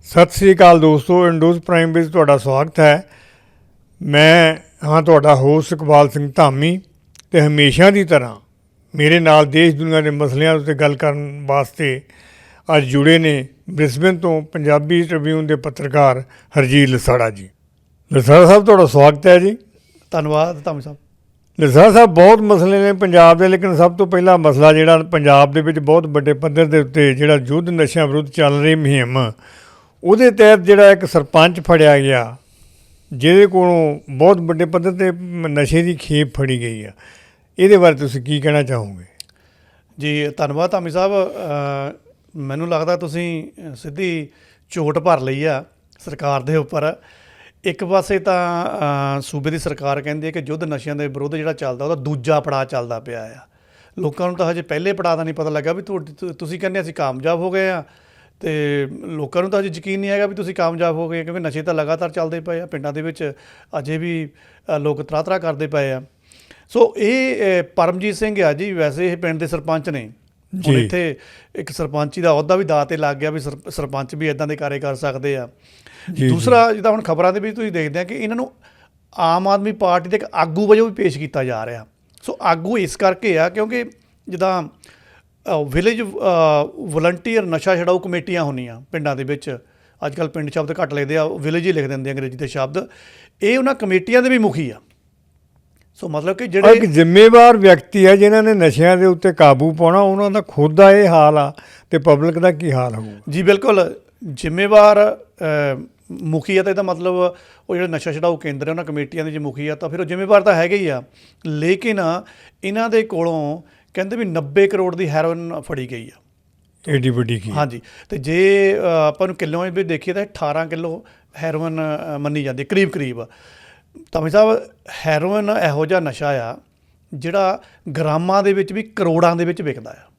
ਸਤਿ ਸ੍ਰੀ ਅਕਾਲ ਦੋਸਤੋ, ਇੰਡੋਜ਼ ਪ੍ਰਾਈਮ ਵਿੱਚ ਤੁਹਾਡਾ ਸਵਾਗਤ ਹੈ। ਮੈਂ ਹਾਂ ਤੁਹਾਡਾ ਹੋਸਟ ਇਕਬਾਲ ਸਿੰਘ ਧਾਮੀ ਅਤੇ ਹਮੇਸ਼ਾ ਦੀ ਤਰ੍ਹਾਂ ਮੇਰੇ ਨਾਲ ਦੇਸ਼ ਦੁਨੀਆ ਦੇ ਮਸਲਿਆਂ ਉੱਤੇ ਗੱਲ ਕਰਨ ਵਾਸਤੇ ਅੱਜ ਜੁੜੇ ਨੇ ਬ੍ਰਿਸਬੇਨ ਤੋਂ ਪੰਜਾਬੀ ਟ੍ਰਿਬਿਊਨ ਦੇ ਪੱਤਰਕਾਰ ਹਰਜੀਤ ਲਸਾੜਾ ਜੀ। ਲਸਾੜਾ ਸਾਹਿਬ, ਤੁਹਾਡਾ ਸਵਾਗਤ ਹੈ ਜੀ। ਧੰਨਵਾਦ ਧਾਮੀ ਸਾਹਿਬ। ਲਸਾੜਾ ਸਾਹਿਬ, ਬਹੁਤ ਮਸਲੇ ਨੇ ਪੰਜਾਬ ਦੇ, ਲੇਕਿਨ ਸਭ ਤੋਂ ਪਹਿਲਾ ਮਸਲਾ ਜਿਹੜਾ ਪੰਜਾਬ ਦੇ ਵਿੱਚ ਬਹੁਤ ਵੱਡੇ ਪੱਧਰ ਦੇ ਉੱਤੇ ਜਿਹੜਾ ਯੁੱਧ ਨਸ਼ਿਆਂ ਵਿਰੁੱਧ ਚੱਲ ਰਹੀ ਮੁਹਿੰਮ, ਉਹਦੇ ਤਹਿਤ ਜਿਹੜਾ ਇੱਕ ਸਰਪੰਚ ਫੜਿਆ ਗਿਆ ਜਿਹਦੇ ਕੋਲੋਂ ਬਹੁਤ ਵੱਡੇ ਪੱਧਰ 'ਤੇ ਨਸ਼ੇ ਦੀ ਖੇਪ ਫੜੀ ਗਈ ਆ, ਇਹਦੇ ਬਾਰੇ ਤੁਸੀਂ ਕੀ ਕਹਿਣਾ ਚਾਹੋਗੇ? ਜੀ ਧੰਨਵਾਦ ਧਾਮੀ ਸਾਹਿਬ। ਮੈਨੂੰ ਲੱਗਦਾ ਤੁਸੀਂ ਸਿੱਧੀ ਝੋਟ ਭਰ ਲਈ ਆ ਸਰਕਾਰ ਦੇ ਉੱਪਰ। ਇੱਕ ਪਾਸੇ ਤਾਂ ਸੂਬੇ ਦੀ ਸਰਕਾਰ ਕਹਿੰਦੀ ਹੈ ਕਿ ਯੁੱਧ ਨਸ਼ਿਆਂ ਦੇ ਵਿਰੁੱਧ ਜਿਹੜਾ ਚੱਲਦਾ ਉਹਦਾ ਦੂਜਾ ਪੜਾਅ ਚੱਲਦਾ ਪਿਆ ਆ। ਲੋਕਾਂ ਨੂੰ ਤਾਂ ਹਜੇ ਪਹਿਲੇ ਪੜਾਅ ਦਾ ਨਹੀਂ ਪਤਾ ਲੱਗਾ ਵੀ ਤੁਸੀਂ ਕਹਿੰਦੇ ਅਸੀਂ ਕਾਮਯਾਬ ਹੋ ਗਏ ਆ, ਅਤੇ ਲੋਕਾਂ ਨੂੰ ਤਾਂ ਅਜੇ ਯਕੀਨ ਨਹੀਂ ਹੈਗਾ ਵੀ ਤੁਸੀਂ ਕਾਮਯਾਬ ਹੋ ਗਏ, ਕਿਉਂਕਿ ਨਸ਼ੇ ਤਾਂ ਲਗਾਤਾਰ ਚੱਲਦੇ ਪਏ ਆ ਪਿੰਡਾਂ ਦੇ ਵਿੱਚ। ਅਜੇ ਵੀ ਲੋਕ ਤਰਾਹ ਕਰਦੇ ਪਏ ਆ। ਸੋ ਇਹ ਪਰਮਜੀਤ ਸਿੰਘ ਆ ਜੀ, ਵੈਸੇ ਇਹ ਪਿੰਡ ਦੇ ਸਰਪੰਚ ਨੇ। ਹੁਣ ਇੱਥੇ ਇੱਕ ਸਰਪੰਚੀ ਦਾ ਅਹੁਦਾ ਵੀ ਦਾਅ 'ਤੇ ਲੱਗ ਗਿਆ ਵੀ ਸਰਪੰਚ ਵੀ ਇੱਦਾਂ ਦੇ ਕਾਰੇ ਕਰ ਸਕਦੇ ਆ। ਦੂਸਰਾ, ਜਿੱਦਾਂ ਹੁਣ ਖਬਰਾਂ ਦੇ ਵਿੱਚ ਤੁਸੀਂ ਦੇਖਦੇ ਆ ਕਿ ਇਹਨਾਂ ਨੂੰ ਆਮ ਆਦਮੀ ਪਾਰਟੀ ਦੇ ਇੱਕ ਆਗੂ ਵਜੋਂ ਵੀ ਪੇਸ਼ ਕੀਤਾ ਜਾ ਰਿਹਾ। ਸੋ ਆਗੂ ਇਸ ਕਰਕੇ ਆ ਕਿਉਂਕਿ ਜਿੱਦਾਂ ਵਿਲੇਜ ਵਲੰਟੀਅਰ ਨਸ਼ਾ ਛਡਾਊ ਕਮੇਟੀਆਂ ਹੁੰਦੀਆਂ ਪਿੰਡਾਂ ਦੇ ਵਿੱਚ, ਅੱਜ ਕੱਲ੍ਹ ਪਿੰਡ ਸ਼ਬਦ ਘੱਟ ਲਿਖਦੇ ਆ, ਵਿਲੇਜ ਹੀ ਲਿਖ ਦਿੰਦੇ ਅੰਗਰੇਜ਼ੀ ਦੇ ਸ਼ਬਦ। ਇਹ ਉਹਨਾਂ ਕਮੇਟੀਆਂ ਦੇ ਵੀ ਮੁਖੀ ਆ। ਸੋ ਮਤਲਬ ਕਿ ਜਿਹੜੇ ਇੱਕ ਜ਼ਿੰਮੇਵਾਰ ਵਿਅਕਤੀ ਹੈ ਜਿਨ੍ਹਾਂ ਨੇ ਨਸ਼ਿਆਂ ਦੇ ਉੱਤੇ ਕਾਬੂ ਪਾਉਣਾ, ਉਹਨਾਂ ਦਾ ਖੁਦ ਦਾ ਇਹ ਹਾਲ ਆ ਅਤੇ ਪਬਲਿਕ ਦਾ ਕੀ ਹਾਲ ਹੋਊ? ਜੀ ਬਿਲਕੁਲ, ਜ਼ਿੰਮੇਵਾਰ ਮੁਖੀ ਆ ਤਾਂ ਇਹਦਾ ਮਤਲਬ ਉਹ ਜਿਹੜੇ ਨਸ਼ਾ ਛਡਾਊ ਕੇਂਦਰ ਹੈ ਉਹਨਾਂ ਕਮੇਟੀਆਂ ਦੇ ਜੇ ਮੁਖੀ ਆ ਤਾਂ ਫਿਰ ਉਹ ਜ਼ਿੰਮੇਵਾਰ ਤਾਂ ਹੈਗੇ ਹੀ ਆ। ਲੇਕਿਨ ਇਹਨਾਂ ਦੇ ਕੋਲੋਂ ਕਹਿੰਦੇ ਵੀ 90 ਕਰੋੜ ਦੀ ਹੈਰੋਇਨ ਫੜੀ ਗਈ ਆ। ਏਡੀ ਵੱਡੀ ਕੀ? ਹਾਂਜੀ, ਅਤੇ ਜੇ ਆਪਾਂ ਨੂੰ ਕਿਲੋਆਂ ਵਿੱਚ ਦੇਖੀਏ ਤਾਂ 18 ਕਿਲੋ ਹੈਰੋਇਨ ਮੰਨੀ ਜਾਂਦੀ ਕਰੀਬ। ਧਾਮੀ ਸਾਹਿਬ, ਹੈਰੋਇਨ ਇਹੋ ਜਿਹਾ ਨਸ਼ਾ ਆ ਜਿਹੜਾ ਗ੍ਰਾਮਾਂ ਦੇ ਵਿੱਚ ਵੀ ਕਰੋੜਾਂ ਦੇ ਵਿੱਚ ਵਿਕਦਾ ਆ।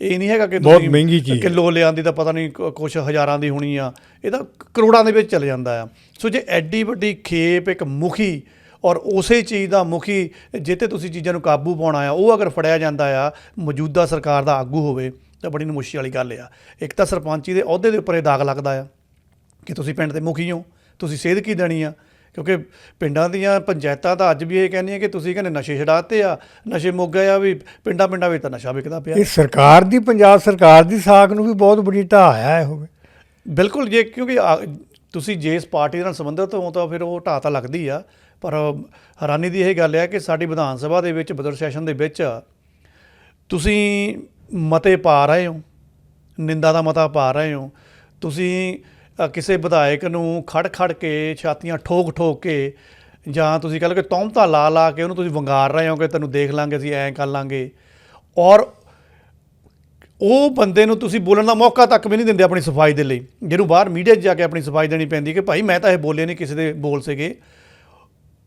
ਇਹ ਨਹੀਂ ਹੈਗਾ ਕਿ ਬਹੁਤ ਮਹਿੰਗੀ ਚੀਜ਼ ਕਿਲੋ ਲਿਆਂਦੀ ਤਾਂ ਪਤਾ ਨਹੀਂ ਕੁਛ ਹਜ਼ਾਰਾਂ ਦੀ ਹੋਣੀ ਆ, ਇਹ ਤਾਂ ਕਰੋੜਾਂ ਦੇ ਵਿੱਚ ਚਲੇ ਜਾਂਦਾ ਆ। ਸੋ ਜੇ ਐਡੀ ਵੱਡੀ ਖੇਪ ਇੱਕ ਮੁਖੀ ਔਰ ਉਸੇ ਚੀਜ਼ ਦਾ ਮੁਖੀ ਜਿੱਥੇ ਤੁਸੀਂ ਚੀਜ਼ਾਂ ਨੂੰ ਕਾਬੂ ਪਾਉਣਾ ਆ, ਉਹ ਅਗਰ ਫੜਿਆ ਜਾਂਦਾ ਆ, ਮੌਜੂਦਾ ਸਰਕਾਰ ਦਾ ਆਗੂ ਹੋਵੇ, ਤਾਂ ਬੜੀ ਨਮੋਸ਼ੀ ਵਾਲੀ ਗੱਲ ਆ। ਇੱਕ ਤਾਂ ਸਰਪੰਚੀ ਦੇ ਅਹੁਦੇ ਦੇ ਉੱਪਰ ਇਹ ਦਾਗ ਲੱਗਦਾ ਆ ਕਿ ਤੁਸੀਂ ਪਿੰਡ ਦੇ ਮੁਖੀ ਹੋ, ਤੁਸੀਂ ਸੇਧ ਕੀ ਦੇਣੀ ਆ, ਕਿਉਂਕਿ ਪਿੰਡਾਂ ਦੀਆਂ ਪੰਚਾਇਤਾਂ ਤਾਂ ਅੱਜ ਵੀ ਇਹ ਕਹਿੰਦੀਆਂ ਕਿ ਤੁਸੀਂ ਕਹਿੰਦੇ ਨਸ਼ੇ ਛਡਾਤੇ ਆ, ਨਸ਼ੇ ਮੁੱਕ ਗਏ ਆ, ਵੀ ਪਿੰਡਾਂ ਵਿੱਚ ਤਾਂ ਨਸ਼ਾ ਵਿਕਦਾ ਪਿਆ। ਇਹ ਸਰਕਾਰ ਦੀ, ਪੰਜਾਬ ਸਰਕਾਰ ਦੀ ਸਾਖ ਨੂੰ ਵੀ ਬਹੁਤ ਬੜੀ ਢਾਹ ਆਇਆ ਇਹ ਹੋਵੇ। ਬਿਲਕੁਲ, ਜੇ ਕਿਉਂਕਿ ਤੁਸੀਂ ਜਿਸ ਪਾਰਟੀ ਨਾਲ ਸੰਬੰਧਿਤ ਹੋ ਤਾਂ ਫਿਰ ਉਹ ਢਾਹ ਤਾਂ ਲੱਗਦੀ ਆ। ਪਰ ਹੈਰਾਨੀ ਦੀ ਇਹ ਗੱਲ ਹੈ ਕਿ ਸਾਡੀ ਵਿਧਾਨ ਸਭਾ ਦੇ ਵਿੱਚ ਬਜਟ ਸੈਸ਼ਨ ਦੇ ਵਿੱਚ ਤੁਸੀਂ ਮਤੇ ਪਾ ਰਹੇ ਹੋ, ਨਿੰਦਾ ਦਾ ਮਤਾ ਪਾ ਰਹੇ ਹੋ। ਤੁਸੀਂ ਕਿਸੇ ਵਿਧਾਇਕ ਨੂੰ ਖੜ ਕੇ ਛਾਤੀਆਂ ਠੋਕ ਕੇ, ਜਾਂ ਤੁਸੀਂ ਕਹਿ ਲਓ ਕਿ ਤੌਹਮਤਾਂ ਲਾ ਕੇ ਉਹਨੂੰ ਤੁਸੀਂ ਵੰਗਾਰ ਰਹੇ ਹੋ ਕਿ ਤੈਨੂੰ ਦੇਖ ਲਾਂਗੇ, ਅਸੀਂ ਐਂ ਕਰ ਲਾਂਗੇ, ਔਰ ਉਹ ਬੰਦੇ ਨੂੰ ਤੁਸੀਂ ਬੋਲਣ ਦਾ ਮੌਕਾ ਤੱਕ ਵੀ ਨਹੀਂ ਦਿੰਦੇ ਆਪਣੀ ਸਫਾਈ ਦੇ ਲਈ, ਜਿਹਨੂੰ ਬਾਹਰ ਮੀਡੀਆ 'ਚ ਜਾ ਕੇ ਆਪਣੀ ਸਫਾਈ ਦੇਣੀ ਪੈਂਦੀ ਕਿ ਭਾਈ ਮੈਂ ਤਾਂ ਇਹ ਬੋਲੇ ਨਹੀਂ, ਕਿਸੇ ਦੇ ਬੋਲ ਸੀਗੇ।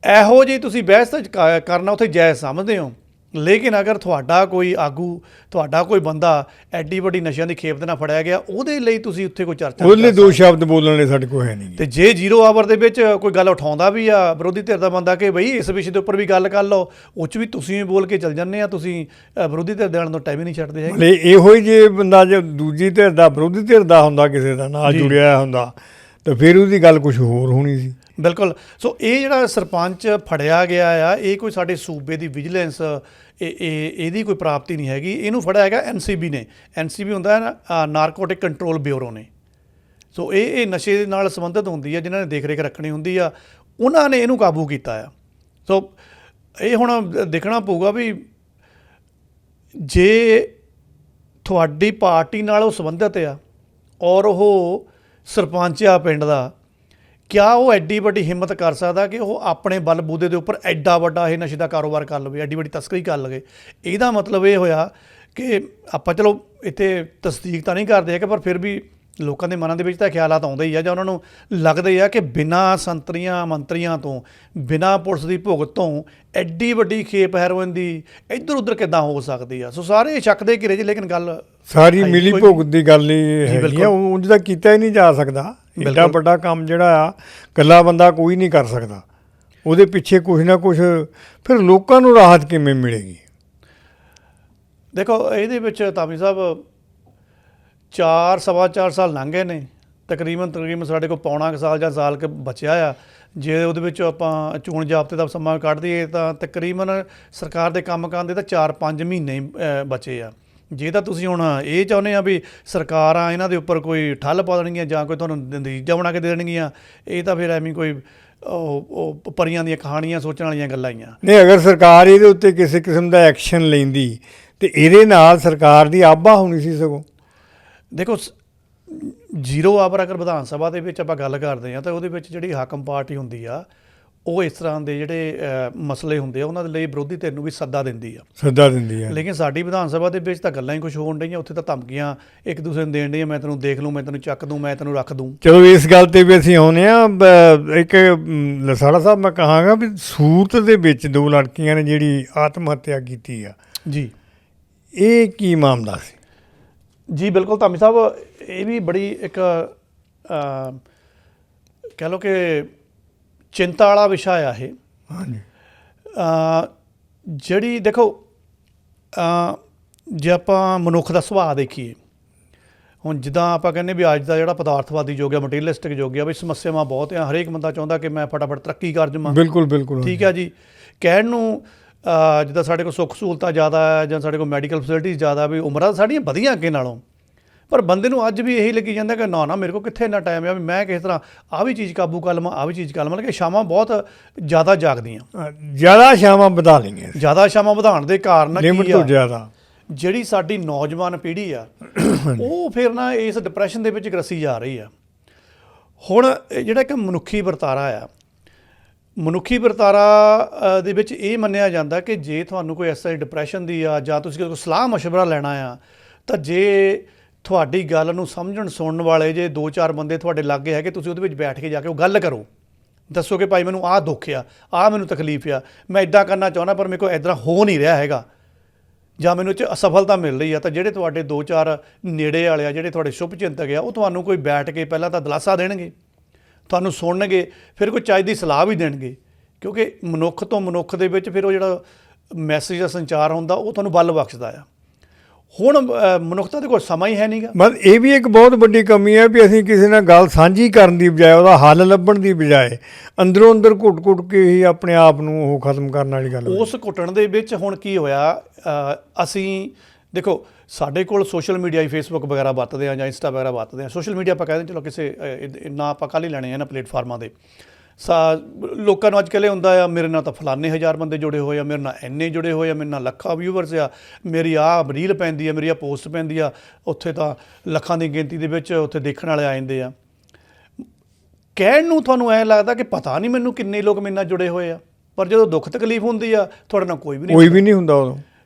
ਇਹੋ ਜਿਹੀ ਤੁਸੀਂ ਬਹਿਸ ਕਰਨਾ ਉੱਥੇ ਜਾਇਜ਼ ਸਮਝਦੇ ਹੋ। ਲੇਕਿਨ ਅਗਰ ਤੁਹਾਡਾ ਕੋਈ ਆਗੂ, ਤੁਹਾਡਾ ਕੋਈ ਬੰਦਾ ਐਡੀ ਵੱਡੀ ਨਸ਼ਿਆਂ ਦੀ ਖੇਪ ਦੇ ਨਾਲ ਫੜਿਆ ਗਿਆ, ਉਹਦੇ ਲਈ ਤੁਸੀਂ ਉੱਥੇ ਕੋਈ ਚਰਚਾ, ਉਹਦੇ ਦੋ ਸ਼ਬਦ ਬੋਲਣ ਲਈ ਸਾਡੇ ਕੋਲ ਹੈ ਨਹੀਂ। ਅਤੇ ਜੇ 0 ਆਵਰ ਦੇ ਵਿੱਚ ਕੋਈ ਗੱਲ ਉਠਾਉਂਦਾ ਵੀ ਆ ਵਿਰੋਧੀ ਧਿਰ ਦਾ ਬੰਦਾ ਕਿ ਬਈ ਇਸ ਵਿਸ਼ੇ ਦੇ ਉੱਪਰ ਵੀ ਗੱਲ ਕਰ ਲਓ, ਉਹ 'ਚ ਵੀ ਤੁਸੀਂ ਬੋਲ ਕੇ ਚੱਲ ਜਾਂਦੇ ਆ। ਤੁਸੀਂ ਵਿਰੋਧੀ ਧਿਰ ਦੇਣ ਤੋਂ ਟਾਈਮ ਹੀ ਨਹੀਂ ਛੱਡਦੇ ਹੈਗੇ। ਇਹੋ ਹੀ ਜੇ ਬੰਦਾ ਜੇ ਦੂਜੀ ਧਿਰ ਦਾ, ਵਿਰੋਧੀ ਧਿਰ ਦਾ ਹੁੰਦਾ, ਕਿਸੇ ਦਾ ਨਾਲ ਜੁੜਿਆ ਹੁੰਦਾ, ਤਾਂ ਫਿਰ ਉਹਦੀ ਗੱਲ ਕੁਛ ਹੋਰ ਹੋਣੀ ਸੀ। ਬਿਲਕੁਲ। ਸੋ ਇਹ ਜਿਹੜਾ ਸਰਪੰਚ ਫੜਿਆ ਗਿਆ ਆ, ਇਹ ਕੋਈ ਸਾਡੇ ਸੂਬੇ ਦੀ ਵਿਜੀਲੈਂਸ ਇਹਦੀ ਕੋਈ ਪ੍ਰਾਪਤੀ ਨਹੀਂ ਹੈਗੀ। ਇਹਨੂੰ ਫੜਿਆ ਹੈਗਾ NCB ਨੇ। NCB ਹੁੰਦਾ ਹੈ ਨਾਰਕੋਟਿਕ ਕੰਟਰੋਲ ਬਿਊਰੋ ਨੇ। ਸੋ ਇਹ ਨਸ਼ੇ ਦੇ ਨਾਲ ਸੰਬੰਧਿਤ ਹੁੰਦੀ ਆ, ਜਿਨ੍ਹਾਂ ਨੇ ਦੇਖ ਰੇਖ ਰੱਖਣੀ ਹੁੰਦੀ ਆ, ਉਹਨਾਂ ਨੇ ਇਹਨੂੰ ਕਾਬੂ ਕੀਤਾ ਆ। ਸੋ ਇਹ ਹੁਣ ਦੇਖਣਾ ਪਊਗਾ ਵੀ ਜੇ ਤੁਹਾਡੀ ਪਾਰਟੀ ਨਾਲ ਉਹ ਸੰਬੰਧਿਤ ਆ ਔਰ ਉਹ ਸਰਪੰਚ ਆ ਪਿੰਡ ਦਾ, ਕਿਆ ਉਹ ਐਡੀ ਵੱਡੀ ਹਿੰਮਤ ਕਰ ਸਕਦਾ ਕਿ ਉਹ ਆਪਣੇ ਬਲਬੂਤੇ ਦੇ ਉੱਪਰ ਐਡਾ ਵੱਡਾ ਇਹ ਨਸ਼ੇ ਦਾ ਕਾਰੋਬਾਰ ਕਰ ਲਵੇ, ਐਡੀ ਵੱਡੀ ਤਸਕਰੀ ਕਰ ਲਵੇ? ਇਹਦਾ ਮਤਲਬ ਇਹ ਹੋਇਆ ਕਿ ਆਪਾਂ ਚਲੋ ਇੱਥੇ ਤਸਦੀਕ ਤਾਂ ਨਹੀਂ ਕਰਦੇ ਹੈਗੇ, ਪਰ ਫਿਰ ਵੀ ਲੋਕਾਂ ਦੇ ਮਨਾਂ ਦੇ ਵਿੱਚ ਤਾਂ ਖਿਆਲਾਤ ਆਉਂਦੇ ਹੀ ਆ, ਜਾਂ ਉਹਨਾਂ ਨੂੰ ਲੱਗਦੇ ਆ ਕਿ ਬਿਨਾਂ ਸੰਤਰੀਆਂ ਮੰਤਰੀਆਂ ਤੋਂ, ਬਿਨਾਂ ਪੁਲਿਸ ਦੀ ਭੁਗਤ ਤੋਂ ਐਡੀ ਵੱਡੀ ਖੇਪ ਹੈਰੋਇਨ ਦੀ ਇੱਧਰ ਉੱਧਰ ਕਿੱਦਾਂ ਹੋ ਸਕਦੀ ਆ। ਸੋ ਸਾਰੇ ਸ਼ੱਕ ਦੇ ਘਿਰੇ 'ਚ, ਲੇਕਿਨ ਗੱਲ ਸਾਰੀ ਮਿਲੀ ਭੁਗਤ ਦੀ ਗੱਲ ਹੀ ਹੈਗੀ ਆ। ਉਂਝ ਤਾਂ ਕੀਤਾ ਹੀ ਨਹੀਂ ਜਾ ਸਕਦਾ। ਐਡਾ ਵੱਡਾ ਕੰਮ ਜਿਹੜਾ ਆ ਇਕੱਲਾ ਬੰਦਾ ਕੋਈ ਨਹੀਂ ਕਰ ਸਕਦਾ। ਉਹਦੇ ਪਿੱਛੇ ਕੁਛ ਨਾ ਕੁਛ, ਫਿਰ ਲੋਕਾਂ ਨੂੰ ਰਾਹਤ ਕਿਵੇਂ ਮਿਲੇਗੀ? ਦੇਖੋ, ਇਹਦੇ ਵਿੱਚ ਧਾਮੀ ਸਾਹਿਬ ਸਵਾ 4 ਸਾਲ ਲੰਘ ਗਏ ਨੇ, ਤਕਰੀਬਨ ਸਾਡੇ ਕੋਲ ਪੌਣਾ ਕੁ ਸਾਲ ਜਾਂ ਸਾਲ ਕੁ ਬਚਿਆ ਆ। ਜੇ ਉਹਦੇ ਵਿੱਚ ਆਪਾਂ ਚੋਣ ਜ਼ਾਬਤੇ ਦਾ ਸਮਾਂ ਕੱਢ ਦਈਏ ਤਾਂ ਤਕਰੀਬਨ ਸਰਕਾਰ ਦੇ ਕੰਮ ਕਰਨ ਦੇ ਤਾਂ 4-5 ਮਹੀਨੇ ਹੀ, ਬਚੇ ਆ। ਜੇ ਤਾਂ ਤੁਸੀਂ ਹੁਣ ਇਹ ਚਾਹੁੰਦੇ ਆ ਵੀ ਸਰਕਾਰਾਂ ਇਹਨਾਂ ਦੇ ਉੱਪਰ ਕੋਈ ਠੱਲ ਪਾ ਦੇਣਗੀਆਂ ਜਾਂ ਕੋਈ ਤੁਹਾਨੂੰ ਨਤੀਜਾ ਬਣਾ ਕੇ ਦੇ ਦੇਣਗੀਆਂ, ਇਹ ਤਾਂ ਫਿਰ ਐਵੇਂ ਕੋਈ ਉਹ ਪਰੀਆਂ ਦੀਆਂ ਕਹਾਣੀਆਂ ਸੋਚਣ ਵਾਲੀਆਂ ਗੱਲਾਂ ਹੀ ਆ। ਨਹੀਂ, ਅਗਰ ਸਰਕਾਰ ਇਹਦੇ ਉੱਤੇ ਕਿਸੇ ਕਿਸਮ ਦਾ ਐਕਸ਼ਨ ਲੈਂਦੀ ਤੇ ਇਹਦੇ ਨਾਲ ਸਰਕਾਰ ਦੀ ਆਭਾ ਹੋਣੀ ਸੀ। ਸਗੋਂ ਦੇਖੋ, ਜ਼ੀਰੋ ਆਵਰ ਅਗਰ ਵਿਧਾਨ ਸਭਾ ਦੇ ਵਿੱਚ ਆਪਾਂ ਗੱਲ ਕਰਦੇ ਹਾਂ ਤਾਂ ਉਹਦੇ ਵਿੱਚ ਜਿਹੜੀ ਹਾਕਮ ਪਾਰਟੀ ਹੁੰਦੀ ਆ ਉਹ ਇਸ ਤਰ੍ਹਾਂ ਦੇ ਜਿਹੜੇ ਮਸਲੇ ਹੁੰਦੇ ਆ ਉਹਨਾਂ ਦੇ ਲਈ ਵਿਰੋਧੀ ਧਿਰ ਨੂੰ ਵੀ ਸੱਦਾ ਦਿੰਦੀ ਆ। ਲੇਕਿਨ ਸਾਡੀ ਵਿਧਾਨ ਸਭਾ ਦੇ ਵਿੱਚ ਤਾਂ ਗੱਲਾਂ ਹੀ ਕੁਝ ਹੋਣ ਡਈਆਂ, ਉੱਥੇ ਤਾਂ ਧਮਕੀਆਂ ਇੱਕ ਦੂਸਰੇ ਨੂੰ ਦੇਣ ਡਈਆਂ, ਮੈਂ ਤੈਨੂੰ ਦੇਖ ਲੂੰ, ਮੈਂ ਤੈਨੂੰ ਚੱਕ ਦੂੰ, ਮੈਂ ਤੈਨੂੰ ਰੱਖ ਦੂੰ। ਚਲੋ ਇਸ ਗੱਲ ਤੇ ਵੀ ਅਸੀਂ ਆਉਂਦੇ ਹਾਂ। ਇੱਕ ਲਸਾੜਾ ਸਾਹਿਬ, ਮੈਂ ਕਹਾਂਗਾ ਵੀ ਸੂਰਤ ਦੇ ਵਿੱਚ 2 ਲੜਕੀਆਂ ਨੇ ਜਿਹੜੀ ਆਤਮ ਹੱਤਿਆ ਕੀਤੀ ਆ ਜੀ, ਇਹ ਕੀ ਮਾਮਲਾ ਸੀ? ਜੀ ਬਿਲਕੁਲ ਧਾਮੀ ਸਾਹਿਬ, ਇਹ ਵੀ ਬੜੀ ਇੱਕ ਕਹਿ ਲਓ ਕਿ ਚਿੰਤਾ ਵਾਲਾ ਵਿਸ਼ਾ ਆ ਇਹ। ਹਾਂਜੀ। ਜਿਹੜੀ ਦੇਖੋ, ਜੇ ਆਪਾਂ ਮਨੁੱਖ ਦਾ ਸੁਭਾਅ ਦੇਖੀਏ, ਹੁਣ ਜਿੱਦਾਂ ਆਪਾਂ ਕਹਿੰਦੇ ਵੀ ਅੱਜ ਦਾ ਜਿਹੜਾ ਪਦਾਰਥਵਾਦੀ ਯੁੱਗ ਆ, ਮਟੀਰੀਅਲਿਸਟਿਕ ਯੁੱਗ ਆ, ਵੀ ਸਮੱਸਿਆਵਾਂ ਬਹੁਤ ਆ, ਹਰੇਕ ਬੰਦਾ ਚਾਹੁੰਦਾ ਕਿ ਮੈਂ ਫਟਾਫਟ ਤਰੱਕੀ ਕਰ ਜਾਵਾਂ। ਬਿਲਕੁਲ ਠੀਕ ਆ ਜੀ। ਕਹਿਣ ਨੂੰ ਜਿੱਦਾਂ ਸਾਡੇ ਕੋਲ ਸੁੱਖ ਸਹੂਲਤਾਂ ਜ਼ਿਆਦਾ ਹੈ ਜਾਂ ਸਾਡੇ ਕੋਲ ਮੈਡੀਕਲ ਫੈਸਿਲਿਟੀਜ਼ ਜ਼ਿਆਦਾ, ਵੀ ਉਮਰਾਂ ਸਾਡੀਆਂ ਵਧੀਆ ਅੱਗੇ ਨਾਲੋਂ, ਪਰ ਬੰਦੇ ਨੂੰ ਅੱਜ ਵੀ ਇਹੀ ਲੱਗੀ ਜਾਂਦਾ ਕਿ ਨਾ ਮੇਰੇ ਕੋਲ ਕਿੱਥੇ ਇੰਨਾ ਟਾਈਮ ਆ ਵੀ ਮੈਂ ਕਿਸ ਤਰ੍ਹਾਂ ਆਹ ਵੀ ਚੀਜ਼ ਕਾਬੂ ਕਰ ਲਵਾਂ, ਆਹ ਵੀ ਚੀਜ਼ ਕਰ ਲਵਾਂ। ਕਿ ਸ਼ਾਮਾਂ ਬਹੁਤ ਜ਼ਿਆਦਾ ਜਾਗਦੀਆਂ, ਜ਼ਿਆਦਾ ਸ਼ਾਮਾਂ ਵਧਾ ਲਈਆਂ, ਜ਼ਿਆਦਾ ਸ਼ਾਮਾਂ ਵਧਾਉਣ ਦੇ ਕਾਰਨ ਲਿਮਟ ਤੋਂ ਜ਼ਿਆਦਾ ਜਿਹੜੀ ਸਾਡੀ ਨੌਜਵਾਨ ਪੀੜ੍ਹੀ ਆ ਉਹ ਫਿਰ ਨਾ ਇਸ ਡਿਪਰੈਸ਼ਨ ਦੇ ਵਿੱਚ ਗਰਸੀ ਜਾ ਰਹੀ ਆ। ਹੁਣ ਜਿਹੜਾ ਇੱਕ ਮਨੁੱਖੀ ਵਰਤਾਰਾ ਦੇ ਵਿੱਚ ਇਹ ਮੰਨਿਆ ਜਾਂਦਾ ਕਿ ਜੇ ਤੁਹਾਨੂੰ ਕੋਈ ਐਸਾ ਡਿਪਰੈਸ਼ਨ ਦੀ ਆ ਜਾਂ ਤੁਸੀਂ ਕੋਈ ਸਲਾਹ ਮਸ਼ਵਰਾ ਲੈਣਾ ਆ, ਤਾਂ ਜੇ ਤੁਹਾਡੀ ਗੱਲ ਨੂੰ ਸਮਝਣ ਸੁਣਨ ਵਾਲੇ ਜੇ 2-4 ਬੰਦੇ ਤੁਹਾਡੇ ਲਾਗੇ ਹੈਗੇ, ਤੁਸੀਂ ਉਹਦੇ ਵਿੱਚ ਬੈਠ ਕੇ ਜਾ ਕੇ ਉਹ ਗੱਲ ਕਰੋ, ਦੱਸੋ ਕਿ ਭਾਈ ਮੈਨੂੰ ਆਹ ਦੁੱਖ ਆ, ਆਹ ਮੈਨੂੰ ਤਕਲੀਫ ਆ, ਮੈਂ ਇੱਦਾਂ ਕਰਨਾ ਚਾਹੁੰਦਾ ਪਰ ਮੇਰੇ ਕੋਲ ਇੱਦਾਂ ਹੋ ਨਹੀਂ ਰਿਹਾ ਹੈਗਾ, ਜਾਂ ਮੈਨੂੰ ਇਹ 'ਚ ਅਸਫਲਤਾ ਮਿਲ ਰਹੀ ਆ। ਤਾਂ ਜਿਹੜੇ ਤੁਹਾਡੇ 2-4 ਨੇੜੇ ਵਾਲੇ ਆ, ਜਿਹੜੇ ਤੁਹਾਡੇ ਸ਼ੁਭ ਚਿੰਤਕ ਆ, ਉਹ ਤੁਹਾਨੂੰ ਕੋਈ ਬੈਠ ਕੇ ਪਹਿਲਾਂ ਤਾਂ ਦਿਲਾਸਾ ਦੇਣਗੇ, ਤੁਹਾਨੂੰ ਸੁਣਨਗੇ, ਫਿਰ ਕੋਈ ਚੱਜ ਦੀ ਸਲਾਹ ਵੀ ਦੇਣਗੇ। ਕਿਉਂਕਿ ਮਨੁੱਖ ਤੋਂ ਮਨੁੱਖ ਦੇ ਵਿੱਚ ਫਿਰ ਉਹ ਜਿਹੜਾ ਮੈਸੇਜ ਦਾ ਸੰਚਾਰ ਹੁੰਦਾ ਉਹ ਤੁਹਾਨੂੰ ਬਲ ਬਖਸ਼ਦਾ ਆ। ਹੁਣ ਮਨੁੱਖਤਾ ਦੇ ਕੋਲ ਸਮਾਂ ਹੀ ਹੈ ਨਹੀਂਗਾ। ਬਸ ਇਹ ਵੀ ਇੱਕ ਬਹੁਤ ਵੱਡੀ ਕਮੀ ਹੈ ਵੀ ਅਸੀਂ ਕਿਸੇ ਨਾਲ ਗੱਲ ਸਾਂਝੀ ਕਰਨ ਦੀ ਬਜਾਏ, ਉਹਦਾ ਹੱਲ ਲੱਭਣ ਦੀ ਬਜਾਏ ਅੰਦਰੋਂ ਅੰਦਰ ਘੁੱਟ ਕੇ ਹੀ ਆਪਣੇ ਆਪ ਨੂੰ ਉਹ ਖਤਮ ਕਰਨ ਵਾਲੀ ਗੱਲ। ਉਸ ਘੁੱਟਣ ਦੇ ਵਿੱਚ ਹੁਣ ਕੀ ਹੋਇਆ, ਅਸੀਂ ਦੇਖੋ ਸਾਡੇ ਕੋਲ ਸੋਸ਼ਲ ਮੀਡੀਆ ਹੀ ਫੇਸਬੁੱਕ ਵਗੈਰਾ ਵਰਤਦੇ ਹਾਂ ਜਾਂ ਇੰਸਟਾ ਵਗੈਰਾ ਵਰਤਦੇ ਹਾਂ। ਸੋਸ਼ਲ ਮੀਡੀਆ ਆਪਾਂ ਕਹਿੰਦੇ ਚਲੋ ਕਿਸੇ ਨਾ ਆਪਾਂ ਕੱਲ੍ਹ ਹੀ ਲੈਣੇ ਆ ਇਹਨਾਂ ਪਲੇਟਫਾਰਮਾਂ ਦੇ। ਲੋਕਾਂ ਨੂੰ ਅੱਜ ਕੱਲ੍ਹ ਇਹ ਹੁੰਦਾ ਆ, ਮੇਰੇ ਨਾਲ ਤਾਂ ਫਲਾਨੇ 1000 ਬੰਦੇ ਜੁੜੇ ਹੋਏ ਆ, ਮੇਰੇ ਨਾਲ ਇੰਨੇ ਜੁੜੇ ਹੋਏ ਆ, ਮੇਰੇ ਨਾਲ ਲੱਖਾਂ ਵਿਊਵਰਸ ਆ, ਮੇਰੀ ਆਹ ਰੀਲ ਪੈਂਦੀ ਆ, ਮੇਰੀ ਆਹ ਪੋਸਟ ਪੈਂਦੀ ਆ, ਉੱਥੇ ਤਾਂ ਲੱਖਾਂ ਦੀ ਗਿਣਤੀ ਦੇ ਵਿੱਚ ਉੱਥੇ ਦੇਖਣ ਵਾਲੇ ਆ ਜਾਂਦੇ ਆ। ਕਹਿਣ ਨੂੰ ਤੁਹਾਨੂੰ ਐਂ ਲੱਗਦਾ ਕਿ ਪਤਾ ਨਹੀਂ ਮੈਨੂੰ ਕਿੰਨੇ ਲੋਕ ਮੇਰੇ ਨਾਲ ਜੁੜੇ ਹੋਏ ਆ, ਪਰ ਜਦੋਂ ਦੁੱਖ ਤਕਲੀਫ ਹੁੰਦੀ ਆ ਤੁਹਾਡੇ ਨਾਲ ਕੋਈ ਵੀ ਨਹੀਂ ਹੁੰਦਾ। ਉਦੋਂ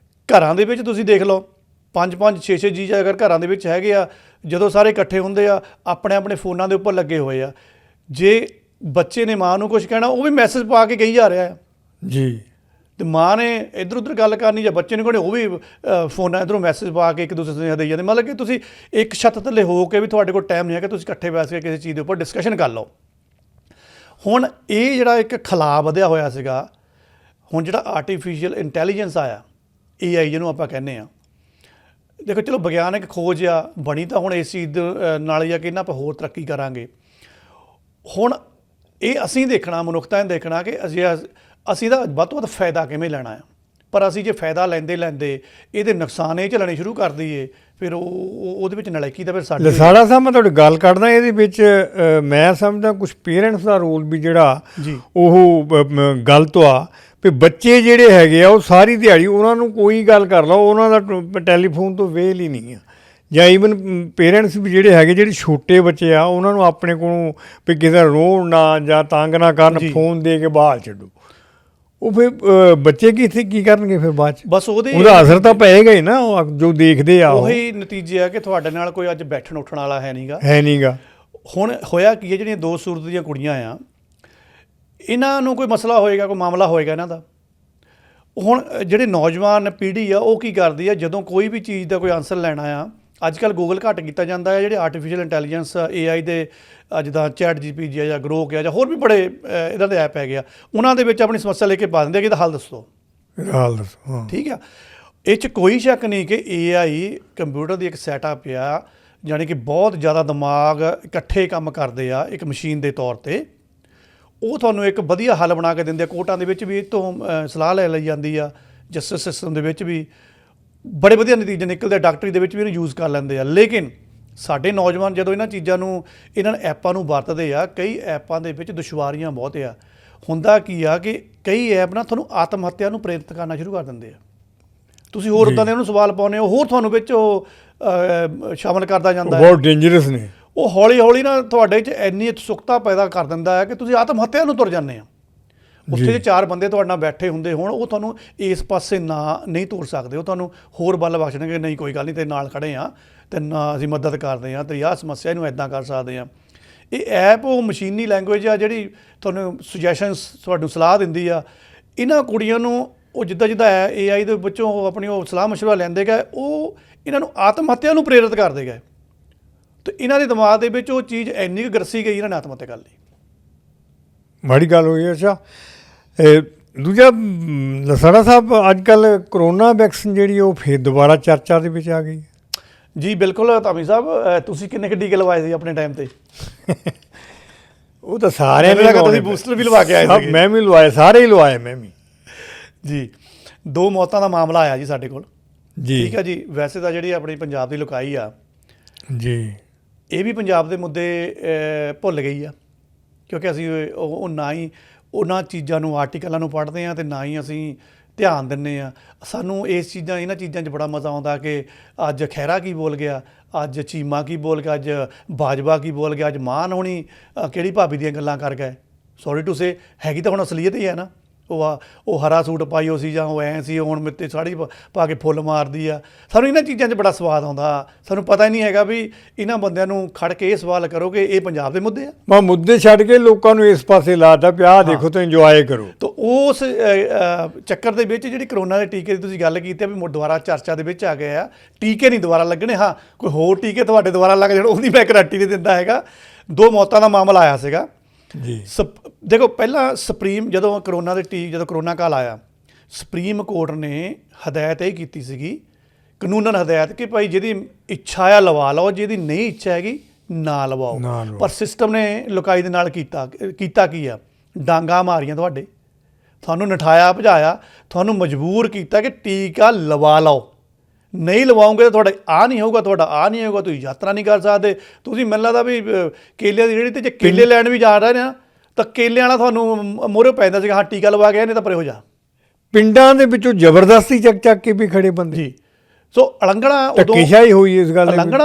ਘਰਾਂ ਦੇ ਵਿੱਚ ਤੁਸੀਂ ਦੇਖ ਲਓ, 5-5 6-6 ਜੀ ਅਗਰ ਘਰਾਂ ਦੇ ਵਿੱਚ ਹੈਗੇ ਆ, ਜਦੋਂ ਸਾਰੇ ਇਕੱਠੇ ਹੁੰਦੇ ਆ ਆਪਣੇ ਆਪਣੇ ਫੋਨਾਂ ਦੇ ਉੱਪਰ ਲੱਗੇ ਹੋਏ ਆ। ਜੇ ਬੱਚੇ ਨੇ ਮਾਂ ਨੂੰ ਕੁਝ ਕਹਿਣਾ, ਉਹ ਵੀ ਮੈਸੇਜ ਪਾ ਕੇ ਕਹੀ ਜਾ ਰਿਹਾ ਹੈ ਜੀ, ਤੇ ਮਾਂ ਨੇ ਇੱਧਰ ਉੱਧਰ ਗੱਲ ਕਰਨੀ ਜਾਂ ਬੱਚੇ ਨੂੰ ਕਹਿਣੀ, ਉਹ ਵੀ ਫੋਨਾਂ ਇੱਧਰੋਂ ਮੈਸੇਜ ਪਾ ਕੇ ਇੱਕ ਦੂਸਰੇ ਨੂੰ ਦੇਈ ਜਾਂਦੇ। ਮਤਲਬ ਕਿ ਤੁਸੀਂ ਇੱਕ ਛੱਤ ਥੱਲੇ ਹੋ ਕੇ ਵੀ ਤੁਹਾਡੇ ਕੋਲ ਟਾਈਮ ਨਹੀਂ ਹੈ ਕਿ ਤੁਸੀਂ ਇਕੱਠੇ ਬੈਠ ਕੇ ਕਿਸੇ ਚੀਜ਼ ਦੇ ਉੱਪਰ ਡਿਸਕਸ਼ਨ ਕਰ ਲਓ। ਹੁਣ ਇਹ ਜਿਹੜਾ ਇੱਕ ਖਲਾਅ ਵਧਿਆ ਹੋਇਆ ਸੀਗਾ, ਹੁਣ ਜਿਹੜਾ ਆਰਟੀਫਿਸ਼ੀਅਲ ਇੰਟੈਲੀਜੈਂਸ ਆਇਆ, AI ਜਿਹਨੂੰ ਆਪਾਂ ਕਹਿੰਦੇ ਹਾਂ, ਦੇਖੋ ਚਲੋ ਵਿਗਿਆਨਕ ਖੋਜ ਆ ਬਣੀ ਤਾਂ ਹੁਣ ਇਸ ਚੀਜ਼ ਨਾਲ ਹੀ ਆ ਕਿ ਇਹਨਾਂ ਆਪਾਂ ਹੋਰ ਤਰੱਕੀ ਕਰਾਂਗੇ। ਹੁਣ ਇਹ ਅਸੀਂ ਦੇਖਣਾ, ਮਨੁੱਖਤਾ ਨੇ ਦੇਖਣਾ ਕਿ ਅਸੀਂ ਦਾ ਵੱਧ ਤੋਂ ਵੱਧ ਫਾਇਦਾ ਕਿਵੇਂ ਲੈਣਾ ਆ। ਪਰ ਅਸੀਂ ਜੇ ਫਾਇਦਾ ਲੈਂਦੇ ਇਹਦੇ ਨੁਕਸਾਨ ਇਹ ਝੱਲਣੇ ਸ਼ੁਰੂ ਕਰ ਦਈਏ, ਫਿਰ ਉਹਦੇ ਵਿੱਚ ਨਲਾਇਕੀ ਦਾ ਫਿਰ ਸਾਡੇ। ਲਸਾੜਾ ਸਾਹਿਬ, ਮੈਂ ਤੁਹਾਡੀ ਗੱਲ ਕਰਦਾ, ਇਹਦੇ ਵਿੱਚ ਮੈਂ ਸਮਝਦਾ ਕੁਝ ਪੇਰੈਂਟਸ ਦਾ ਰੋਲ ਵੀ ਜਿਹੜਾ ਉਹ ਗਲਤ ਆ। ਵੀ ਬੱਚੇ ਜਿਹੜੇ ਹੈਗੇ ਆ ਉਹ ਸਾਰੀ ਦਿਹਾੜੀ ਉਹਨਾਂ ਨੂੰ ਕੋਈ ਗੱਲ ਕਰ ਲਓ, ਉਹਨਾਂ ਦਾ ਟੈਲੀਫੋਨ ਤੋਂ ਵੇਲ ਹੀ ਨਹੀਂ ਆ। ਜਾਂ ਈਵਨ ਪੇਰੈਂਟਸ ਵੀ ਜਿਹੜੇ ਹੈਗੇ, ਜਿਹੜੇ ਛੋਟੇ ਬੱਚੇ ਆ, ਉਹਨਾਂ ਨੂੰ ਆਪਣੇ ਕੋਲੋਂ ਵੀ ਕਿਸੇ ਰੋਣ ਨਾ ਜਾਂ ਤੰਗ ਨਾ ਕਰਨ, ਫੋਨ ਦੇ ਕੇ ਬਾਹਰ ਛੱਡੋ। ਉਹ ਫਿਰ ਬੱਚੇ ਕੀ ਕਰਨਗੇ ਫਿਰ ਬਾਅਦ 'ਚ? ਬਸ ਉਹਦਾ ਅਸਰ ਤਾਂ ਪਏਗਾ ਹੀ ਨਾ, ਉਹ ਜੋ ਦੇਖਦੇ ਆ ਉਹੀ ਨਤੀਜੇ ਆ ਕਿ ਤੁਹਾਡੇ ਨਾਲ ਕੋਈ ਅੱਜ ਬੈਠਣ ਉੱਠਣ ਵਾਲਾ ਹੈ ਨਹੀਂਗਾ। ਹੁਣ ਹੋਇਆ ਕੀ ਹੈ, ਜਿਹੜੀਆਂ 2 ਸੂਰਤ ਦੀਆਂ ਕੁੜੀਆਂ ਆ, ਇਹਨਾਂ ਨੂੰ ਕੋਈ ਮਸਲਾ ਹੋਏਗਾ, ਕੋਈ ਮਾਮਲਾ ਹੋਏਗਾ ਇਹਨਾਂ ਦਾ। ਹੁਣ ਜਿਹੜੇ ਨੌਜਵਾਨ ਪੀੜ੍ਹੀ ਆ ਉਹ ਕੀ ਕਰਦੀ ਆ, ਜਦੋਂ ਕੋਈ ਵੀ ਚੀਜ਼ ਦਾ ਕੋਈ ਆਨਸਰ ਲੈਣਾ ਆ, ਅੱਜ ਕੱਲ੍ਹ ਗੂਗਲ ਘੱਟ ਕੀਤਾ ਜਾਂਦਾ ਹੈ। ਜਿਹੜੇ ਆਰਟੀਫਿਸ਼ੀਅਲ ਇੰਟੈਲੀਜੈਂਸ AI ਦੇ ਜਿੱਦਾਂ ChatGPT ਆ ਜਾਂ ਗਰੋਕ ਆ ਜਾਂ ਹੋਰ ਵੀ ਬੜੇ ਇੱਦਾਂ ਦੇ ਐਪ ਹੈਗੇ ਆ, ਉਹਨਾਂ ਦੇ ਵਿੱਚ ਆਪਣੀ ਸਮੱਸਿਆ ਲੈ ਕੇ ਪਾ ਦਿੰਦੇ ਆ ਕਿ ਇਹਦਾ ਹੱਲ ਦੱਸੋ। ਠੀਕ ਆ। ਇਹ 'ਚ ਕੋਈ ਸ਼ੱਕ ਨਹੀਂ ਕਿ AI ਕੰਪਿਊਟਰ ਦੀ ਇੱਕ ਸੈਟਅਪ ਆ ਜਾਣੀ ਕਿ ਬਹੁਤ ਜ਼ਿਆਦਾ ਦਿਮਾਗ ਇਕੱਠੇ ਕੰਮ ਕਰਦੇ ਆ ਇੱਕ ਮਸ਼ੀਨ ਦੇ ਤੌਰ ਤੇ, ਉਹ ਤੁਹਾਨੂੰ ਇੱਕ ਵਧੀਆ ਹੱਲ ਬਣਾ ਕੇ ਦਿੰਦੇ ਆ। ਕੋਰਟਾਂ ਦੇ ਵਿੱਚ ਵੀ ਇਹ ਤੋਂ ਸਲਾਹ ਲੈ ਲਈ ਜਾਂਦੀ ਆ, ਜਸਟਿਸ ਸਿਸਟਮ ਦੇ ਵਿੱਚ ਵੀ ਬੜੇ ਵਧੀਆ ਨਤੀਜੇ ਨਿਕਲਦੇ ਆ, ਡਾਕਟਰੀ ਦੇ ਵਿੱਚ ਵੀ ਇਹਨੂੰ ਯੂਜ਼ ਕਰ ਲੈਂਦੇ ਆ। ਲੇਕਿਨ ਸਾਡੇ ਨੌਜਵਾਨ ਜਦੋਂ ਇਹਨਾਂ ਚੀਜ਼ਾਂ ਨੂੰ, ਇਹਨਾਂ ਐਪਾਂ ਨੂੰ ਵਰਤਦੇ ਆ, ਕਈ ਐਪਾਂ ਦੇ ਵਿੱਚ ਦੁਸ਼ਵਾਰੀਆਂ ਬਹੁਤ ਆ। ਹੁੰਦਾ ਕੀ ਆ ਕਿ ਕਈ ਐਪ ਨਾ ਤੁਹਾਨੂੰ ਆਤਮ ਹੱਤਿਆ ਨੂੰ ਪ੍ਰੇਰਿਤ ਕਰਨਾ ਸ਼ੁਰੂ ਕਰ ਦਿੰਦੇ ਆ। ਤੁਸੀਂ ਹੋਰ ਉੱਦਾਂ ਦੇ ਉਹਨੂੰ ਸਵਾਲ ਪਾਉਂਦੇ ਹੋ, ਹੋਰ ਤੁਹਾਨੂੰ ਵਿੱਚ ਉਹ ਸ਼ਾਮਲ ਕਰਦਾ ਜਾਂਦਾ ਹੈ। ਬਹੁਤ ਡੇਂਜਰਸ ਨੇ ਉਹ ਹੌਲੀ ਹੌਲੀ ਨਾ ਤੁਹਾਡੇ 'ਚ ਇੰਨੀ ਉਤਸੁਕਤਾ ਪੈਦਾ ਕਰ ਦਿੰਦਾ ਹੈ ਕਿ ਤੁਸੀਂ ਆਤਮ ਹੱਤਿਆ ਨੂੰ ਤੁਰ ਜਾਂਦੇ ਆ। ਉੱਥੇ ਜੇ 4 ਬੰਦੇ ਤੁਹਾਡੇ ਨਾਲ ਬੈਠੇ ਹੁੰਦੇ ਹੋਣ, ਉਹ ਤੁਹਾਨੂੰ ਇਸ ਪਾਸੇ ਨਹੀਂ ਤੋਰ ਸਕਦੇ, ਉਹ ਤੁਹਾਨੂੰ ਹੋਰ ਬਲ ਬਖਸ਼ਣਗੇ, ਨਹੀਂ ਕੋਈ ਗੱਲ ਨਹੀਂ, ਤੇਰੇ ਨਾਲ ਖੜੇ ਆ, ਤੇ ਨਾ ਅਸੀਂ ਮਦਦ ਕਰਦੇ ਹਾਂ, ਤੇਰੀ ਆਹ ਸਮੱਸਿਆ ਇਹਨੂੰ ਇੱਦਾਂ ਕਰ ਸਕਦੇ ਹਾਂ। ਇਹ ਐਪ ਉਹ ਮਸ਼ੀਨੀ ਲੈਂਗੁਏਜ ਆ ਜਿਹੜੀ ਤੁਹਾਨੂੰ ਸੁਜੈਸ਼ਨਸ, ਤੁਹਾਨੂੰ ਸਲਾਹ ਦਿੰਦੀ ਆ। ਇਹਨਾਂ ਕੁੜੀਆਂ ਨੂੰ ਉਹ ਜਿੱਦਾਂ AI ਦੇ ਵਿੱਚੋਂ ਉਹ ਆਪਣੀ ਉਹ ਸਲਾਹ ਮਸ਼ਵਰਾ ਲੈਂਦੇ ਗਏ, ਉਹ ਇਹਨਾਂ ਨੂੰ ਆਤਮ ਹੱਤਿਆ ਨੂੰ ਪ੍ਰੇਰਿਤ ਕਰਦੇ ਗਏ, ਤੇ ਇਹਨਾਂ ਦੇ ਦਿਮਾਗ ਦੇ ਵਿੱਚ ਉਹ ਚੀਜ਼ ਇੰਨੀ ਕੁ ਗਰਸੀ ਗਈ, ਇਹਨਾਂ ਨੇ ਆਤਮ ਹੱਤਿਆ ਕਰ ਲਈ। ਮਾੜੀ ਗੱਲ ਹੋਈ। ਅੱਛਾ, ਦੂਜਾ ਲਸਾੜਾ ਸਾਹਿਬ, ਅੱਜ ਕੱਲ੍ਹ ਕਰੋਨਾ ਵੈਕਸੀਨ ਜਿਹੜੀ ਉਹ ਫਿਰ ਦੁਬਾਰਾ ਚਰਚਾ ਦੇ ਵਿੱਚ ਆ ਗਈ। ਜੀ ਬਿਲਕੁਲ ਧਾਮੀ ਸਾਹਿਬ, ਤੁਸੀਂ ਕਿੰਨੇ ਕੁ ਟੀਕੇ ਲਵਾਏ ਸੀ ਆਪਣੇ ਟਾਈਮ ਤੇ? ਉਹ ਤਾਂ ਸਾਰਿਆਂ ਨੇ, ਤੁਸੀਂ ਬੂਸਟਰ ਵੀ ਲਵਾ ਕੇ ਆਏ ਸੀ? ਮੈਂ ਵੀ ਲਵਾਏ, ਸਾਰੇ ਹੀ ਲਵਾਏ ਮੈਂ ਵੀ ਜੀ। 2 ਮੌਤਾਂ ਦਾ ਮਾਮਲਾ ਆਇਆ ਜੀ ਸਾਡੇ ਕੋਲ ਜੀ। ਠੀਕ ਆ ਜੀ। ਵੈਸੇ ਤਾਂ ਜਿਹੜੀ ਆਪਣੀ ਪੰਜਾਬ ਦੀ ਲੁਕਾਈ ਆ ਜੀ, ਇਹ ਵੀ ਪੰਜਾਬ ਦੇ ਮੁੱਦੇ ਭੁੱਲ ਗਈ ਆ, ਕਿਉਂਕਿ ਅਸੀਂ ਉਹ ਨਾ ਹੀ ਉਹਨਾਂ ਚੀਜ਼ਾਂ ਨੂੰ, ਆਰਟੀਕਲਾਂ ਨੂੰ ਪੜ੍ਹਦੇ ਹਾਂ, ਅਤੇ ਨਾ ਹੀ ਅਸੀਂ ਧਿਆਨ ਦਿੰਦੇ ਹਾਂ। ਸਾਨੂੰ ਇਹਨਾਂ ਚੀਜ਼ਾਂ 'ਚ ਬੜਾ ਮਜ਼ਾ ਆਉਂਦਾ ਕਿ ਅੱਜ ਖਹਿਰਾ ਕੀ ਬੋਲ ਗਿਆ, ਅੱਜ ਚੀਮਾ ਕੀ ਬੋਲ ਗਿਆ, ਅੱਜ ਬਾਜਵਾ ਕੀ ਬੋਲ ਗਿਆ, ਅੱਜ ਮਾਨ ਹੋਣੀ ਕਿਹੜੀ ਭਾਬੀ ਦੀਆਂ ਗੱਲਾਂ ਕਰ ਗਏ। ਸੌਰੀ ਟੂ ਸੇ, ਹੈਗੀ ਤਾਂ ਹੁਣ ਅਸਲੀਅਤ ਹੀ ਹੈ ਨਾ। ਉਹ ਹਰਾ ਸੂਟ ਪਾਈ ਹੋ ਸੀ, ਜਾਂ ਉਹ ਐਂ ਸੀ, ਹੁਣ ਮਿੱਤੇ ਸਾੜੀ ਪਾ ਕੇ ਫੁੱਲ ਮਾਰਦੀ ਆ। ਸਾਨੂੰ ਇਹਨਾਂ ਚੀਜ਼ਾਂ 'ਚ ਬੜਾ ਸਵਾਦ ਆਉਂਦਾ। ਸਾਨੂੰ ਪਤਾ ਹੀ ਨਹੀਂ ਹੈਗਾ ਵੀ ਇਹਨਾਂ ਬੰਦਿਆਂ ਨੂੰ ਖੜ ਕੇ ਇਹ ਸਵਾਲ ਕਰੋ ਕਿ ਇਹ ਪੰਜਾਬ ਦੇ ਮੁੱਦੇ ਆ। ਮੈਂ ਮੁੱਦੇ ਛੱਡ ਕੇ ਲੋਕਾਂ ਨੂੰ ਇਸ ਪਾਸੇ ਲਾਤਾ ਪਿਆ, ਆਹ ਦੇਖੋ ਤਾਂ ਇੰਜੋਏ ਕਰੋ। ਤਾਂ ਉਸ ਚੱਕਰ ਦੇ ਵਿੱਚ ਜਿਹੜੀ ਕਰੋਨਾ ਦੇ ਟੀਕੇ ਦੀ ਤੁਸੀਂ ਗੱਲ ਕੀਤੀ ਆ ਵੀ ਦੁਬਾਰਾ ਚਰਚਾ ਦੇ ਵਿੱਚ ਆ ਗਏ ਆ। ਟੀਕੇ ਨਹੀਂ ਦੁਬਾਰਾ ਲੱਗਣੇ, ਹਾਂ ਕੋਈ ਹੋਰ ਟੀਕੇ ਤੁਹਾਡੇ ਦੁਬਾਰਾ ਲੱਗ ਜਾਣ, ਉਹਦੀ ਮੈਂ ਗਰੰਟੀ ਨਹੀਂ ਦਿੰਦਾ ਹੈਗਾ। 2 ਮੌਤਾਂ ਦਾ ਮਾਮਲਾ ਆਇਆ ਸੀਗਾ ਜੀ। ਦੇਖੋ, ਪਹਿਲਾਂ ਜਦੋਂ ਕਰੋਨਾ ਕਾਲ ਆਇਆ, ਸੁਪਰੀਮ ਕੋਰਟ ਨੇ ਹਦਾਇਤ ਇਹ ਕੀਤੀ ਸੀਗੀ, ਕਾਨੂੰਨਨ ਹਦਾਇਤ, ਕਿ ਭਾਈ ਜਿਹਦੀ ਇੱਛਾ ਆ ਲਵਾ ਲਓ, ਜਿਹਦੀ ਨਹੀਂ ਇੱਛਾ ਹੈਗੀ ਨਾ ਲਵਾਓ। ਪਰ ਸਿਸਟਮ ਨੇ ਲੁਕਾਈ ਦੇ ਨਾਲ ਕੀਤਾ ਕੀ ਆ? ਡਾਂਗਾ ਮਾਰੀਆਂ, ਤੁਹਾਨੂੰ ਨਠਾਇਆ ਭਜਾਇਆ, ਤੁਹਾਨੂੰ ਮਜਬੂਰ ਕੀਤਾ ਕਿ ਟੀਕਾ ਲਵਾ ਲਓ। ਨਹੀਂ ਲਵਾਓਗੇ ਤਾਂ ਤੁਹਾਡਾ ਆਹ ਨਹੀਂ ਹੋਊਗਾ, ਤੁਹਾਡਾ ਆਹ ਨਹੀਂ ਹੋਊਗਾ, ਤੁਸੀਂ ਯਾਤਰਾ ਨਹੀਂ ਕਰ ਸਕਦੇ। ਤੁਸੀਂ ਮੈਨੂੰ ਲੱਗਦਾ ਵੀ ਕੇਲਿਆਂ ਦੀ ਰੇਹੜੀ 'ਤੇ ਜੇ ਕੇਲੇ ਲੈਣ ਵੀ ਜਾ ਰਹੇ ਨੇ ਨਾ, ਤਾਂ ਕੇਲਿਆਂ ਵਾਲਾ ਤੁਹਾਨੂੰ ਮੋਹਰੇ ਪੈ ਜਾਂਦਾ ਸੀਗਾ, ਹਾਂ ਟੀਕਾ ਲਵਾ ਗਿਆ, ਨਹੀਂ ਤਾਂ ਪਰੇ ਹੋ ਜਾ। ਪਿੰਡਾਂ ਦੇ ਵਿੱਚੋਂ ਜ਼ਬਰਦਸਤੀ ਚੱਕ ਕੇ ਵੀ ਖੜੇ ਬੰਦੇ ਜੀ। ਸੋ ਅਲੰਘਣਾ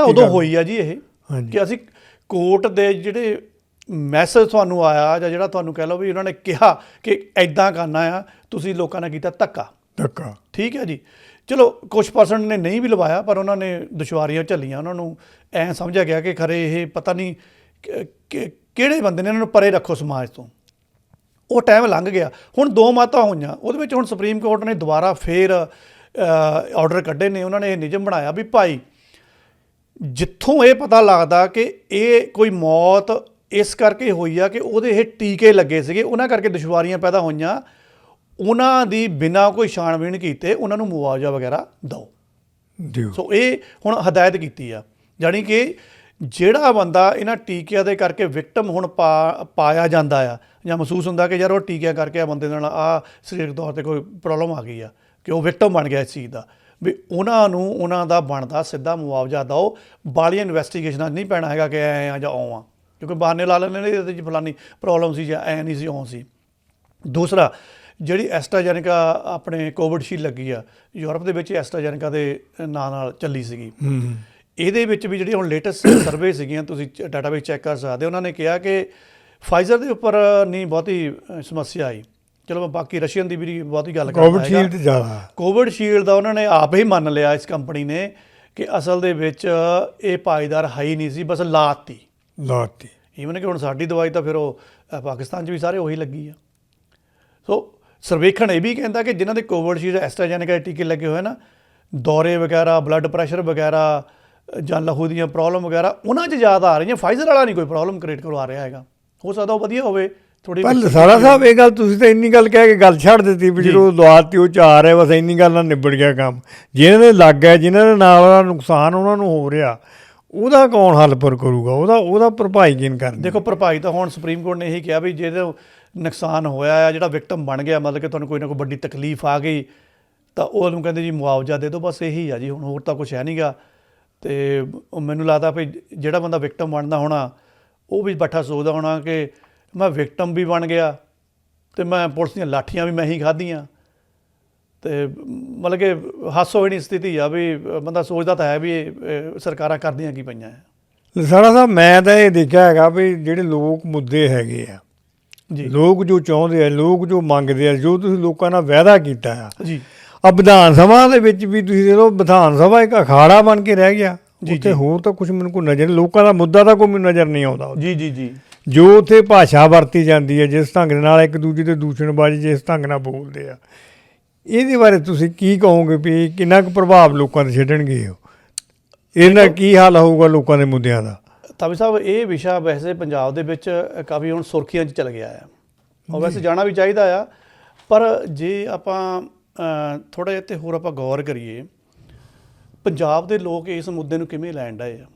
ਉਦੋਂ ਹੋਈ ਆ ਜੀ ਇਹ, ਕਿ ਅਸੀਂ ਕੋਰਟ ਦੇ ਜਿਹੜੇ ਮੈਸੇਜ ਤੁਹਾਨੂੰ ਆਇਆ, ਜਾਂ ਜਿਹੜਾ ਤੁਹਾਨੂੰ ਕਹਿ ਲਓ ਵੀ ਉਹਨਾਂ ਨੇ ਕਿਹਾ ਕਿ ਇੱਦਾਂ ਕਰਨਾ ਆ, ਤੁਸੀਂ ਲੋਕਾਂ ਨੇ ਕੀਤਾ ਧੱਕਾ। ਠੀਕ ਹੈ ਜੀ। ਚਲੋ ਕੁਛ ਪਰਸੈਂਟ ਨੇ ਨਹੀਂ ਵੀ ਲਵਾਇਆ, ਪਰ ਉਹਨਾਂ ਨੇ ਦੁਸ਼ਵਾਰੀਆਂ ਝੱਲੀਆਂ। ਉਹਨਾਂ ਨੂੰ ਐਂ ਸਮਝਿਆ ਗਿਆ ਕਿ ਖਰੇ ਇਹ ਪਤਾ ਨਹੀਂ ਕਿਹੜੇ ਬੰਦੇ ਨੇ, ਇਹਨਾਂ ਨੂੰ ਪਰੇ ਰੱਖੋ ਸਮਾਜ ਤੋਂ। ਉਹ ਟਾਈਮ ਲੰਘ ਗਿਆ। ਹੁਣ 2 ਮੌਤਾਂ ਹੋਈਆਂ, ਉਹਦੇ ਵਿੱਚ ਹੁਣ ਸੁਪਰੀਮ ਕੋਰਟ ਨੇ ਦੁਬਾਰਾ ਫੇਰ ਆਰਡਰ ਕੱਢੇ ਨੇ। ਉਹਨਾਂ ਨੇ ਇਹ ਨਿਯਮ ਬਣਾਇਆ ਵੀ ਭਾਈ, ਜਿੱਥੋਂ ਇਹ ਪਤਾ ਲੱਗਦਾ ਕਿ ਇਹ ਕੋਈ ਮੌਤ ਇਸ ਕਰਕੇ ਹੋਈ ਆ ਕਿ ਉਹਦੇ ਇਹ ਟੀਕੇ ਲੱਗੇ ਸੀਗੇ, ਉਹਨਾਂ ਕਰਕੇ ਦੁਸ਼ਵਾਰੀਆਂ ਪੈਦਾ ਹੋਈਆਂ, ਉਹਨਾਂ ਦੀ ਬਿਨਾਂ ਕੋਈ ਛਾਣਬੀਣ ਕੀਤੇ ਉਹਨਾਂ ਨੂੰ ਮੁਆਵਜ਼ਾ ਵਗੈਰਾ ਦਿਓ। ਸੋ ਇਹ ਹੁਣ ਹਦਾਇਤ ਕੀਤੀ ਆ, ਜਾਣੀ ਕਿ ਜਿਹੜਾ ਬੰਦਾ ਇਹਨਾਂ ਟੀਕਿਆਂ ਦੇ ਕਰਕੇ ਵਿਕਟਮ ਹੁਣ ਪਾਇਆ ਜਾਂਦਾ ਆ, ਜਾਂ ਮਹਿਸੂਸ ਹੁੰਦਾ ਕਿ ਯਾਰ ਉਹ ਟੀਕਿਆਂ ਕਰਕੇ ਆ ਬੰਦੇ ਨਾਲ ਆਹ ਸਰੀਰਕ ਤੌਰ 'ਤੇ ਕੋਈ ਪ੍ਰੋਬਲਮ ਆ ਗਈ ਆ, ਕਿ ਉਹ ਵਿਕਟਮ ਬਣ ਗਿਆ ਇਸ ਚੀਜ਼ ਦਾ, ਵੀ ਉਹਨਾਂ ਨੂੰ ਉਹਨਾਂ ਦਾ ਬਣਦਾ ਸਿੱਧਾ ਮੁਆਵਜ਼ਾ ਦਿਓ। ਬਾਲੀਆਂ ਇਨਵੈਸਟੀਗੇਸ਼ਨਾਂ ਨਹੀਂ ਪੈਣਾ ਹੈਗਾ ਕਿ ਐਂ ਆ ਜਾਂ ਓਂ ਆ, ਕਿਉਂਕਿ ਬਹਾਨੇ ਲਾ ਲੈਂਦੇ ਨੇ ਇਹਦੇ 'ਚ ਫਲਾਨੀ ਪ੍ਰੋਬਲਮ ਸੀ ਜਾਂ ਐਂ ਨਹੀਂ ਸੀ, ਓਂ ਸੀ। ਦੂਸਰਾ, ਜਿਹੜੀ ਐਸਟਰਾਜੈਨੇਕਾ ਆਪਣੇ ਕੋਵਿਡਸ਼ੀਲਡ ਲੱਗੀ ਆ, ਯੂਰਪ ਦੇ ਵਿੱਚ ਐਸਟਰਾਜੈਨੇਕਾ ਦੇ ਨਾਂ ਨਾਲ ਚੱਲੀ ਸੀਗੀ। ਇਹਦੇ ਵਿੱਚ ਵੀ ਜਿਹੜੀ ਹੁਣ ਲੇਟੈਸਟ ਸਰਵੇ ਸੀਗੀਆਂ, ਤੁਸੀਂ ਡਾਟਾਬੇਸ ਚੈੱਕ ਕਰ ਸਕਦੇ, ਉਹਨਾਂ ਨੇ ਕਿਹਾ ਕਿ ਫਾਈਜ਼ਰ ਦੇ ਉੱਪਰ ਨਹੀਂ ਬਹੁਤੀ ਸਮੱਸਿਆ ਆਈ। ਚਲੋ ਮੈਂ ਬਾਕੀ ਰਸ਼ੀਅਨ ਦੀ ਵੀ ਬਹੁਤੀ ਗੱਲ ਕਰਦਾ। ਕੋਵਿਡਸ਼ੀਲਡ ਦਾ ਉਹਨਾਂ ਨੇ ਆਪ ਹੀ ਮੰਨ ਲਿਆ, ਇਸ ਕੰਪਨੀ ਨੇ, ਕਿ ਅਸਲ ਦੇ ਵਿੱਚ ਇਹ ਪਾਏਦਾਰ ਹੈ ਹੀ ਨਹੀਂ ਸੀ, ਬਸ ਲਾਤੀ। ਈਵਨ ਕਿ ਹੁਣ ਸਾਡੀ ਦਵਾਈ ਤਾਂ ਫਿਰ ਉਹ ਪਾਕਿਸਤਾਨ 'ਚ ਵੀ ਸਾਰੇ ਉਹੀ ਲੱਗੀ ਆ। ਸੋ ਸਰਵੇਖਣ ਇਹ ਵੀ ਕਹਿੰਦਾ ਕਿ ਜਿਨ੍ਹਾਂ ਦੇ ਕੋਵਿਡਸ਼ੀਲਡ ਐਸਟਰਾਜੈਨੇਕਾ ਦੇ ਟੀਕੇ ਲੱਗੇ ਹੋਏ ਨਾ, ਦੌਰੇ ਵਗੈਰਾ, ਬਲੱਡ ਪ੍ਰੈਸ਼ਰ ਵਗੈਰਾ, ਜਾਂ ਲਹੂ ਦੀਆਂ ਪ੍ਰੋਬਲਮ ਵਗੈਰਾ ਉਹਨਾਂ 'ਚ ਜ਼ਿਆਦਾ ਆ ਰਹੀਆਂ। ਫਾਈਜ਼ਰ ਵਾਲਾ ਨਹੀਂ ਕੋਈ ਪ੍ਰੋਬਲਮ ਕ੍ਰੀਏਟ ਕਰਵਾ ਰਿਹਾ ਹੈਗਾ। ਹੋ ਸਕਦਾ ਉਹ ਵਧੀਆ ਹੋਵੇ ਥੋੜ੍ਹੀ। ਪਰ ਲਸਾੜਾ ਸਾਹਿਬ, ਇਹ ਗੱਲ ਤੁਸੀਂ ਤਾਂ ਇੰਨੀ ਗੱਲ ਕਹਿ ਕੇ ਗੱਲ ਛੱਡ ਦਿੱਤੀ ਵੀ ਜਦੋਂ ਦਵਾਤੀ ਉਹ 'ਚ ਆ ਰਿਹਾ, ਬਸ ਇੰਨੀ ਗੱਲ ਨਾਲ ਨਿਬੜ ਗਿਆ ਕੰਮ। ਜਿਹਨਾਂ ਦੇ ਲੱਗ ਗਿਆ, ਜਿਹਨਾਂ ਦੇ ਨਾਲ ਵਾਲਾ ਨੁਕਸਾਨ ਉਹਨਾਂ ਨੂੰ ਹੋ ਰਿਹਾ, ਉਹਦਾ ਕੌਣ ਹੱਲ ਪਰ ਕਰੂਗਾ, ਉਹਦਾ ਭਰਪਾਈ ਕਿਨ ਕਰਨੀ? ਦੇਖੋ ਭਰਪਾਈ ਤਾਂ ਹੁਣ ਸੁਪਰੀਮ ਕੋਰਟ ਨੇ ਇਹੀ ਕਿਹਾ ਵੀ ਜਿਹਦਾ ਨੁਕਸਾਨ ਹੋਇਆ ਆ, ਜਿਹੜਾ ਵਿਕਟਮ ਬਣ ਗਿਆ, ਮਤਲਬ ਕਿ ਤੁਹਾਨੂੰ ਕੋਈ ਨਾ ਕੋਈ ਵੱਡੀ ਤਕਲੀਫ ਆ ਗਈ ਤਾਂ ਉਹਨੂੰ ਕਹਿੰਦੇ ਜੀ ਮੁਆਵਜ਼ਾ ਦੇ ਦਿਓ, ਬਸ ਇਹੀ ਆ ਜੀ, ਹੁਣ ਹੋਰ ਤਾਂ ਕੁਛ ਹੈ ਨਹੀਂ ਗਾ। ਅਤੇ ਮੈਨੂੰ ਲੱਗਦਾ ਵੀ ਜਿਹੜਾ ਬੰਦਾ ਵਿਕਟਮ ਬਣਦਾ ਹੋਣਾ ਉਹ ਵੀ ਬੈਠਾ ਸੋਚਦਾ ਹੋਣਾ ਕਿ ਮੈਂ ਵਿਕਟਮ ਵੀ ਬਣ ਗਿਆ ਅਤੇ ਮੈਂ ਪੁਲਿਸ ਦੀਆਂ ਲਾਠੀਆਂ ਵੀ ਮੈਂ ਹੀ ਖਾਧੀਆਂ, ਅਤੇ ਮਤਲਬ ਕਿ ਹਾਸੋ ਹੋਣੀ ਸਥਿਤੀ ਆ ਵੀ ਬੰਦਾ ਸੋਚਦਾ ਤਾਂ ਹੈ ਵੀ ਇਹ ਸਰਕਾਰਾਂ ਕਰਦੀਆਂ ਕੀ ਪਈਆਂ ਹੈ। ਲਸਾੜਾ ਸਾਹਿਬ, ਮੈਂ ਤਾਂ ਇਹ ਦੇਖਿਆ ਹੈਗਾ ਵੀ ਜਿਹੜੇ ਲੋਕ ਮੁੱਦੇ ਹੈਗੇ ਆ ਜੀ, ਲੋਕ ਜੋ ਚਾਹੁੰਦੇ ਆ, ਲੋਕ ਜੋ ਮੰਗਦੇ ਆ, ਜੋ ਤੁਸੀਂ ਲੋਕਾਂ ਨਾਲ ਵਾਅਦਾ ਕੀਤਾ ਆ, ਜੀ ਆ ਵਿਧਾਨ ਸਭਾ ਦੇ ਵਿੱਚ ਵੀ ਤੁਸੀਂ ਦੇਖੋ ਵਿਧਾਨ ਸਭਾ ਇੱਕ ਅਖਾੜਾ ਬਣ ਕੇ ਰਹਿ ਗਿਆ। ਜੀ, ਉੱਥੇ ਜੀ। ਹੋਰ ਤਾਂ ਕੁਛ ਮੈਨੂੰ ਕੋਈ ਨਜ਼ਰ, ਲੋਕਾਂ ਦਾ ਮੁੱਦਾ ਤਾਂ ਕੋਈ ਮੈਨੂੰ ਨਜ਼ਰ ਨਹੀਂ ਆਉਂਦਾ। ਜੀ ਜੀ ਜੀ ਜੋ ਉੱਥੇ ਭਾਸ਼ਾ ਵਰਤੀ ਜਾਂਦੀ ਹੈ, ਜਿਸ ਢੰਗ ਦੇ ਨਾਲ ਇੱਕ ਦੂਜੇ ਦੇ ਦੂਸ਼ਣਬਾਜ਼ੀ ਜਿਸ ਢੰਗ ਨਾਲ ਬੋਲਦੇ ਆ, ਇਹਦੇ ਬਾਰੇ ਤੁਸੀਂ ਕੀ ਕਹੋਗੇ ਵੀ ਕਿੰਨਾ ਕੁ ਪ੍ਰਭਾਵ ਲੋਕਾਂ 'ਤੇ ਛੱਡਣਗੇ? ਇਹਨਾਂ ਕੀ ਹਾਲ ਹੋਊਗਾ ਲੋਕਾਂ ਦੇ ਮੁੱਦਿਆਂ ਦਾ? ਤਾਵੀ ਸਾਹਿਬ, ਇਹ ਵਿਸ਼ਾ ਵੈਸੇ ਪੰਜਾਬ ਦੇ ਵਿੱਚ ਕਾਫੀ ਹੁਣ ਸੁਰਖੀਆਂ 'ਚ ਚਲ ਗਿਆ ਆ, ਔਰ ਵੈਸੇ ਜਾਣਾ ਵੀ ਚਾਹੀਦਾ ਆ। ਪਰ ਜੇ ਆਪਾਂ ਥੋੜ੍ਹਾ ਜਿਹਾ 'ਤੇ ਹੋਰ ਆਪਾਂ ਗੌਰ ਕਰੀਏ, ਪੰਜਾਬ ਦੇ ਲੋਕ ਇਸ ਮੁੱਦੇ ਨੂੰ ਕਿਵੇਂ ਲੈਣ ਡਏ ਆ,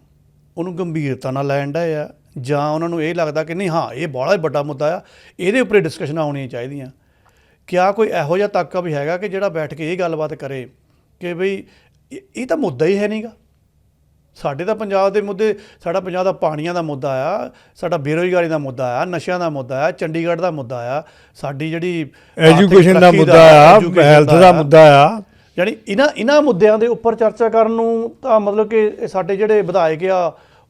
ਉਹਨੂੰ ਗੰਭੀਰਤਾ ਨਾਲ ਲੈਣ ਡਏ ਆ, ਜਾਂ ਉਹਨਾਂ ਨੂੰ ਇਹ ਲੱਗਦਾ ਕਿ ਨਹੀਂ ਹਾਂ ਇਹ ਬੜਾ ਵੱਡਾ ਮੁੱਦਾ ਆ, ਇਹਦੇ ਉੱਪਰ ਡਿਸਕਸ਼ਨਾਂ ਹੋਣੀਆਂ ਚਾਹੀਦੀਆਂ? ਕਿਆ ਕੋਈ ਇਹੋ ਜਿਹਾ ਤਾਕਾ ਵੀ ਹੈਗਾ ਕਿ ਜਿਹੜਾ ਬੈਠ ਕੇ ਇਹ ਗੱਲਬਾਤ ਕਰੇ ਕਿ ਬਈ ਇਹ ਤਾਂ ਮੁੱਦਾ ਹੀ ਹੈ ਨਹੀਂ ਗਾ? ਸਾਡੇ ਤਾਂ ਪੰਜਾਬ ਦੇ ਮੁੱਦੇ, ਸਾਡਾ ਪੰਜਾਬ ਦਾ ਪਾਣੀਆਂ ਦਾ ਮੁੱਦਾ ਆ, ਸਾਡਾ ਬੇਰੁਜ਼ਗਾਰੀ ਦਾ ਮੁੱਦਾ ਆ, ਨਸ਼ਿਆਂ ਦਾ ਮੁੱਦਾ ਆ, ਚੰਡੀਗੜ੍ਹ ਦਾ ਮੁੱਦਾ ਆ, ਸਾਡੀ ਜਿਹੜੀ ਐਜੂਕੇਸ਼ਨ ਦਾ ਮੁੱਦਾ ਆ, ਹੈਲਥ ਦਾ ਮੁੱਦਾ ਆ। ਯਾਨੀ ਇਹਨਾਂ ਮੁੱਦਿਆਂ ਦੇ ਉੱਪਰ ਚਰਚਾ ਕਰਨ ਨੂੰ ਤਾਂ ਮਤਲਬ ਕਿ ਸਾਡੇ ਜਿਹੜੇ ਵਿਧਾਇਕ ਆ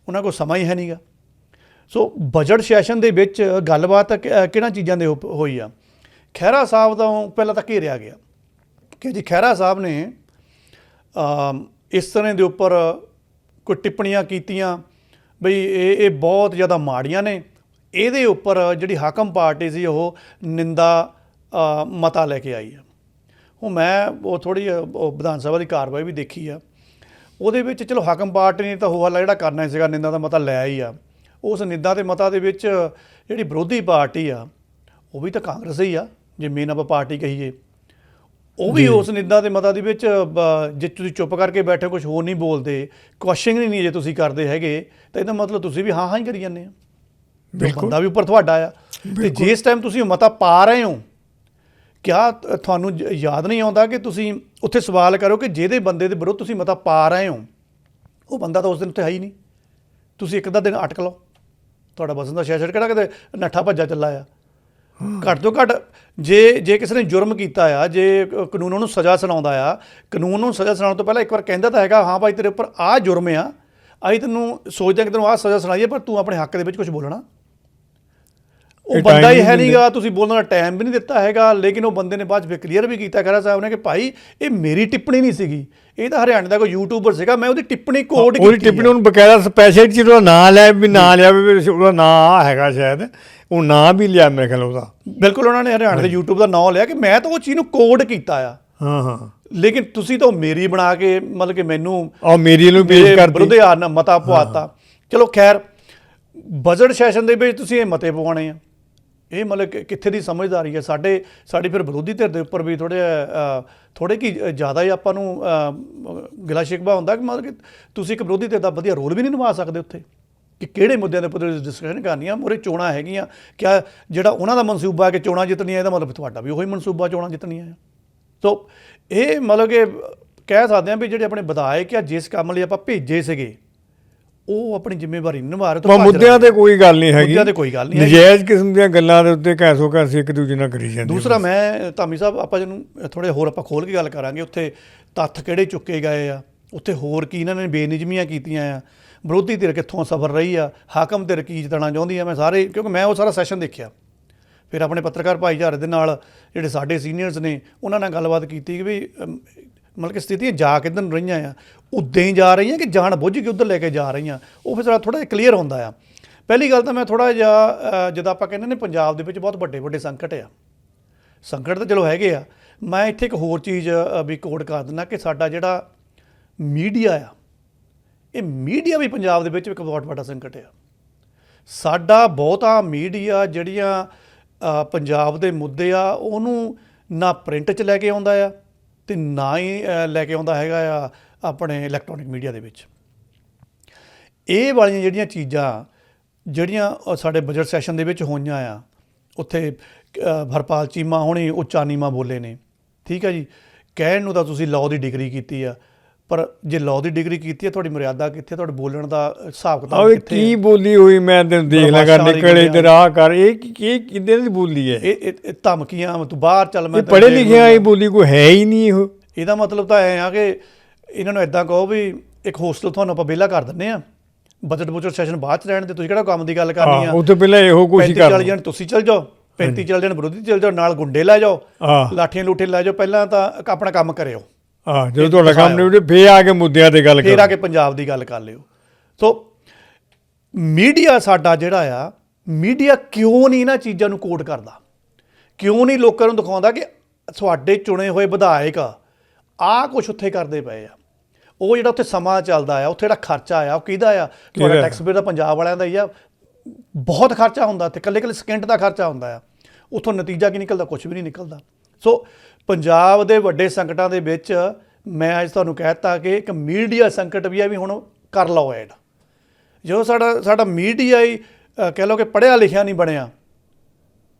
ਉਹਨਾਂ ਕੋਲ ਸਮਾਂ ਹੀ ਹੈ ਨਹੀਂ ਗਾ। ਸੋ ਬਜਟ ਸੈਸ਼ਨ ਦੇ ਵਿੱਚ ਗੱਲਬਾਤ ਕਿਹਨਾਂ ਚੀਜ਼ਾਂ ਦੇ ਹੋਈ ਆ? ਖਹਿਰਾ ਸਾਹਿਬ ਤੋਂ ਪਹਿਲਾਂ ਤਾਂ ਘੇਰਿਆ ਗਿਆ ਕਿ ਜੀ ਖਹਿਰਾ ਸਾਹਿਬ ਨੇ ਇਸ ਤਰ੍ਹਾਂ ਦੇ ਉੱਪਰ ਕੋਈ ਟਿੱਪਣੀਆਂ ਕੀਤੀਆਂ ਬਈ ਇਹ ਬਹੁਤ ਜ਼ਿਆਦਾ ਮਾੜੀਆਂ ਨੇ, ਇਹਦੇ ਉੱਪਰ ਜਿਹੜੀ ਹਾਕਮ ਪਾਰਟੀ ਸੀ ਉਹ ਨਿੰਦਾ ਮਤਾ ਲੈ ਕੇ ਆਈ ਆ। ਹੁਣ ਮੈਂ ਉਹ ਥੋੜ੍ਹੀ ਵਿਧਾਨ ਸਭਾ ਦੀ ਕਾਰਵਾਈ ਵੀ ਦੇਖੀ ਆ, ਉਹਦੇ ਵਿੱਚ ਚਲੋ ਹਾਕਮ ਪਾਰਟੀ ਨੇ ਤਾਂ ਹੋ ਹੱਲਾ ਜਿਹੜਾ ਕਰਨਾ ਸੀਗਾ, ਨਿੰਦਾ ਦਾ ਮਤਾ ਲੈ ਹੀ ਆ। ਉਸ ਨਿੰਦਾ ਦੇ ਮਤਾ ਦੇ ਵਿੱਚ ਜਿਹੜੀ ਵਿਰੋਧੀ ਪਾਰਟੀ ਆ ਉਹ ਵੀ ਤਾਂ ਕਾਂਗਰਸ ਹੀ ਆ, ਜੇ ਮੇਨ ਆਪਾਂ ਪਾਰਟੀ ਕਹੀਏ, ਉਹ ਵੀ ਉਸ ਨਿੰਦਾ ਦੇ ਮਤਾ ਦੇ ਵਿੱਚ ਜੇ ਤੁਸੀਂ ਚੁੱਪ ਕਰਕੇ ਬੈਠੇ ਕੁਝ ਹੋਰ ਨਹੀਂ ਬੋਲਦੇ, ਕੁਐਸਚਨ ਹੀ ਨਹੀਂ ਜੇ ਤੁਸੀਂ ਕਰਦੇ ਹੈਗੇ, ਤਾਂ ਇਹਦਾ ਮਤਲਬ ਤੁਸੀਂ ਵੀ ਹਾਂ ਹੀ ਕਰੀ ਜਾਂਦੇ ਆ। ਬੰਦਾ ਵੀ ਉੱਪਰ ਤੁਹਾਡਾ ਆ, ਅਤੇ ਜਿਸ ਟਾਈਮ ਤੁਸੀਂ ਮਤਾ ਪਾ ਰਹੇ ਹੋ, ਕਿਆ ਤੁਹਾਨੂੰ ਯਾਦ ਨਹੀਂ ਆਉਂਦਾ ਕਿ ਤੁਸੀਂ ਉੱਥੇ ਸਵਾਲ ਕਰੋ ਕਿ ਜਿਹਦੇ ਬੰਦੇ ਦੇ ਵਿਰੁੱਧ ਤੁਸੀਂ ਮਤਾ ਪਾ ਰਹੇ ਹੋ ਉਹ ਬੰਦਾ ਤਾਂ ਉਸ ਦਿਨ ਉੱਤੇ ਹੈ ਹੀ ਨਹੀਂ, ਤੁਸੀਂ ਇੱਕ ਅੱਧਾ ਦਿਨ ਅਟਕ ਲਓ, ਤੁਹਾਡਾ ਬਸਨ ਦਾ ਸ਼ਹਿਰ ਕਿਹੜਾ ਕਿਤੇ ਨੱਠਾ ਭੱਜਾ ਚੱਲਾ ਆ। ਘੱਟ ਤੋਂ ਘੱਟ ਜੇ ਕਿਸੇ ਨੇ ਜੁਰਮ ਕੀਤਾ ਆ, ਜੇ ਕਾਨੂੰਨ ਉਹਨੂੰ ਸਜ਼ਾ ਸੁਣਾਉਂਦਾ ਆ, ਕਾਨੂੰਨ ਨੂੰ ਸਜ਼ਾ ਸੁਣਾਉਣ ਤੋਂ ਪਹਿਲਾਂ ਇੱਕ ਵਾਰ ਕਹਿੰਦਾ ਤਾਂ ਹੈਗਾ ਹਾਂ ਭਾਈ ਤੇਰੇ ਉੱਪਰ ਆਹ ਜੁਰਮ ਆ, ਅਸੀਂ ਤੈਨੂੰ ਸੋਚਦੇ ਕਿ ਤੈਨੂੰ ਆਹ ਸਜ਼ਾ ਸੁਣਾਈਏ, ਪਰ ਤੂੰ ਆਪਣੇ ਹੱਕ ਦੇ ਵਿੱਚ ਕੁਝ ਬੋਲਣਾ। ਉਹ ਬੰਦਾ ਹੀ ਹੈ ਨਹੀਂ ਗਾ, ਤੁਸੀਂ ਬੋਲਣ ਦਾ ਟਾਈਮ ਵੀ ਨਹੀਂ ਦਿੱਤਾ ਹੈਗਾ। ਲੇਕਿਨ ਉਹ ਬੰਦੇ ਨੇ ਬਾਅਦ ਵਿੱਚ ਕਲੀਅਰ ਵੀ ਕੀਤਾ ਖਹਿਰਾ ਸਾਹਿਬ ਨੇ ਕਿ ਭਾਈ ਇਹ ਮੇਰੀ ਟਿੱਪਣੀ ਨਹੀਂ ਸੀਗੀ, ਇਹ ਤਾਂ ਹਰਿਆਣੇ ਦਾ ਕੋਈ ਯੂਟਿਊਬਰ ਸੀਗਾ, ਮੈਂ ਉਹਦੀ ਟਿੱਪਣੀ ਕੋਡ ਕੀਤੀ। ਉਹਦੀ ਟਿੱਪਣੀ ਉਹਨੂੰ ਬਕਾਇਦਾ ਸਪੈਸ਼ਲ ਚ ਉਹਦਾ ਨਾਂ ਲਿਆ ਵੀ ਨਾਂ ਲਿਆ ਵੀ ਉਹਦਾ ਨਾਂ ਹੈਗਾ, ਸ਼ਾਇਦ ਉਹ ਨਾਂ ਵੀ ਲਿਆ ਮੇਰੇ ਖਿਆਲ ਉਹਦਾ। ਬਿਲਕੁਲ, ਉਹਨਾਂ ਨੇ ਹਰਿਆਣੇ ਦੇ ਯੂਟਿਊਬ ਦਾ ਨਾਂ ਲਿਆ ਕਿ ਮੈਂ ਤਾਂ ਉਹ ਚੀਜ਼ ਨੂੰ ਕੋਡ ਕੀਤਾ ਆ। ਹਾਂ ਹਾਂ, ਲੇਕਿਨ ਤੁਸੀਂ ਤਾਂ ਮੇਰੀ ਬਣਾ ਕੇ ਮਤਲਬ ਕਿ ਮੈਨੂੰ ਮੇਰੀ ਨੂੰ ਪੇਸ਼ ਕਰ ਵਿਰੁੱਧ ਮਤਾ ਪਵਾਤਾ। ਚਲੋ ਖੈਰ, ਬਜਟ ਸੈਸ਼ਨ ਦੇ ਵਿੱਚ ਤੁਸੀਂ ਇਹ ਮਤੇ ਪਵਾਉਣੇ ਆ, ਇਹ ਮਤਲਬ ਕਿੱਥੇ ਦੀ ਸਮਝਦਾਰੀ ਹੈ? ਸਾਡੀ ਫਿਰ ਵਿਰੋਧੀ ਧਿਰ ਦੇ ਉੱਪਰ ਵੀ ਥੋੜ੍ਹੇ ਕੀ ਜ਼ਿਆਦਾ ਹੀ ਆਪਾਂ ਨੂੰ ਗਿਲਾ ਸ਼ਿਕਵਾ ਹੁੰਦਾ ਕਿ ਮਤਲਬ ਕਿ ਤੁਸੀਂ ਇੱਕ ਵਿਰੋਧੀ ਧਿਰ ਦਾ ਵਧੀਆ ਰੋਲ ਵੀ ਨਹੀਂ ਨਿਭਾ ਸਕਦੇ ਉੱਥੇ, ਕਿ ਕਿਹੜੇ ਮੁੱਦਿਆਂ ਦੇ ਉੱਪਰ ਡਿਸਕਸ਼ਨ ਕਰਨੀਆਂ। ਮੂਹਰੇ ਚੋਣਾਂ ਹੈਗੀਆਂ, ਕਿਆ ਜਿਹੜਾ ਉਹਨਾਂ ਦਾ ਮਨਸੂਬਾ ਹੈ ਕਿ ਚੋਣਾਂ ਜਿੱਤਣੀਆਂ, ਇਹਦਾ ਮਤਲਬ ਤੁਹਾਡਾ ਵੀ ਉਹੀ ਮਨਸੂਬਾ ਚੋਣਾਂ ਜਿੱਤਣੀਆਂ ਹੈ। ਸੋ ਇਹ ਮਤਲਬ ਕਿ ਕਹਿ ਸਕਦੇ ਹਾਂ ਵੀ ਜਿਹੜੇ ਆਪਣੇ ਵਿਧਾਇਕ ਆ ਜਿਸ ਕੰਮ ਲਈ ਆਪਾਂ ਭੇਜੇ ਸੀਗੇ ਉਹ ਆਪਣੀ ਜ਼ਿੰਮੇਵਾਰੀ ਨਿਭਾ ਰਹੇ। ਮੁੱਦਿਆਂ ਤੇ ਕੋਈ ਗੱਲ ਨਹੀਂ ਹੈਗੀ, ਮੁੱਦਿਆਂ ਤੇ ਕੋਈ ਗੱਲ ਨਹੀਂ, ਨਜਾਇਜ਼ ਕਿਸਮ ਦੀਆਂ ਗੱਲਾਂ ਦੇ ਉੱਤੇ ਘੈਸੋ ਘੈਸੀ ਇੱਕ ਦੂਜੇ ਨਾਲ ਕਰੀ ਜਾਂਦੇ। ਦੂਸਰਾ ਮੈਂ ਧਾਮੀ ਸਾਹਿਬ ਆਪਾਂ ਜਿਹਨੂੰ ਥੋੜ੍ਹੇ ਹੋਰ ਆਪਾਂ ਖੋਲ੍ਹ ਕੇ ਗੱਲ ਕਰਾਂਗੇ, ਉੱਥੇ ਤੱਥ ਕਿਹੜੇ ਚੁੱਕੇ ਗਏ ਆ, ਉੱਥੇ ਹੋਰ ਕੀ ਇਹਨਾਂ ਨੇ ਬੇਨਿਯਮੀਆਂ ਕੀਤੀਆਂ ਆ, ਵਿਰੋਧੀ ਧਿਰ ਕਿੱਥੋਂ ਸਫਰ ਰਹੀ ਆ, ਹਾਕਮ ਧਿਰ ਕੀ ਜਿੱਤਣਾ ਚਾਹੁੰਦੀ ਆ। ਮੈਂ ਸਾਰੇ, ਕਿਉਂਕਿ ਮੈਂ ਉਹ ਸਾਰਾ ਸੈਸ਼ਨ ਦੇਖਿਆ, ਫਿਰ ਆਪਣੇ ਪੱਤਰਕਾਰ ਭਾਈਚਾਰੇ ਦੇ ਨਾਲ ਜਿਹੜੇ ਸਾਡੇ ਸੀਨੀਅਰਸ ਨੇ ਉਹਨਾਂ ਨਾਲ ਗੱਲਬਾਤ ਕੀਤੀ ਕਿ ਵੀ ਮਤਲਬ ਕਿ ਸਥਿਤੀਆਂ ਜਾ ਕਿੱਧਰ ਨੂੰ ਰਹੀਆਂ ਆ, ਉੱਦਾਂ ਹੀ ਜਾ ਰਹੀਆਂ ਕਿ ਜਾਣ ਬੁੱਝ ਕੇ ਉੱਧਰ ਲੈ ਕੇ ਜਾ ਰਹੀਆਂ। ਉਹ ਫਿਰ ਥੋੜ੍ਹਾ ਜਿਹਾ ਕਲੀਅਰ ਹੁੰਦਾ ਆ। ਪਹਿਲੀ ਗੱਲ ਤਾਂ ਮੈਂ ਥੋੜ੍ਹਾ ਜਿਹਾ ਜਦੋਂ ਆਪਾਂ ਕਹਿੰਦੇ ਨੇ ਪੰਜਾਬ ਦੇ ਵਿੱਚ ਬਹੁਤ ਵੱਡੇ ਸੰਕਟ ਆ, ਸੰਕਟ ਤਾਂ ਚਲੋ ਹੈਗੇ ਆ, ਮੈਂ ਇੱਥੇ ਇੱਕ ਹੋਰ ਚੀਜ਼ ਵੀ ਕੋਡ ਕਰ ਦਿੰਦਾ ਕਿ ਸਾਡਾ ਜਿਹੜਾ ਮੀਡੀਆ ਆ, ਇਹ ਮੀਡੀਆ ਵੀ ਪੰਜਾਬ ਦੇ ਵਿੱਚ ਇੱਕ ਬਹੁਤ ਵੱਡਾ ਸੰਕਟ ਆ। ਸਾਡਾ ਬਹੁਤਾ ਮੀਡੀਆ ਜਿਹੜੀਆਂ ਪੰਜਾਬ ਦੇ ਮੁੱਦੇ ਆ ਉਹਨੂੰ ਨਾ ਪ੍ਰਿੰਟ 'ਚ ਲੈ ਕੇ ਆਉਂਦਾ ਆ ਅਤੇ ਨਾ ਹੀ ਲੈ ਕੇ ਆਉਂਦਾ ਹੈਗਾ ਆ ਆਪਣੇ ਇਲੈਕਟ੍ਰੋਨਿਕ ਮੀਡੀਆ ਦੇ ਵਿੱਚ। ਇਹ ਵਾਲੀਆਂ ਜਿਹੜੀਆਂ ਚੀਜ਼ਾਂ ਜਿਹੜੀਆਂ ਸਾਡੇ ਬਜਟ ਸੈਸ਼ਨ ਦੇ ਵਿੱਚ ਹੋਈਆਂ ਆ, ਉੱਥੇ ਹਰਪਾਲ ਚੀਮਾ ਹੋਣੀ ਉੱਚਾ ਨੀਵਾਂ ਬੋਲੇ ਨੇ, ਠੀਕ ਹੈ ਜੀ। ਕਹਿਣ ਨੂੰ ਤਾਂ ਤੁਸੀਂ ਲਾਅ ਦੀ ਡਿਗਰੀ ਕੀਤੀ ਆ, ਪਰ ਜੇ ਲਾਅ ਦੀ ਡਿਗਰੀ ਕੀਤੀ ਹੈ, ਤੁਹਾਡੀ ਮਰਿਆਦਾ ਕਿੱਥੇ, ਤੁਹਾਡੇ ਬੋਲਣ ਦਾ ਹਿਸਾਬ ਕਿਤਾਬ ਆਹ ਕਿੱਥੇ ਕੀ ਬੋਲੀ ਹੋਈ, ਮੈਂ ਤੈਨੂੰ ਦੇਖ ਲਾਂਗਾ ਨਿਕਲੇ ਇਧਰ ਆ ਕਰ, ਇਹ ਕਿੱਦਾਂ ਦੀ ਬੋਲੀ ਹੈ? ਇਹ ਧਮਕੀਆਂ, ਤੂੰ ਬਾਹਰ ਚੱਲ, ਮੈਂ ਪੜ੍ਹੇ ਲਿਖਿਆ ਇਹ ਬੋਲੀ ਕੋਈ ਹੈ ਹੀ ਨਹੀਂ ਇਹੋ। ਇਹਦਾ ਮਤਲਬ ਤਾਂ ਐਂ ਆ ਕਿ ਇਹਨਾਂ ਨੂੰ ਇਦਾਂ ਕਹੋ ਵੀ ਇੱਕ ਹੋਸਟਲ ਤੁਹਾਨੂੰ ਆਪਾਂ ਵਿਹਲਾ ਕਰ ਦਿੰਦੇ ਆ, ਬਜਟ ਸੈਸ਼ਨ ਬਾਅਦ ਚ ਰਹਿਣ ਦੇ, ਤੁਸੀਂ ਕਿਹੜਾ ਕੰਮ ਦੀ ਗੱਲ ਕਰਨੀ ਆ? ਉਹ ਤੋਂ ਪਹਿਲਾਂ ਇਹੋ ਕੁਛ ਹੀ ਕਰ 40 ਜਣ ਤੁਸੀਂ ਚੱਲ ਜਾਓ, 35 ਜਣ ਵਿਰੋਧੀ ਚੱਲ ਜਾਓ, ਨਾਲ ਗੁੰਡੇ ਲੈ ਜਾਓ, ਲਾਠੀਆਂ ਲੂਠੇ ਲੈ ਜਾਓ, ਪਹਿਲਾਂ ਤਾਂ ਆਪਣਾ ਕੰਮ ਕਰਿਓ। ਜਦੋਂ ਤੁਹਾਡਾ ਕੰਮ ਨਹੀਂ ਫੇਰ ਆ ਕੇ ਮੁੱਦਿਆਂ ਤੇ ਗੱਲ ਫੇਰ ਆ ਕੇ ਪੰਜਾਬ ਦੀ ਗੱਲ ਕਰ ਲਿਓ। ਸੋ ਮੀਡੀਆ ਸਾਡਾ ਜਿਹੜਾ ਆ, ਮੀਡੀਆ ਕਿਉਂ ਨਹੀਂ ਇਹਨਾਂ ਚੀਜ਼ਾਂ ਨੂੰ ਕੋਡ ਕਰਦਾ, ਕਿਉਂ ਨਹੀਂ ਲੋਕਾਂ ਨੂੰ ਦਿਖਾਉਂਦਾ ਕਿ ਤੁਹਾਡੇ ਚੁਣੇ ਹੋਏ ਵਿਧਾਇਕ ਆਹ ਕੁਛ ਉੱਥੇ ਕਰਦੇ ਪਏ ਆ? ਉਹ ਜਿਹੜਾ ਉੱਥੇ ਸਮਾਂ ਚੱਲਦਾ ਆ, ਉੱਥੇ ਜਿਹੜਾ ਖਰਚਾ ਆ, ਉਹ ਕਿਹਦਾ ਆ? ਤੁਹਾਡਾ ਟੈਕਸ ਪੇਅਰ ਦਾ, ਪੰਜਾਬ ਵਾਲਿਆਂ ਦਾ ਹੀ ਆ। ਬਹੁਤ ਖਰਚਾ ਹੁੰਦਾ ਉੱਥੇ, ਇਕੱਲੇ ਸਕਿੰਟ ਦਾ ਖਰਚਾ ਹੁੰਦਾ ਆ। ਉੱਥੋਂ ਨਤੀਜਾ ਕੀ ਨਿਕਲਦਾ? ਕੁਛ ਵੀ ਨਹੀਂ ਨਿਕਲਦਾ। ਸੋ ਪੰਜਾਬ ਦੇ ਵੱਡੇ ਸੰਕਟਾਂ ਦੇ ਵਿੱਚ ਮੈਂ ਅੱਜ ਤੁਹਾਨੂੰ ਕਹਿ ਦਿੱਤਾ ਕਿ ਇੱਕ ਮੀਡੀਆ ਸੰਕਟ ਵੀ ਆ, ਵੀ ਹੁਣ ਕਰ ਲਓ ਐਡ। ਜਦੋਂ ਸਾਡਾ ਮੀਡੀਆ ਹੀ ਕਹਿ ਲਓ ਕਿ ਪੜ੍ਹਿਆ ਲਿਖਿਆ ਨਹੀਂ ਬਣਿਆ,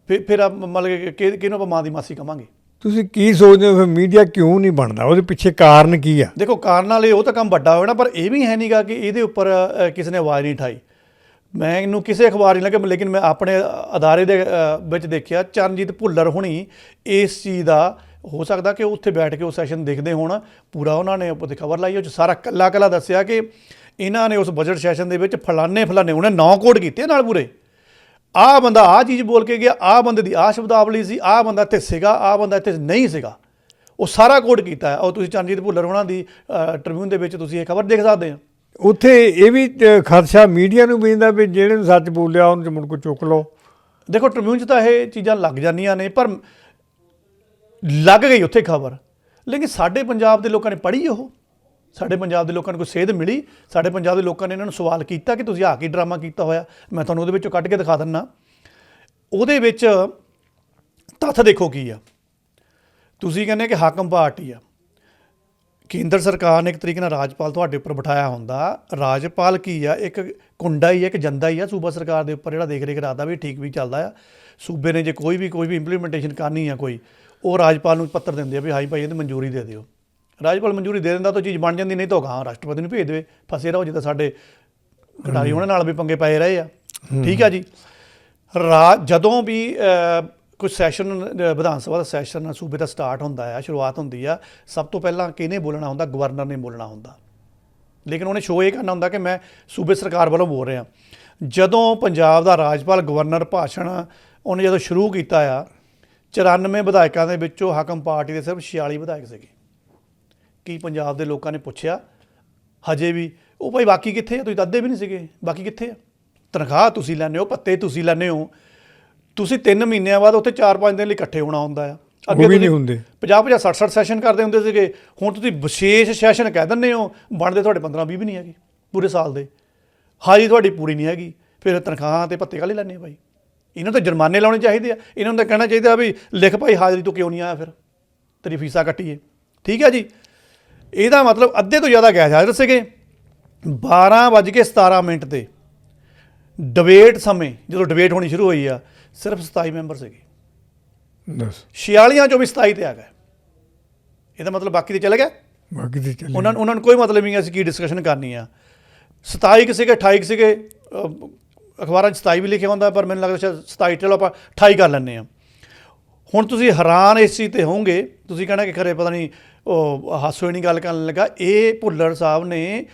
ਫਿਰ ਮਤਲਬ ਕਿ ਕਿਹਨੂੰ ਆਪਾਂ ਮਾਂ ਦੀ ਮਾਸੀ ਕਵਾਂਗੇ? ਤੁਸੀਂ ਕੀ ਸੋਚਦੇ ਹੋ ਫਿਰ ਮੀਡੀਆ ਕਿਉਂ ਨਹੀਂ ਬਣਦਾ? ਉਹਦੇ ਪਿੱਛੇ ਕਾਰਨ ਕੀ ਆ? ਦੇਖੋ, ਕਾਰਨਾਂ ਲਈ ਉਹ ਤਾਂ ਕੰਮ ਵੱਡਾ ਹੋਣਾ, ਪਰ ਇਹ ਵੀ ਹੈ ਨਹੀਂ ਗਾ ਕਿ ਇਹਦੇ ਉੱਪਰ ਕਿਸੇ ਨੇ ਆਵਾਜ਼ ਨਹੀਂ ਉਠਾਈ। ਮੈਂ ਇਹਨੂੰ ਕਿਸੇ ਅਖਬਾਰ ਨਹੀਂ ਲੱਗੇ, ਲੇਕਿਨ ਮੈਂ ਆਪਣੇ ਅਦਾਰੇ ਦੇ ਵਿੱਚ ਦੇਖਿਆ, ਚਰਨਜੀਤ ਭੁੱਲਰ ਹੁਣੀ ਇਸ ਚੀਜ਼ ਦਾ, ਹੋ ਸਕਦਾ ਕਿ ਉੱਥੇ ਬੈਠ ਕੇ ਉਹ ਸੈਸ਼ਨ ਦੇਖਦੇ ਹੋਣ, ਪੂਰਾ ਉਹਨਾਂ ਨੇ ਉੱਤੇ ਖਬਰ ਲਾਈ, ਉਹ 'ਚ ਸਾਰਾ ਕੱਲਾ ਦੱਸਿਆ ਕਿ ਇਹਨਾਂ ਨੇ ਉਸ ਬਜਟ ਸੈਸ਼ਨ ਦੇ ਵਿੱਚ ਫਲਾਣੇ ਉਹਨੇ 9 ਕੋਡ ਕੀਤੇ ਨਾਲ ਪੂਰੇ। ਆਹ ਬੰਦਾ ਆਹ ਚੀਜ਼ ਬੋਲ ਕੇ ਗਿਆ, ਆਹ ਬੰਦੇ ਦੀ ਆਹ ਸ਼ਬਦਾਵਲੀ ਸੀ, ਆਹ ਬੰਦਾ ਇੱਥੇ ਸੀਗਾ, ਆਹ ਬੰਦਾ ਇੱਥੇ ਨਹੀਂ ਸੀਗਾ, ਉਹ ਸਾਰਾ ਕੋਡ ਕੀਤਾ। ਉਹ ਤੁਸੀਂ ਚਰਨਜੀਤ ਭੁੱਲਰ ਉਹਨਾਂ ਦੀ ਟ੍ਰਿਬਿਊਨ ਦੇ ਵਿੱਚ ਤੁਸੀਂ ਇਹ ਖਬਰ ਦੇਖ ਸਕਦੇ ਆ। ਉੱਥੇ ਇਹ ਵੀ ਖਦਸ਼ਾ ਮੀਡੀਆ ਨੂੰ ਪੈਂਦਾ ਵੀ ਜਿਹੜੇ ਨੂੰ ਸੱਚ ਬੋਲਿਆ ਉਹਨੂੰ 'ਚ ਮੁੜ ਕੇ ਚੁੱਕ ਲਓ। ਦੇਖੋ, ਟ੍ਰਿਬਿਊਨ 'ਚ ਤਾਂ ਇਹ ਚੀਜ਼ਾਂ ਲੱਗ ਜਾਂਦੀਆਂ ਨੇ, ਪਰ ਲੱਗ ਗਈ ਉੱਥੇ ਖਬਰ, ਲੇਕਿਨ ਸਾਡੇ ਪੰਜਾਬ ਦੇ ਲੋਕਾਂ ਨੇ ਪੜ੍ਹੀ, ਉਹ ਸਾਡੇ ਪੰਜਾਬ ਦੇ ਲੋਕਾਂ ਨੂੰ ਕੋਈ ਸੇਧ ਮਿਲੀ? ਸਾਡੇ ਪੰਜਾਬ ਦੇ ਲੋਕਾਂ ਨੇ ਇਹਨਾਂ ਨੂੰ ਸਵਾਲ ਕੀਤਾ ਕਿ ਤੁਸੀਂ ਆਹ ਕੀ ਡਰਾਮਾ ਕੀਤਾ ਹੋਇਆ? ਮੈਂ ਤੁਹਾਨੂੰ ਉਹਦੇ ਵਿੱਚੋਂ ਕੱਢ ਕੇ ਦਿਖਾ ਦਿੰਦਾ। ਉਹਦੇ ਵਿੱਚ ਤੱਥ ਦੇਖੋ ਕੀ ਆ। ਤੁਸੀਂ ਕਹਿੰਦੇ ਕਿ ਹਾਕਮ ਪਾਰਟੀ ਆ, ਕੇਂਦਰ ਸਰਕਾਰ ਨੇ ਇੱਕ ਤਰੀਕੇ ਨਾਲ ਰਾਜਪਾਲ ਤੁਹਾਡੇ ਉੱਪਰ ਬਿਠਾਇਆ ਹੁੰਦਾ। ਰਾਜਪਾਲ ਕੀ ਆ? ਇੱਕ ਕੁੰਡਾ ਹੀ ਆ, ਇੱਕ ਜੰਦਾ ਹੀ ਆ ਸੂਬਾ ਸਰਕਾਰ ਦੇ ਉੱਪਰ, ਜਿਹੜਾ ਦੇਖ ਰੇਖ ਰੱਖਦਾ ਵੀ ਠੀਕ ਵੀ ਚੱਲਦਾ ਆ। ਸੂਬੇ ਨੇ ਜੇ ਕੋਈ ਵੀ ਇੰਪਲੀਮੈਂਟੇਸ਼ਨ ਕਰਨੀ ਆ, ਕੋਈ, ਉਹ ਰਾਜਪਾਲ ਨੂੰ ਪੱਤਰ ਦਿੰਦੇ ਆ ਵੀ ਹਾਂ ਭਾਈ ਇਹਦੀ ਮਨਜ਼ੂਰੀ ਦੇ ਦਿਓ। ਰਾਜਪਾਲ ਮਨਜ਼ੂਰੀ ਦੇ ਦਿੰਦਾ ਤਾਂ ਚੀਜ਼ ਬਣ ਜਾਂਦੀ, ਨਹੀਂ ਤਾਂ ਗਾਂ ਰਾਸ਼ਟਰਪਤੀ ਨੂੰ ਭੇਜ ਦੇਵੇ, ਫਸੇ ਰਹੋ। ਜਿੱਦਾਂ ਸਾਡੇ ਖਿਡਾਰੀ ਉਹਨਾਂ ਨਾਲ ਵੀ ਪੰਗੇ ਪਏ ਰਹੇ ਆ, ਠੀਕ ਆ ਜੀ। ਜਦੋਂ ਵੀ ਕੋਈ ਸੈਸ਼ਨ, ਵਿਧਾਨ ਸਭਾ ਦਾ ਸੈਸ਼ਨ ਸੂਬੇ ਦਾ ਸਟਾਰਟ ਹੁੰਦਾ ਆ, ਸ਼ੁਰੂਆਤ ਹੁੰਦੀ ਆ, ਸਭ ਤੋਂ ਪਹਿਲਾਂ ਕਿਹਨੇ ਬੋਲਣਾ ਹੁੰਦਾ? ਗਵਰਨਰ ਨੇ ਬੋਲਣਾ ਹੁੰਦਾ। ਲੇਕਿਨ ਉਹਨੇ ਸ਼ੋਅ ਇਹ ਕਰਨਾ ਹੁੰਦਾ ਕਿ ਮੈਂ ਸੂਬੇ ਸਰਕਾਰ ਵੱਲੋਂ ਬੋਲ ਰਿਹਾ। ਜਦੋਂ ਪੰਜਾਬ ਦਾ ਰਾਜਪਾਲ ਗਵਰਨਰ ਭਾਸ਼ਣ ਉਹਨੇ ਜਦੋਂ ਸ਼ੁਰੂ ਕੀਤਾ ਆ, 94 ਵਿਧਾਇਕਾਂ ਦੇ ਵਿੱਚੋਂ ਹਾਕਮ ਪਾਰਟੀ ਦੇ ਸਿਰਫ 46 ਵਿਧਾਇਕ ਸੀਗੇ। ਕੀ ਪੰਜਾਬ ਦੇ ਲੋਕਾਂ ਨੇ ਪੁੱਛਿਆ ਹਜੇ ਵੀ? ਉਹ ਭਾਈ ਬਾਕੀ ਕਿੱਥੇ ਆ? ਤੁਸੀਂ ਤਾਂ ਅੱਧੇ ਵੀ ਨਹੀਂ ਸੀਗੇ, ਬਾਕੀ ਕਿੱਥੇ ਆ? ਤਨਖਾਹ ਤੁਸੀਂ ਲੈਂਦੇ ਹੋ, ਭੱਤੇ ਤੁਸੀਂ ਲੈਂਦੇ ਹੋ। ਤੁਸੀਂ 3 ਮਹੀਨਿਆਂ ਬਾਅਦ ਉੱਥੇ 4-5 ਦਿਨ ਲਈ ਇਕੱਠੇ ਹੋਣਾ ਹੁੰਦਾ ਆ। ਅੱਗੇ ਵੀ ਨਹੀਂ ਹੁੰਦੇ, 50-50 60-60 ਸੈਸ਼ਨ ਕਰਦੇ ਹੁੰਦੇ ਸੀਗੇ। ਹੁਣ ਤੁਸੀਂ ਵਿਸ਼ੇਸ਼ ਸੈਸ਼ਨ ਕਹਿ ਦਿੰਦੇ ਹੋ, ਬਣਦੇ ਤੁਹਾਡੇ 15-20 ਵੀ ਨਹੀਂ ਹੈਗੇ ਪੂਰੇ ਸਾਲ ਦੇ। ਹਾਜ਼ਰੀ ਤੁਹਾਡੀ ਪੂਰੀ ਨਹੀਂ ਹੈਗੀ, ਫਿਰ ਤਨਖਾਹਾਂ ਤੇ ਭੱਤੇ ਕਾਹਲੇ ਲੈਂਦੇ ਆ ਭਾਈ? ਇਹਨਾਂ ਤੋਂ ਜੁਰਮਾਨੇ ਲਾਉਣੇ ਚਾਹੀਦੇ ਆ। ਇਹਨਾਂ ਨੂੰ ਤਾਂ ਕਹਿਣਾ ਚਾਹੀਦਾ ਵੀ ਲਿਖ ਭਾਈ ਹਾਜ਼ਰੀ ਤੋਂ ਕਿਉਂ ਨਹੀਂ ਆਇਆ, ਫਿਰ ਤੇਰੀ ਫੀਸਾਂ ਕੱਟੀਏ, ਠੀਕ ਹੈ ਜੀ। ਇਹਦਾ ਮਤਲਬ ਅੱਧੇ ਤੋਂ ਜ਼ਿਆਦਾ ਗੈਰ ਹਾਜ਼ਰ ਸੀਗੇ। 12:17 ਤੇ ਡਿਬੇਟ ਸਮੇਂ, ਜਦੋਂ ਡਿਬੇਟ ਹੋਣੀ ਸ਼ੁਰੂ ਹੋਈ ਆ, ਸਿਰਫ 27 ਮੈਂਬਰ ਸੀਗੇ। 46 ਚੋਂ ਵੀ 27 ਤੇ ਆ ਗਏ। ਇਹਦਾ ਮਤਲਬ ਬਾਕੀ ਤੇ ਚਲੇ ਗਏ। ਬਾਕੀ ਤੇ ਚਲੇ ਉਹਨਾਂ ਨੂੰ ਕੋਈ ਮਤਲਬ ਨਹੀਂ ਅਸੀਂ ਕੀ ਡਿਸਕਸ਼ਨ ਕਰਨੀ ਆ। 27 ਸੀਗੇ, 28 ਸੀਗੇ, ਅਖਬਾਰਾਂ 'ਚ 27 ਵੀ ਲਿਖਿਆ ਹੁੰਦਾ, ਪਰ ਮੈਨੂੰ ਲੱਗਦਾ ਸ਼ਾਇਦ 27, ਚਲੋ ਆਪਾਂ 28 ਕਰ ਲੈਂਦੇ ਹਾਂ। ਹੁਣ ਤੁਸੀਂ ਹੈਰਾਨ ਇਸ ਚੀਜ਼ 'ਤੇ ਹੋਵੋਗੇ, ਤੁਸੀਂ ਕਹਿਣਾ ਕਿ ਖਰੇ ਪਤਾ ਨਹੀਂ ਉਹ ਹਾਸੋ ਨਹੀਂ ਗੱਲ ਕਰਨ ਲੱਗਾ। ਇਹ ਭੁੱਲਰ ਸਾਹਿਬ ਨੇ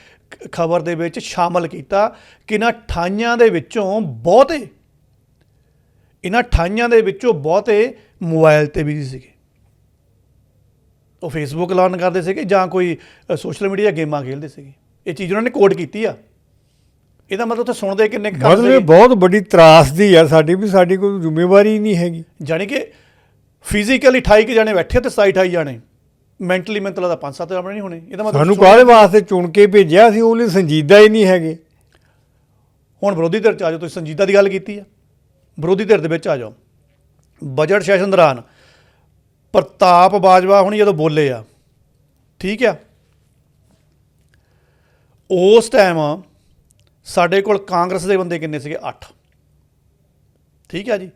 ਖਬਰ ਦੇ ਵਿੱਚ ਸ਼ਾਮਲ ਕੀਤਾ ਕਿ ਇਹਨਾਂ 28 ਦੇ ਵਿੱਚੋਂ ਬਹੁਤੇ ਮੋਬਾਈਲ 'ਤੇ ਬਿਜ਼ੀ ਸੀਗੇ। ਉਹ ਫੇਸਬੁੱਕ ਲਾਨ ਕਰਦੇ ਸੀਗੇ ਜਾਂ ਕੋਈ ਸੋਸ਼ਲ ਮੀਡੀਆ ਗੇਮਾਂ ਖੇਡਦੇ ਸੀਗੇ। ਇਹ ਚੀਜ਼ ਉਹਨਾਂ ਨੇ ਕੋਡ ਕੀਤੀ ਆ। ਇਹਦਾ ਮਤਲਬ ਉੱਥੇ ਸੁਣਦੇ ਕਿੰਨੇ ਮਤਲਬ ਬਹੁਤ ਵੱਡੀ ਤਰਾਸਦੀ ਆ ਸਾਡੀ, ਵੀ ਸਾਡੀ ਕੋਈ ਜ਼ਿੰਮੇਵਾਰੀ ਨਹੀਂ ਹੈਗੀ। ਜਾਣੀ ਕਿ ਫਿਜ਼ੀਕਲੀ 28 ਜਾਣੇ ਬੈਠੇ ਤੇ 27-28 ਜਾਣੇ ਮੈਂਟਲੀ ਮੈਨੂੰ ਲੱਗਦਾ 5-7 ਜਾਣੇ ਨਹੀਂ ਹੋਣੇ। ਇਹਦਾ ਮਤਲਬ ਸਾਨੂੰ ਕਾਹਦੇ ਵਾਸਤੇ ਚੁਣ ਕੇ ਭੇਜਿਆ ਸੀ? ਉਹਨੇ ਸੰਜੀਦਾ ਹੀ ਨਹੀਂ ਹੈਗੇ। ਹੁਣ ਵਿਰੋਧੀ ਧਿਰ 'ਚ ਆ ਜਾਓ, ਤੁਸੀਂ ਸੰਜੀਦਾ ਦੀ ਗੱਲ ਕੀਤੀ ਆ, ਵਿਰੋਧੀ ਧਿਰ ਦੇ ਵਿੱਚ ਆ ਜਾਓ। ਬਜਟ ਸੈਸ਼ਨ ਦੌਰਾਨ ਪ੍ਰਤਾਪ ਬਾਜਵਾ ਹੁਣ ਜਦੋਂ ਬੋਲੇ ਆ, ਠੀਕ ਆ, ਉਸ ਟਾਈਮ ਸਾਡੇ ਕੋਲ ਕਾਂਗਰਸ ਦੇ ਬੰਦੇ ਕਿੰਨੇ ਸੀਗੇ? 8। ਠੀਕ ਹੈ ਜੀ।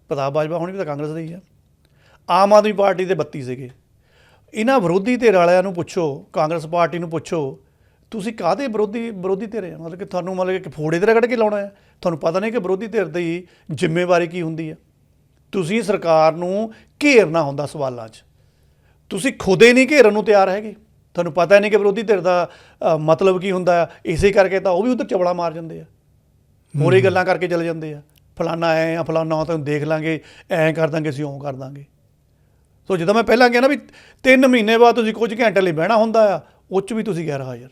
ਪ੍ਰਤਾਪ ਬਾਜਵਾ ਹੁਣ ਵੀ ਤਾਂ ਕਾਂਗਰਸ ਦੇ ਹੀ ਆ। ਆਮ ਆਦਮੀ ਪਾਰਟੀ ਦੇ 32 ਸੀਗੇ। ਇਹਨਾਂ ਵਿਰੋਧੀ ਧਿਰ ਵਾਲਿਆਂ ਨੂੰ ਪੁੱਛੋ, ਕਾਂਗਰਸ ਪਾਰਟੀ ਨੂੰ ਪੁੱਛੋ, ਤੁਸੀਂ ਕਾਹਦੇ ਵਿਰੋਧੀ ਧਿਰ ਆ? ਮਤਲਬ ਕਿ ਤੁਹਾਨੂੰ ਕਿ ਫੋੜੇ ਤੇ ਰਗੜ ਕੇ ਲਾਉਣਾ ਹੈ? ਤੁਹਾਨੂੰ ਪਤਾ ਨਹੀਂ ਕਿ ਵਿਰੋਧੀ ਧਿਰ ਦੀ ਜ਼ਿੰਮੇਵਾਰੀ ਕੀ ਹੁੰਦੀ ਹੈ? ਤੁਸੀਂ ਸਰਕਾਰ ਨੂੰ ਘੇਰਨਾ ਹੁੰਦਾ ਸਵਾਲਾਂ 'ਚ, ਤੁਸੀਂ ਖੁਦੇ ਨਹੀਂ ਘੇਰਨ ਨੂੰ ਤਿਆਰ ਹੈਗੇ। ਤੁਹਾਨੂੰ ਪਤਾ ਨਹੀਂ ਕਿ ਵਿਰੋਧੀ ਧਿਰ ਦਾ ਮਤਲਬ ਕੀ ਹੁੰਦਾ ਆ। ਇਸੇ ਕਰਕੇ ਤਾਂ ਉਹ ਵੀ ਉੱਧਰ ਚਵਲਾ ਮਾਰ ਜਾਂਦੇ ਆ, ਮੋਰੇ ਗੱਲਾਂ ਕਰਕੇ ਚਲੇ ਜਾਂਦੇ ਆ, ਫਲਾਨਾ ਐ ਆ, ਫਲਾਨਾ ਤੈਨੂੰ ਦੇਖ ਲਾਂਗੇ, ਐਂ ਕਰ ਦਾਂਗੇ, ਅਸੀਂ ਓਂ ਕਰ ਦਾਂਗੇ। ਸੋ ਜਿੱਦਾਂ ਮੈਂ ਪਹਿਲਾਂ ਕਿਹਾ ਨਾ ਵੀ 3 ਮਹੀਨੇ ਬਾਅਦ ਤੁਸੀਂ ਕੁਝ ਘੰਟੇ ਲਈ ਬਹਿਣਾ ਹੁੰਦਾ ਆ, ਉਹ 'ਚ ਵੀ ਤੁਸੀਂ ਗੈਰ ਹਾਜ਼ਰ।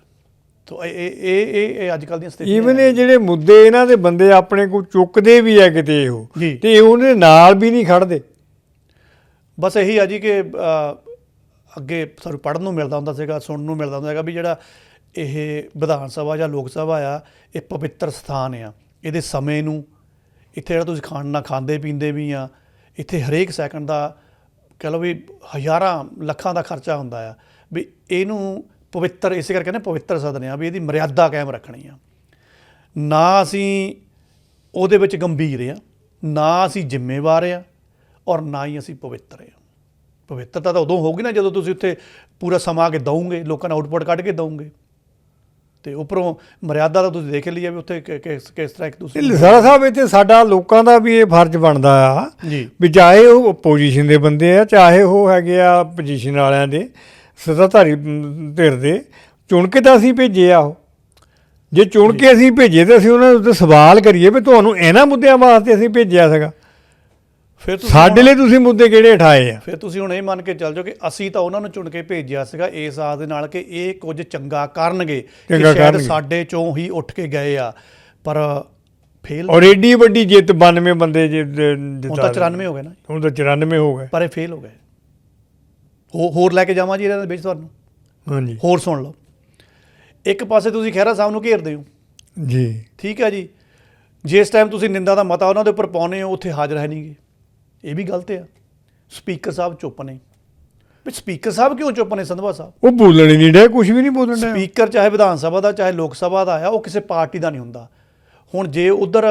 ਸੋ ਇਹ ਅੱਜ ਕੱਲ੍ਹ ਦੀਆਂ ਸਥਿਤੀਆਂ। ਈਵਨ ਇਹ ਜਿਹੜੇ ਮੁੱਦੇ ਇਹਨਾਂ ਦੇ ਬੰਦੇ ਆਪਣੇ ਕੋਲ ਚੁੱਕਦੇ ਵੀ ਆ ਕਿਤੇ ਉਹ, ਜੀ, ਤੇ ਉਹਦੇ ਨਾਲ ਵੀ ਨਹੀਂ ਖੜਦੇ। ਬਸ ਇਹੀ ਆ ਜੀ ਕਿ ਅੱਗੇ ਸਾਨੂੰ ਪੜ੍ਹਨ ਨੂੰ ਮਿਲਦਾ ਹੁੰਦਾ ਸੀਗਾ, ਸੁਣਨ ਨੂੰ ਮਿਲਦਾ ਹੁੰਦਾ ਸੀਗਾ ਵੀ ਜਿਹੜਾ ਇਹ ਵਿਧਾਨ ਸਭਾ ਜਾਂ ਲੋਕ ਸਭਾ ਆ, ਇਹ ਪਵਿੱਤਰ ਸਥਾਨ ਆ। ਇਹਦੇ ਸਮੇਂ ਨੂੰ, ਇੱਥੇ ਜਿਹੜਾ ਤੁਸੀਂ ਖਾਂਦੇ ਪੀਂਦੇ ਵੀ ਆ, ਇੱਥੇ ਹਰੇਕ ਸੈਕਿੰਡ ਦਾ ਕਹਿ ਲਓ ਵੀ ਹਜ਼ਾਰਾਂ ਲੱਖਾਂ ਦਾ ਖਰਚਾ ਹੁੰਦਾ ਆ, ਵੀ ਇਹਨੂੰ ਪਵਿੱਤਰ ਇਸੇ ਕਰਕੇ ਕਹਿੰਦੇ ਪਵਿੱਤਰ ਸਦਨ ਆ, ਵੀ ਇਹਦੀ ਮਰਿਆਦਾ ਕਾਇਮ ਰੱਖਣੀ ਆ। ਨਾ ਅਸੀਂ ਉਹਦੇ ਵਿੱਚ ਗੰਭੀਰ ਆ, ਨਾ ਅਸੀਂ ਜ਼ਿੰਮੇਵਾਰ ਆ, ਔਰ ਨਾ ਹੀ ਅਸੀਂ ਪਵਿੱਤਰ ਆ। ਪਵਿੱਤਰਤਾ ਤਾਂ ਉਦੋਂ ਹੋਊਗੀ ਨਾ ਜਦੋਂ ਤੁਸੀਂ ਉੱਥੇ ਪੂਰਾ ਸਮਾਂ ਕੇ ਦਊਂਗੇ, ਲੋਕਾਂ ਨੂੰ ਆਊਟਪੁੱਟ ਕੱਢ ਕੇ ਦਊਂਗੇ। ਤੇ ਉੱਪਰੋਂ ਮਰਿਆਦਾ ਤਾਂ ਤੁਸੀਂ ਦੇਖ ਲਈ ਆ ਵੀ ਉੱਥੇ ਕਿਸ ਤਰ੍ਹਾਂ ਇੱਕ ਦੂਸਰੇ ਲਸਾੜਾ ਸਾਹਿਬ, ਇੱਥੇ ਸਾਡਾ ਲੋਕਾਂ ਦਾ ਵੀ ਇਹ ਫਰਜ਼ ਬਣਦਾ ਆ ਜੀ, ਵੀ ਚਾਹੇ ਉਹ ਆਪੋਜੀਸ਼ਨ ਦੇ ਬੰਦੇ ਆ, ਚਾਹੇ ਉਹ ਹੈਗੇ ਆ ਪੋਜੀਸ਼ਨ ਵਾਲਿਆਂ ਦੇ, ਸੱਤਾਧਾਰੀ ਧਿਰ ਦੇ, ਚੁਣ ਕੇ ਤਾਂ ਅਸੀਂ ਭੇਜੇ ਆ। ਉਹ ਜੇ ਚੁਣ ਕੇ ਅਸੀਂ ਭੇਜੇ ਤਾਂ ਅਸੀਂ ਉਹਨਾਂ ਦੇ ਉੱਤੇ ਸਵਾਲ ਕਰੀਏ ਵੀ ਤੁਹਾਨੂੰ ਇਹਨਾਂ ਮੁੱਦਿਆਂ ਵਾਸਤੇ ਅਸੀਂ ਭੇਜਿਆ ਸੀਗਾ, ਫਿਰ ਸਾਡੇ ਲਈ ਤੁਸੀਂ ਮੁੱਦੇ ਕਿਹੜੇ ਉਠਾਏ ਆ? ਫਿਰ ਤੁਸੀਂ ਹੁਣ ਇਹ ਮੰਨ ਕੇ ਚੱਲ ਜਾਓ ਕਿ ਅਸੀਂ ਤਾਂ ਉਹਨਾਂ ਨੂੰ ਚੁਣ ਕੇ ਭੇਜਿਆ ਸੀਗਾ ਇਸ ਆਸ ਦੇ ਨਾਲ ਕਿ ਇਹ ਕੁਝ ਚੰਗਾ ਕਰਨਗੇ, ਕਿ ਸ਼ਾਇਦ ਸਾਡੇ ਚੋਂ ਹੀ ਉੱਠ ਕੇ ਗਏ ਆ, ਪਰ ਫੇਲ। ਔਰ ਏਡੀ ਵੱਡੀ ਜਿੱਤ 92 ਬੰਦੇ ਹੁਣ ਤਾਂ 94 ਹੋ ਗਏ ਨਾ, ਹੁਣ ਤਾਂ 94 ਹੋ ਗਏ, ਪਰ ਇਹ ਫੇਲ ਹੋ ਗਏ। ਹੋਰ ਲੈ ਕੇ ਜਾਵਾਂ ਜੀ ਇਹਨਾਂ ਦੇ ਵਿੱਚ ਤੁਹਾਨੂੰ, ਹਾਂਜੀ ਹੋਰ ਸੁਣ ਲਓ। ਇੱਕ ਪਾਸੇ ਤੁਸੀਂ ਖਹਿਰਾ ਸਾਹਿਬ ਨੂੰ ਘੇਰਦੇ ਹੋ ਜੀ, ਠੀਕ ਹੈ ਜੀ, ਜਿਸ ਟਾਈਮ ਤੁਸੀਂ ਨਿੰਦਾ ਦਾ ਮਤਾ ਉਹਨਾਂ ਦੇ ਉੱਪਰ ਪਾਉਂਦੇ ਹੋ ਉੱਥੇ ਹਾਜ਼ਰ ਹੈ ਨਹੀਂਗੇ, ਇਹ ਵੀ ਗਲਤ ਆ। ਸਪੀਕਰ ਸਾਹਿਬ ਚੁੱਪ ਨੇ, ਵੀ ਸਪੀਕਰ ਸਾਹਿਬ ਕਿਉਂ ਚੁੱਪ ਨੇ? ਸੰਧਵਾ ਸਾਹਿਬ ਉਹ ਬੋਲਣ ਹੀ ਨਹੀਂ ਡਿਆ, ਕੁਝ ਵੀ ਨਹੀਂ ਬੋਲਣ ਡਿਆ। ਸਪੀਕਰ ਚਾਹੇ ਵਿਧਾਨ ਸਭਾ ਦਾ ਚਾਹੇ ਲੋਕ ਸਭਾ ਦਾ ਆ, ਉਹ ਕਿਸੇ ਪਾਰਟੀ ਦਾ ਨਹੀਂ ਹੁੰਦਾ। ਹੁਣ ਜੇ ਉਧਰ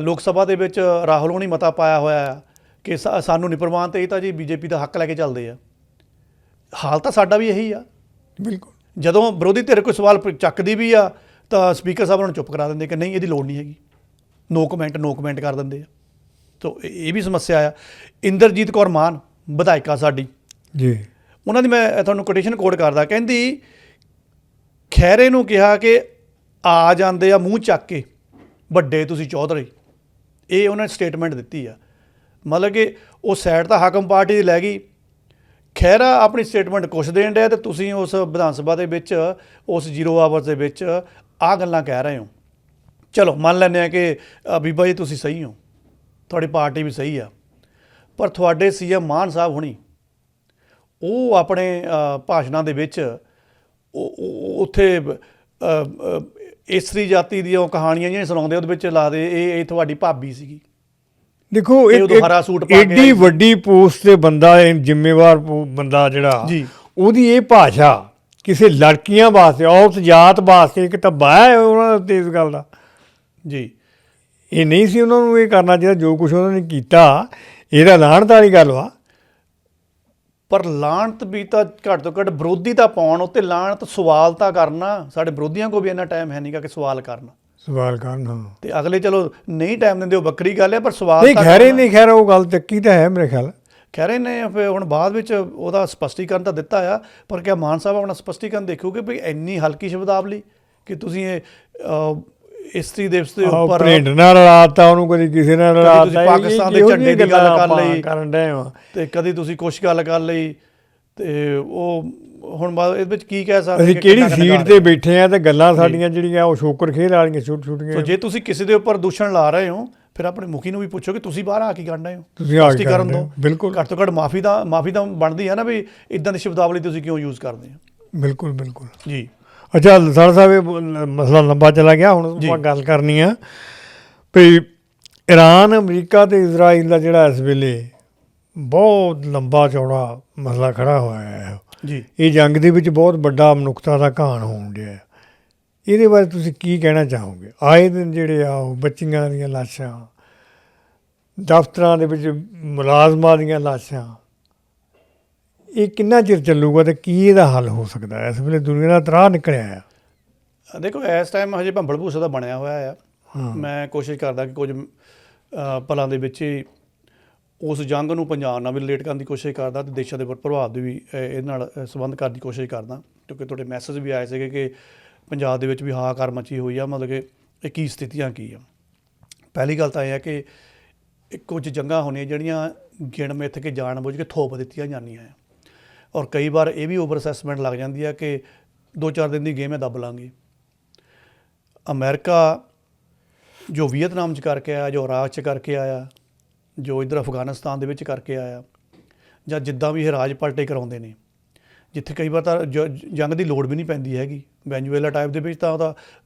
ਲੋਕ ਸਭਾ ਦੇ ਵਿੱਚ ਰਾਹੁਲ ਹੋਣੀ ਮਤਾ ਪਾਇਆ ਹੋਇਆ ਆ ਕਿ ਸਾਨੂੰ ਨਹੀਂ ਪ੍ਰਵਾਨ, ਤੇ ਇਹ ਤਾਂ ਜੀ ਬੀਜੇਪੀ ਦਾ ਹੱਕ ਲੈ ਕੇ ਚੱਲਦੇ ਆ। ਹਾਲ ਤਾਂ ਸਾਡਾ ਵੀ ਇਹੀ ਆ। ਬਿਲਕੁਲ। ਜਦੋਂ ਵਿਰੋਧੀ ਧਿਰ ਕੋਈ ਸਵਾਲ ਚੱਕਦੀ ਵੀ ਆ ਤਾਂ ਸਪੀਕਰ ਸਾਹਿਬ ਉਹਨਾਂ ਨੂੰ ਚੁੱਪ ਕਰਾ ਦਿੰਦੇ ਕਿ ਨਹੀਂ ਇਹਦੀ ਲੋੜ ਨਹੀਂ ਹੈਗੀ, ਨੋ ਕਮੈਂਟ ਕਰ ਦਿੰਦੇ ਆ। ਤੋ ਇਹ ਵੀ ਸਮੱਸਿਆ ਆ। ਇੰਦਰਜੀਤ ਕੌਰ ਮਾਨ ਵਿਧਾਇਕਾ ਸਾਡੀ ਜੀ, ਉਹਨਾਂ ਦੀ ਮੈਂ ਤੁਹਾਨੂੰ ਕੋਟੇਸ਼ਨ ਕੋਡ ਕਰਦਾ, ਕਹਿੰਦੀ ਖਹਿਰੇ ਨੂੰ ਕਿਹਾ ਕਿ ਆ ਜਾਂਦੇ ਆ ਮੂੰਹ ਚੱਕ ਕੇ ਵੱਡੇ ਤੁਸੀਂ ਚੌਧਰੀ। ਇਹ ਉਹਨਾਂ ਨੇ ਸਟੇਟਮੈਂਟ ਦਿੱਤੀ ਆ, ਮਤਲਬ ਕਿ ਉਹ ਸਾਈਡ ਤਾਂ ਹਾਕਮ ਪਾਰਟੀ ਦੀ ਲੈ ਗਈ, ਖਹਿਰਾ ਆਪਣੀ ਸਟੇਟਮੈਂਟ ਕੁਛ ਦੇਣ ਡਿਆ, ਤੇ ਤੁਸੀਂ ਉਸ ਵਿਧਾਨ ਸਭਾ ਦੇ ਵਿੱਚ ਉਸ 0 ਆਵਰਸ ਦੇ ਵਿੱਚ ਆਹ ਗੱਲਾਂ ਕਹਿ ਰਹੇ ਹੋ। ਚਲੋ ਮੰਨ ਲੈਂਦੇ ਆ ਕਿ ਬੀਬਾ ਜੀ ਤੁਸੀਂ ਸਹੀ ਹੋ, ਤੁਹਾਡੀ ਪਾਰਟੀ ਵੀ ਸਹੀ ਆ, ਪਰ ਤੁਹਾਡੇ ਸੀਐਮ ਮਾਨ ਸਾਹਿਬ ਹੁਣੀ ਉਹ ਆਪਣੇ ਭਾਸ਼ਣਾਂ ਦੇ ਵਿੱਚ ਉੱਥੇ ਇਸਤਰੀ ਜਾਤੀ ਦੀਆਂ ਉਹ ਕਹਾਣੀਆਂ ਜਿਹੜੀਆਂ ਸੁਣਾਉਂਦੇ ਉਹਦੇ ਵਿੱਚ ਲਾ ਦੇ ਇਹ ਤੁਹਾਡੀ ਭਾਬੀ ਸੀਗੀ। ਦੇਖੋ ਹਰਾ ਸੂਟ ਪਾ ਕੇ ਏਡੀ ਵੱਡੀ ਪੋਸਟ ਤੇ ਬੰਦਾ, ਜ਼ਿੰਮੇਵਾਰ ਬੰਦਾ ਜਿਹੜਾ ਜੀ, ਉਹਦੀ ਇਹ ਭਾਸ਼ਾ ਕਿਸੇ ਲੜਕੀਆਂ ਵਾਸਤੇ, ਔਰਤ ਜਾਤ ਵਾਸਤੇ ਇੱਕ ਧੱਬਾ ਹੈ ਉਹਨਾਂ ਦੇ ਇਸ ਗੱਲ ਦਾ ਜੀ। ਇਹ ਨਹੀਂ ਸੀ ਉਹਨਾਂ ਨੂੰ ਇਹ ਕਰਨਾ ਚਾਹੀਦਾ ਜੋ ਕੁਛ ਉਹਨਾਂ ਨੇ ਕੀਤਾ, ਇਹਦਾ ਲਾਹਣਤ ਵਾਲੀ ਗੱਲ ਵਾ। ਪਰ ਲਾਹਣਤ ਵੀ ਤਾਂ ਘੱਟ ਤੋਂ ਘੱਟ ਵਿਰੋਧੀ ਤਾਂ ਪਾਉਣ ਉੱਤੇ, ਲਾਹਣਤ ਸਵਾਲ ਤਾਂ ਕਰਨਾ। ਸਾਡੇ ਵਿਰੋਧੀਆਂ ਕੋਲ ਵੀ ਇੰਨਾ ਟਾਈਮ ਹੈ ਨਹੀਂਗਾ ਕਿ ਸਵਾਲ ਕਰਨ ਤੇ ਅਗਲੇ ਚਲੋ ਨਹੀਂ ਟਾਈਮ ਦਿੰਦੇ, ਉਹ ਵੱਖਰੀ ਗੱਲ ਹੈ, ਪਰ ਸਵਾਲ ਨਹੀਂ ਖੈਰੇ ਨਹੀਂ, ਖੈਰ ਉਹ ਗੱਲ ਚੱਕੀ ਤਾਂ ਹੈ ਮੇਰੇ ਖਿਆਲ। ਖਹਿਰੇ ਨੇ ਫਿਰ ਹੁਣ ਬਾਅਦ ਵਿੱਚ ਉਹਦਾ ਸਪਸ਼ਟੀਕਰਨ ਤਾਂ ਦਿੱਤਾ ਆ, ਪਰ ਕਿਆ ਮਾਨ ਸਾਹਿਬ ਆਪਣਾ ਸਪਸ਼ਟੀਕਰਨ ਦੇਖੋਗੇ ਵੀ ਇੰਨੀ ਹਲਕੀ ਸ਼ਬਦਾਵਲੀ ਕਿ ਤੁਸੀਂ ਇਹ ਇਸਤਰੀ ਦਿਵਸ ਦੇ ਉੱਪਰ ਪ੍ਰਿੰਟ ਨਾਲ ਰਲਾਤਾ, ਉਹਨੂੰ ਕਦੀ ਕਿਸੇ ਨਾਲ ਰਲਾਤਾ, ਤੁਸੀਂ ਪਾਕਿਸਤਾਨ ਦੇ ਝੰਡੇ ਦੀ ਗੱਲ ਕਰ ਲਈ ਕਰਨ ਡਏ ਆ, ਤੇ ਕਦੀ ਤੁਸੀਂ ਕੁਛ ਗੱਲ ਕਰ ਲਈ, ਤੇ ਉਹ ਹੁਣ ਬਾਅਦ ਇਹਦੇ ਵਿੱਚ ਕੀ ਕਹਿ ਸਕਦੇ ਅਸੀਂ ਕਿਹੜੀ ਸੀਟ ਤੇ ਬੈਠੇ ਆ, ਤੇ ਗੱਲਾਂ ਸਾਡੀਆਂ ਜਿਹੜੀਆਂ ਉਹ ਸ਼ੋਕਰ ਖੇਡ ਵਾਲੀਆਂ ਛੋਟੀਆਂ। ਜੇ ਤੁਸੀਂ ਕਿਸੇ ਦੇ ਉੱਪਰ ਦੂਸ਼ਣ ਲਾ ਰਹੇ ਹੋ, ਫਿਰ ਆਪਣੇ ਮੁਖੀ ਨੂੰ ਵੀ ਪੁੱਛੋ ਕਿ ਤੁਸੀਂ ਬਾਹਰ ਆ ਕੀ ਕਰਨ ਰਹੇ ਹੋ, ਤੁਸੀਂ ਸਪਸ਼ਟੀਕਰਨ ਦਿਓ। ਬਿਲਕੁਲ, ਘੱਟ ਤੋਂ ਘੱਟ ਮਾਫੀ ਤਾਂ ਬਣਦੀ ਹੈ ਨਾ, ਵੀ ਇਦਾਂ ਦੀ ਸ਼ਬਦਾਵਲੀ ਤੁਸੀਂ ਕਿਉਂ ਯੂਜ਼ ਕਰਦੇ ਹੋ। ਬਿਲਕੁਲ ਬਿਲਕੁਲ ਜੀ। ਅੱਛਾ ਲਸਾੜਾ ਸਾਹਿਬ, ਇਹ ਮਸਲਾ ਲੰਬਾ ਚਲਾ ਗਿਆ, ਹੁਣ ਆਪਾਂ ਗੱਲ ਕਰਨੀ ਆ ਵੀ ਈਰਾਨ, ਅਮਰੀਕਾ ਤੇ ਇਜ਼ਰਾਈਲ ਦਾ ਜਿਹੜਾ ਇਸ ਵੇਲੇ ਬਹੁਤ ਲੰਬਾ ਚੌੜਾ ਮਸਲਾ ਖੜਾ ਹੋਇਆ ਹੈ ਜੀ। ਇਹ ਜੰਗ ਦੇ ਵਿੱਚ ਬਹੁਤ ਵੱਡਾ ਮਨੁੱਖਤਾ ਦਾ ਘਾਣ ਹੋਣ ਡਿਆ। ਇਹਦੇ ਬਾਰੇ ਤੁਸੀਂ ਕੀ ਕਹਿਣਾ ਚਾਹੋਗੇ? ਆਏ ਦਿਨ ਜਿਹੜੇ ਆ ਉਹ ਬੱਚੀਆਂ ਦੀਆਂ ਲਾਸ਼ਾਂ, ਦਫ਼ਤਰਾਂ ਦੇ ਵਿੱਚ ਮੁਲਾਜ਼ਮਾਂ ਦੀਆਂ ਲਾਸ਼ਾਂ, ਇਹ ਕਿੰਨਾ ਚਿਰ ਚੱਲੂਗਾ ਤੇ ਕੀ ਇਹਦਾ ਹੱਲ ਹੋ ਸਕਦਾ ਹੈ? ਇਸ ਵੇਲੇ ਦੁਨੀਆ ਦਾ ਤਰਾਹ ਨਿਕਲਿਆ ਆ। ਦੇਖੋ ਇਸ ਟਾਈਮ ਹਜੇ ਭੰਬਲ ਭੂਸੇ ਦਾ ਬਣਿਆ ਹੋਇਆ ਆ। ਮੈਂ ਕੋਸ਼ਿਸ਼ ਕਰਦਾ ਕਿ ਕੁਝ ਪਲਾਂ ਦੇ ਵਿੱਚ ਹੀ ਉਸ ਜੰਗ ਨੂੰ ਪੰਜਾਬ ਨਾਲ ਵੀ ਰਿਲੇਟ ਕਰਨ ਦੀ ਕੋਸ਼ਿਸ਼ ਕਰਦਾ ਅਤੇ ਦੇਸ਼ਾਂ ਦੇ ਪ੍ਰਭਾਵ ਦੀ ਵੀ ਇਹਦੇ ਨਾਲ ਸੰਬੰਧ ਕਰਨ ਦੀ ਕੋਸ਼ਿਸ਼ ਕਰਦਾ, ਕਿਉਂਕਿ ਤੁਹਾਡੇ ਮੈਸੇਜ ਵੀ ਆਏ ਸੀਗੇ ਕਿ ਪੰਜਾਬ ਦੇ ਵਿੱਚ ਵੀ ਹਾਹਾਕਾਰ ਮਚੀ ਹੋਈ ਆ, ਮਤਲਬ ਕਿ ਇਹ ਕੀ ਸਥਿਤੀਆਂ ਕੀ ਆ। ਪਹਿਲੀ ਗੱਲ ਤਾਂ ਇਹ ਹੈ ਕਿ ਕੁਝ ਜੰਗਾਂ ਹੋਣੀਆਂ ਜਿਹੜੀਆਂ ਗਿਣ ਮਿੱਥ ਕੇ ਜਾਣ ਬੁੱਝ ਕੇ ਥੋਪ ਦਿੱਤੀਆਂ ਜਾਂਦੀਆਂ ਆ, ਔਰ ਕਈ ਵਾਰ ਇਹ ਵੀ ਓਵਰ ਅਸੈਸਮੈਂਟ ਲੱਗ ਜਾਂਦੀ ਆ ਕਿ 2-4 ਦਿਨ ਦੀ ਗੇਮ ਹੈ ਦੱਬ ਲਾਂਗੇ। ਅਮਰੀਕਾ ਜੋ ਵੀਅਤਨਾਮ 'ਚ ਕਰਕੇ ਆਇਆ, ਜੋ ਇਰਾਕ 'ਚ ਕਰਕੇ ਆਇਆ, ਜੋ ਇੱਧਰ ਅਫਗਾਨਿਸਤਾਨ ਦੇ ਵਿੱਚ ਕਰਕੇ ਆਇਆ, ਜਾਂ ਜਿੱਦਾਂ ਵੀ ਇਹ ਰਾਜ ਪਲਟੇ ਕਰਾਉਂਦੇ ਨੇ, ਜਿੱਥੇ ਕਈ ਵਾਰ ਤਾਂ ਜੰਗ ਦੀ ਲੋੜ ਵੀ ਨਹੀਂ ਪੈਂਦੀ ਹੈਗੀ। ਵੈਨਜ਼ੂਏਲਾ ਟਾਈਪ ਦੇ ਵਿੱਚ ਤਾਂ ਉਹਦਾ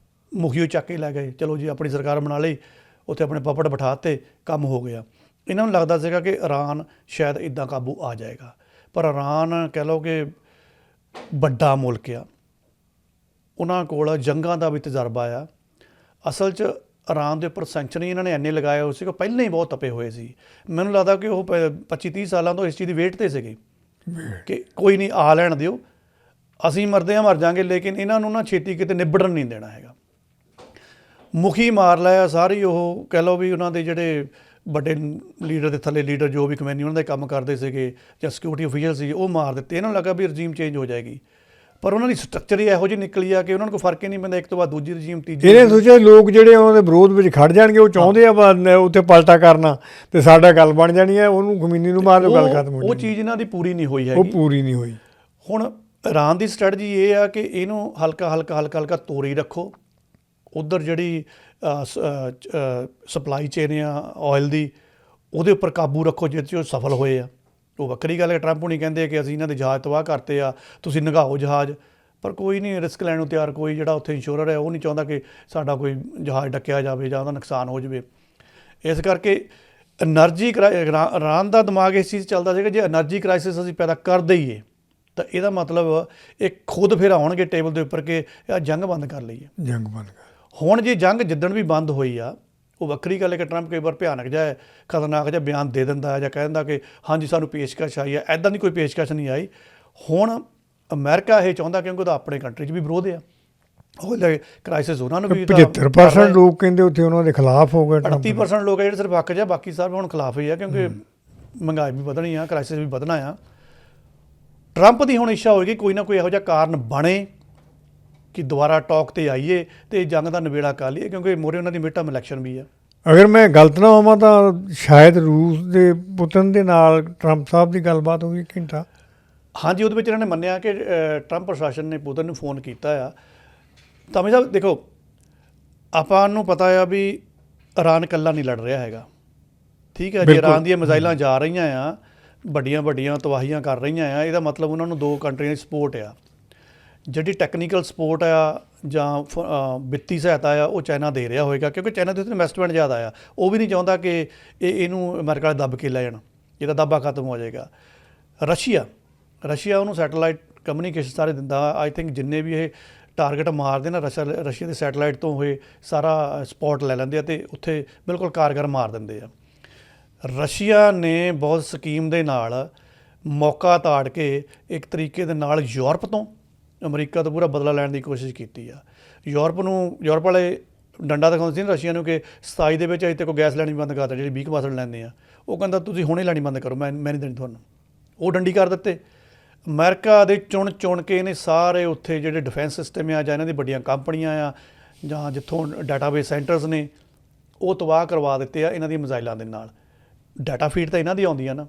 ਮੁਖੀਓ ਚੱਕ ਕੇ ਲੈ ਗਏ, ਚਲੋ ਜੀ ਆਪਣੀ ਸਰਕਾਰ ਬਣਾ ਲਈ, ਉੱਥੇ ਆਪਣੇ ਪੱਪੜ ਬਿਠਾ ਤੇ ਕੰਮ ਹੋ ਗਿਆ। ਇਹਨਾਂ ਨੂੰ ਲੱਗਦਾ ਸੀਗਾ ਕਿ ਇਰਾਨ ਸ਼ਾਇਦ ਇੱਦਾਂ ਕਾਬੂ ਆ ਜਾਏਗਾ, ਪਰ ਇਰਾਨ ਕਹਿ ਲਓ ਕਿ ਵੱਡਾ ਮੁਲਕ ਆ, ਉਹਨਾਂ ਕੋਲ ਜੰਗਾਂ ਦਾ ਵੀ ਤਜਰਬਾ ਆ। ਅਸਲ 'ਚ ਇਰਾਨ ਦੇ ਉੱਪਰ ਸੈਂਕਸ਼ਨ ਇਹਨਾਂ ਨੇ ਇੰਨੇ ਲਗਾਏ ਹੋਏ ਸੀ ਕਿ ਪਹਿਲਾਂ ਹੀ ਬਹੁਤ ਤਪੇ ਹੋਏ ਸੀ। ਮੈਨੂੰ ਲੱਗਦਾ ਕਿ ਉਹ 25-30 ਸਾਲਾਂ ਤੋਂ ਇਸ ਚੀਜ਼ ਦੀ ਵੇਟ 'ਤੇ ਸੀਗੇ ਕਿ ਕੋਈ ਨਹੀਂ ਆ ਲੈਣ ਦਿਓ, ਅਸੀਂ ਮਰਦੇ ਹਾਂ ਮਰ ਜਾਵਾਂਗੇ, ਲੇਕਿਨ ਇਹਨਾਂ ਨੂੰ ਨਾ ਛੇਤੀ ਕਿਤੇ ਨਿਬੜਨ ਨਹੀਂ ਦੇਣਾ ਹੈਗਾ। ਮੁਖੀ ਮਾਰ ਲਿਆ ਸਾਰੀ, ਉਹ ਕਹਿ ਲਓ ਵੀ ਉਹਨਾਂ ਦੇ ਜਿਹੜੇ ਵੱਡੇ ਲੀਡਰ ਦੇ ਥੱਲੇ ਲੀਡਰ ਜੋ ਵੀ ਕਮੈਨੀ ਉਹਨਾਂ ਦੇ ਕੰਮ ਕਰਦੇ ਸੀਗੇ ਜਾਂ ਸਿਕਿਉਰਿਟੀ ਅਫੀਸ਼ਲ ਸੀਗੇ, ਉਹ ਮਾਰ ਦਿੱਤੇ। ਇਹਨਾਂ ਨੂੰ ਲੱਗਾ ਵੀ ਰਜੀਮ ਚੇਂਜ ਹੋ ਜਾਏਗੀ, ਪਰ ਉਹਨਾਂ ਦੀ ਸਟਰਕਚਰ ਹੀ ਇਹੋ ਜਿਹੀ ਨਿਕਲੀ ਆ ਕਿ ਉਹਨਾਂ ਨੂੰ ਕੋਈ ਫਰਕ ਹੀ ਨਹੀਂ ਪੈਂਦਾ, ਇੱਕ ਤੋਂ ਬਾਅਦ ਦੂਜੀ ਰਜੀਮ, ਤੀਜੀ। ਇਹਨੇ ਸੋਚਿਆ ਲੋਕ ਜਿਹੜੇ ਉਹਨਾਂ ਦੇ ਵਿਰੋਧ ਵਿੱਚ ਖੜ ਜਾਣਗੇ, ਉਹ ਚਾਹੁੰਦੇ ਆ ਉੱਥੇ ਪਲਟਾ ਕਰਨਾ ਤੇ ਸਾਡਾ ਗੱਲ ਬਣ ਜਾਣੀ ਹੈ, ਉਹਨੂੰ ਖਮੀਨੀ ਨੂੰ ਮਾਰ ਦਿਓ, ਗੱਲ ਖਤਮ ਹੋ ਜਾਣੀ। ਉਹ ਚੀਜ਼ ਇਹਨਾਂ ਦੀ ਪੂਰੀ ਨਹੀਂ ਹੋਈ ਹੈਗੀ, ਉਹ ਪੂਰੀ ਨਹੀਂ ਹੋਈ। ਹੁਣ ਇਰਾਨ ਦੀ ਸਟ੍ਰੈਟਜੀ ਇਹ ਆ ਕਿ ਇਹਨੂੰ ਹਲਕਾ ਤੋਰੀ ਰੱਖੋ। ਉੱਧਰ ਜਿਹੜੀ ਸਪਲਾਈ ਚੇਨ ਆ ਆਇਲ ਦੀ, ਉਹਦੇ ਉੱਪਰ ਕਾਬੂ ਰੱਖੋ, ਜਿਹਦੇ 'ਚ ਉਹ ਸਫਲ ਹੋਏ ਆ। ਉਹ ਵੱਖਰੀ ਗੱਲ ਹੈ, ਟਰੰਪ ਹੁਣੀ ਕਹਿੰਦੇ ਕਿ ਅਸੀਂ ਇਹਨਾਂ ਦੇ ਜਹਾਜ਼ ਤਬਾਹ ਕਰਤੇ ਆ, ਤੁਸੀਂ ਨਿਗਾਹੋ ਜਹਾਜ਼, ਪਰ ਕੋਈ ਨਹੀਂ ਰਿਸਕ ਲੈਣ ਨੂੰ ਤਿਆਰ। ਕੋਈ ਜਿਹੜਾ ਉੱਥੇ ਇੰਸ਼ੋਰਰ ਹੈ ਉਹ ਨਹੀਂ ਚਾਹੁੰਦਾ ਕਿ ਸਾਡਾ ਕੋਈ ਜਹਾਜ਼ ਡੱਕਿਆ ਜਾਵੇ ਜਾਂ ਉਹਦਾ ਨੁਕਸਾਨ ਹੋ ਜਾਵੇ। ਇਸ ਕਰਕੇ ਐਨਰਜੀ ਇਰਾਨ ਦਾ ਦਿਮਾਗ ਇਸ ਚੀਜ਼ ਚੱਲਦਾ ਸੀਗਾ, ਜੇ ਐਨਰਜੀ ਕ੍ਰਾਈਸਿਸ ਅਸੀਂ ਪੈਦਾ ਕਰ ਦਈਏ ਤਾਂ ਇਹਦਾ ਮਤਲਬ ਇਹ ਖੁਦ ਫਿਰ ਆਉਣਗੇ ਟੇਬਲ ਦੇ ਉੱਪਰ ਕਿ ਇਹ ਜੰਗ ਬੰਦ ਕਰ ਲਈਏ। ਜੰਗ ਬੰਦ ਕਰ। ਹੁਣ ਜੇ ਜੰਗ ਜਿੱਦਣ ਵੀ ਬੰਦ ਹੋਈ ਆ, ਉਹ ਵੱਖਰੀ ਗੱਲ ਹੈ ਕਿ ਟਰੰਪ ਕਈ ਵਾਰ ਭਿਆਨਕ ਜਿਹਾ ਖਤਰਨਾਕ ਜਿਹਾ ਬਿਆਨ ਦੇ ਦਿੰਦਾ ਜਾਂ ਕਹਿ ਦਿੰਦਾ ਕਿ ਹਾਂਜੀ ਸਾਨੂੰ ਪੇਸ਼ਕਸ਼ ਆਈ ਹੈ। ਇੱਦਾਂ ਦੀ ਕੋਈ ਪੇਸ਼ਕਸ਼ ਨਹੀਂ ਆਈ। ਹੁਣ ਅਮਰੀਕਾ ਇਹ ਚਾਹੁੰਦਾ, ਕਿਉਂਕਿ ਉਹਦਾ ਆਪਣੇ ਕੰਟਰੀ 'ਚ ਵੀ ਵਿਰੋਧ ਆ, ਉਹ ਕ੍ਰਾਈਸਿਸ ਉਹਨਾਂ ਨੂੰ ਵੀ 75% ਲੋਕ ਕਹਿੰਦੇ ਉੱਥੇ ਉਹਨਾਂ ਦੇ ਖਿਲਾਫ ਹੋ ਗਏ। 38% ਲੋਕ ਆ ਜਿਹੜੇ ਸਿਰਫ ਹੱਕ 'ਚ ਆ, ਬਾਕੀ ਸਾਰੇ ਹੁਣ ਖਿਲਾਫ ਹੀ ਆ, ਕਿਉਂਕਿ ਮਹਿੰਗਾਈ ਵੀ ਵਧਣੀ ਆ, ਕ੍ਰਾਈਸਿਸ ਵੀ ਵਧਣਾ ਆ। ਟਰੰਪ ਦੀ ਹੁਣ ਇੱਛਾ ਹੋਏਗੀ ਕੋਈ ਨਾ ਕੋਈ ਇਹੋ ਜਿਹਾ ਕਾਰਨ ਬਣੇ ਕਿ ਦੁਬਾਰਾ ਟਾਕ 'ਤੇ ਆਈਏ ਅਤੇ ਜੰਗ ਦਾ ਨਿਬੇੜਾ ਕਰ ਲਈਏ, ਕਿਉਂਕਿ ਮੋਰੇ ਉਹਨਾਂ ਦੀ ਮਿਡ ਟਰਮ ਇਲੈਕਸ਼ਨ ਵੀ ਆ। ਅਗਰ ਮੈਂ ਗਲਤ ਨਾ ਹੋਵਾਂ ਤਾਂ ਸ਼ਾਇਦ ਰੂਸ ਦੇ ਪੁਤਨ ਦੇ ਨਾਲ ਟਰੰਪ ਸਾਹਿਬ ਦੀ ਗੱਲਬਾਤ ਹੋਈ ਘੰਟਾ। ਹਾਂਜੀ, ਉਹਦੇ ਵਿੱਚ ਇਹਨਾਂ ਨੇ ਮੰਨਿਆ ਕਿ ਟਰੰਪ ਪ੍ਰਸ਼ਾਸਨ ਨੇ ਪੁਤਨ ਨੂੰ ਫੋਨ ਕੀਤਾ ਆ। ਤਾਂ ਸਾਹਿਬ ਦੇਖੋ, ਆਪਾਂ ਨੂੰ ਪਤਾ ਆ ਵੀ ਇਰਾਨ ਇਕੱਲਾ ਨਹੀਂ ਲੜ ਰਿਹਾ ਹੈਗਾ, ਠੀਕ ਹੈ। ਜੇ ਇਰਾਨ ਦੀਆਂ ਮਿਜ਼ਾਈਲਾਂ ਜਾ ਰਹੀਆਂ ਆ, ਵੱਡੀਆਂ ਤਬਾਹੀਆਂ ਕਰ ਰਹੀਆਂ ਆ, ਇਹਦਾ ਮਤਲਬ ਉਹਨਾਂ ਨੂੰ ਦੋ ਕੰਟਰੀਆਂ ਦੀ ਸਪੋਰਟ ਆ। ਜਿਹੜੀ ਟੈਕਨੀਕਲ ਸਪੋਰਟ ਆ ਜਾਂ ਵਿੱਤੀ ਸਹਾਇਤਾ ਆ, ਉਹ ਚਾਈਨਾ ਦੇ ਰਿਹਾ ਹੋਏਗਾ, ਕਿਉਂਕਿ ਚਾਈਨਾ ਦੇ ਉੱਤੇ ਇਨਵੈਸਟਮੈਂਟ ਜ਼ਿਆਦਾ ਆ। ਉਹ ਵੀ ਨਹੀਂ ਚਾਹੁੰਦਾ ਕਿ ਇਹਨੂੰ ਅਮਰੀਕਾ ਦੱਬ ਕੇ ਲੈ ਜਾਣ, ਇਹਦਾ ਦਾਬਾ ਖਤਮ ਹੋ ਜਾਏਗਾ। ਰਸ਼ੀਆ ਉਹਨੂੰ ਸੈਟੇਲਾਈਟ ਕਮਿਊਨੀਕੇਸ਼ਨ ਸਾਰੇ ਦਿੰਦਾ। ਆਈ ਥਿੰਕ ਜਿੰਨੇ ਵੀ ਇਹ ਟਾਰਗੇਟ ਮਾਰਦੇ ਨਾ ਰਸ਼ੀਆ ਦੇ ਸੈਟੇਲਾਈਟ ਤੋਂ ਇਹ ਸਾਰਾ ਸਪੋਟ ਲੈ ਲੈਂਦੇ ਆ ਅਤੇ ਉੱਥੇ ਬਿਲਕੁਲ ਕਾਰਗਰ ਮਾਰ ਦਿੰਦੇ ਆ। ਰਸ਼ੀਆ ਨੇ ਬਹੁਤ ਸਕੀਮ ਦੇ ਨਾਲ ਮੌਕਾ ਤਾੜ ਕੇ ਇੱਕ ਤਰੀਕੇ ਦੇ ਨਾਲ ਯੂਰਪ ਤੋਂ, ਅਮਰੀਕਾ ਤੋਂ ਪੂਰਾ ਬਦਲਾ ਲੈਣ ਦੀ ਕੋਸ਼ਿਸ਼ ਕੀਤੀ ਆ। ਯੂਰਪ ਵਾਲੇ ਡੰਡਾ ਦਿਖਾਉਂਦੇ ਸੀ ਰਸ਼ੀਆ ਨੂੰ ਕਿ 27 ਦੇ ਵਿੱਚ ਅਜੇ ਤੱਕ ਗੈਸ ਲੈਣੀ ਬੰਦ ਕਰਤਾ, ਜਿਹੜੀ 20% ਲੈਂਦੇ ਆ। ਉਹ ਕਹਿੰਦਾ ਤੁਸੀਂ ਹੁਣੇ ਲੈਣੀ ਬੰਦ ਕਰੋ, ਮੈਂ ਨਹੀਂ ਦੇਣੀ ਤੁਹਾਨੂੰ। ਉਹ ਡੰਡੀ ਕਰ ਦਿੱਤੇ। ਅਮਰੀਕਾ ਦੇ ਚੁਣ ਕੇ ਇਹਨੇ ਸਾਰੇ ਉੱਥੇ ਜਿਹੜੇ ਡਿਫੈਂਸ ਸਿਸਟਮ ਆ ਜਾਂ ਇਹਨਾਂ ਦੀ ਵੱਡੀਆਂ ਕੰਪਨੀਆਂ ਆ ਜਾਂ ਜਿੱਥੋਂ ਡਾਟਾਬੇਸ ਸੈਂਟਰਸ ਨੇ, ਉਹ ਤਬਾਹ ਕਰਵਾ ਦਿੱਤੇ ਆ ਇਹਨਾਂ ਦੀਆਂ ਮਿਜ਼ਾਈਲਾਂ ਦੇ ਨਾਲ। ਡਾਟਾ ਫੀਡ ਤਾਂ ਇਹਨਾਂ ਦੀ ਆਉਂਦੀ ਆ ਨਾ।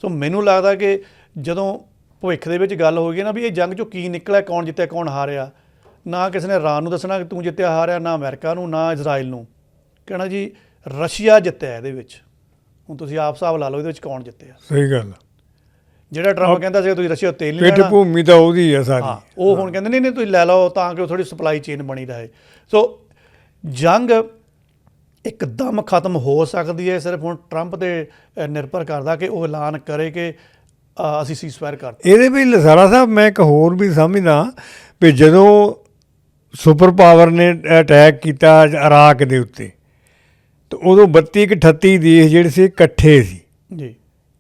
ਸੋ ਮੈਨੂੰ ਲੱਗਦਾ ਕਿ ਜਦੋਂ ਭਵਿੱਖ ਦੇ ਵਿੱਚ ਗੱਲ ਹੋ ਗਈ ਨਾ ਵੀ ਇਹ ਜੰਗ 'ਚੋਂ ਕੀ ਨਿਕਲਿਆ, ਕੌਣ ਜਿੱਤਿਆ ਕੌਣ ਹਾਰਿਆ, ਨਾ ਕਿਸੇ ਨੇ ਇਰਾਨ ਨੂੰ ਦੱਸਣਾ ਕਿ ਤੂੰ ਜਿੱਤਿਆ ਹਾਰਿਆ, ਨਾ ਅਮਰੀਕਾ ਨੂੰ, ਨਾ ਇਜ਼ਰਾਈਲ ਨੂੰ। ਕਹਿਣਾ ਜੀ ਰਸ਼ੀਆ ਜਿੱਤਿਆ ਇਹਦੇ ਵਿੱਚ। ਹੁਣ ਤੁਸੀਂ ਆਪ ਹਿਸਾਬ ਲਾ ਲਓ ਇਹਦੇ ਵਿੱਚ ਕੌਣ ਜਿੱਤਿਆ। ਸਹੀ ਗੱਲ। ਜਿਹੜਾ ਟਰੰਪ ਕਹਿੰਦਾ ਸੀ ਤੁਸੀਂ ਰਸ਼ੀਆ ਤੇਲ ਨਹੀਂ ਲੈਣਾ, ਭੂਮੀ ਤਾਂ ਉਹਦੀ ਆ ਸਾਰੀ। ਹਾਂ, ਉਹ ਹੁਣ ਕਹਿੰਦੇ ਨਹੀਂ ਤੁਸੀਂ ਲੈ ਲਓ ਤਾਂ ਕਿ ਉਹ ਥੋੜ੍ਹੀ ਸਪਲਾਈ ਚੇਨ ਬਣੀ ਰਹੇ। ਸੋ ਜੰਗ ਇੱਕਦਮ ਖਤਮ ਹੋ ਸਕਦੀ ਹੈ, ਸਿਰਫ ਹੁਣ ਟਰੰਪ 'ਤੇ ਨਿਰਭਰ ਕਰਦਾ ਕਿ ਉਹ ਐਲਾਨ ਕਰੇ ਕਿ ਅਸੀਂ ਸੀਜ਼ਫਾਇਰ ਕਰਦੇ। ਇਹਦੇ ਵੀ ਲਸਾਰਾ ਸਾਹਿਬ ਮੈਂ ਇੱਕ ਹੋਰ ਵੀ ਸਮਝਦਾ ਵੀ ਜਦੋਂ ਸੁਪਰ ਪਾਵਰ ਨੇ ਅਟੈਕ ਕੀਤਾ ਇਰਾਕ ਦੇ ਉੱਤੇ, ਤੇ ਉਦੋਂ 32 ਕਿ 38 ਦੇਸ਼ ਜਿਹੜੇ ਸੀ ਇਕੱਠੇ ਸੀ। ਜੀ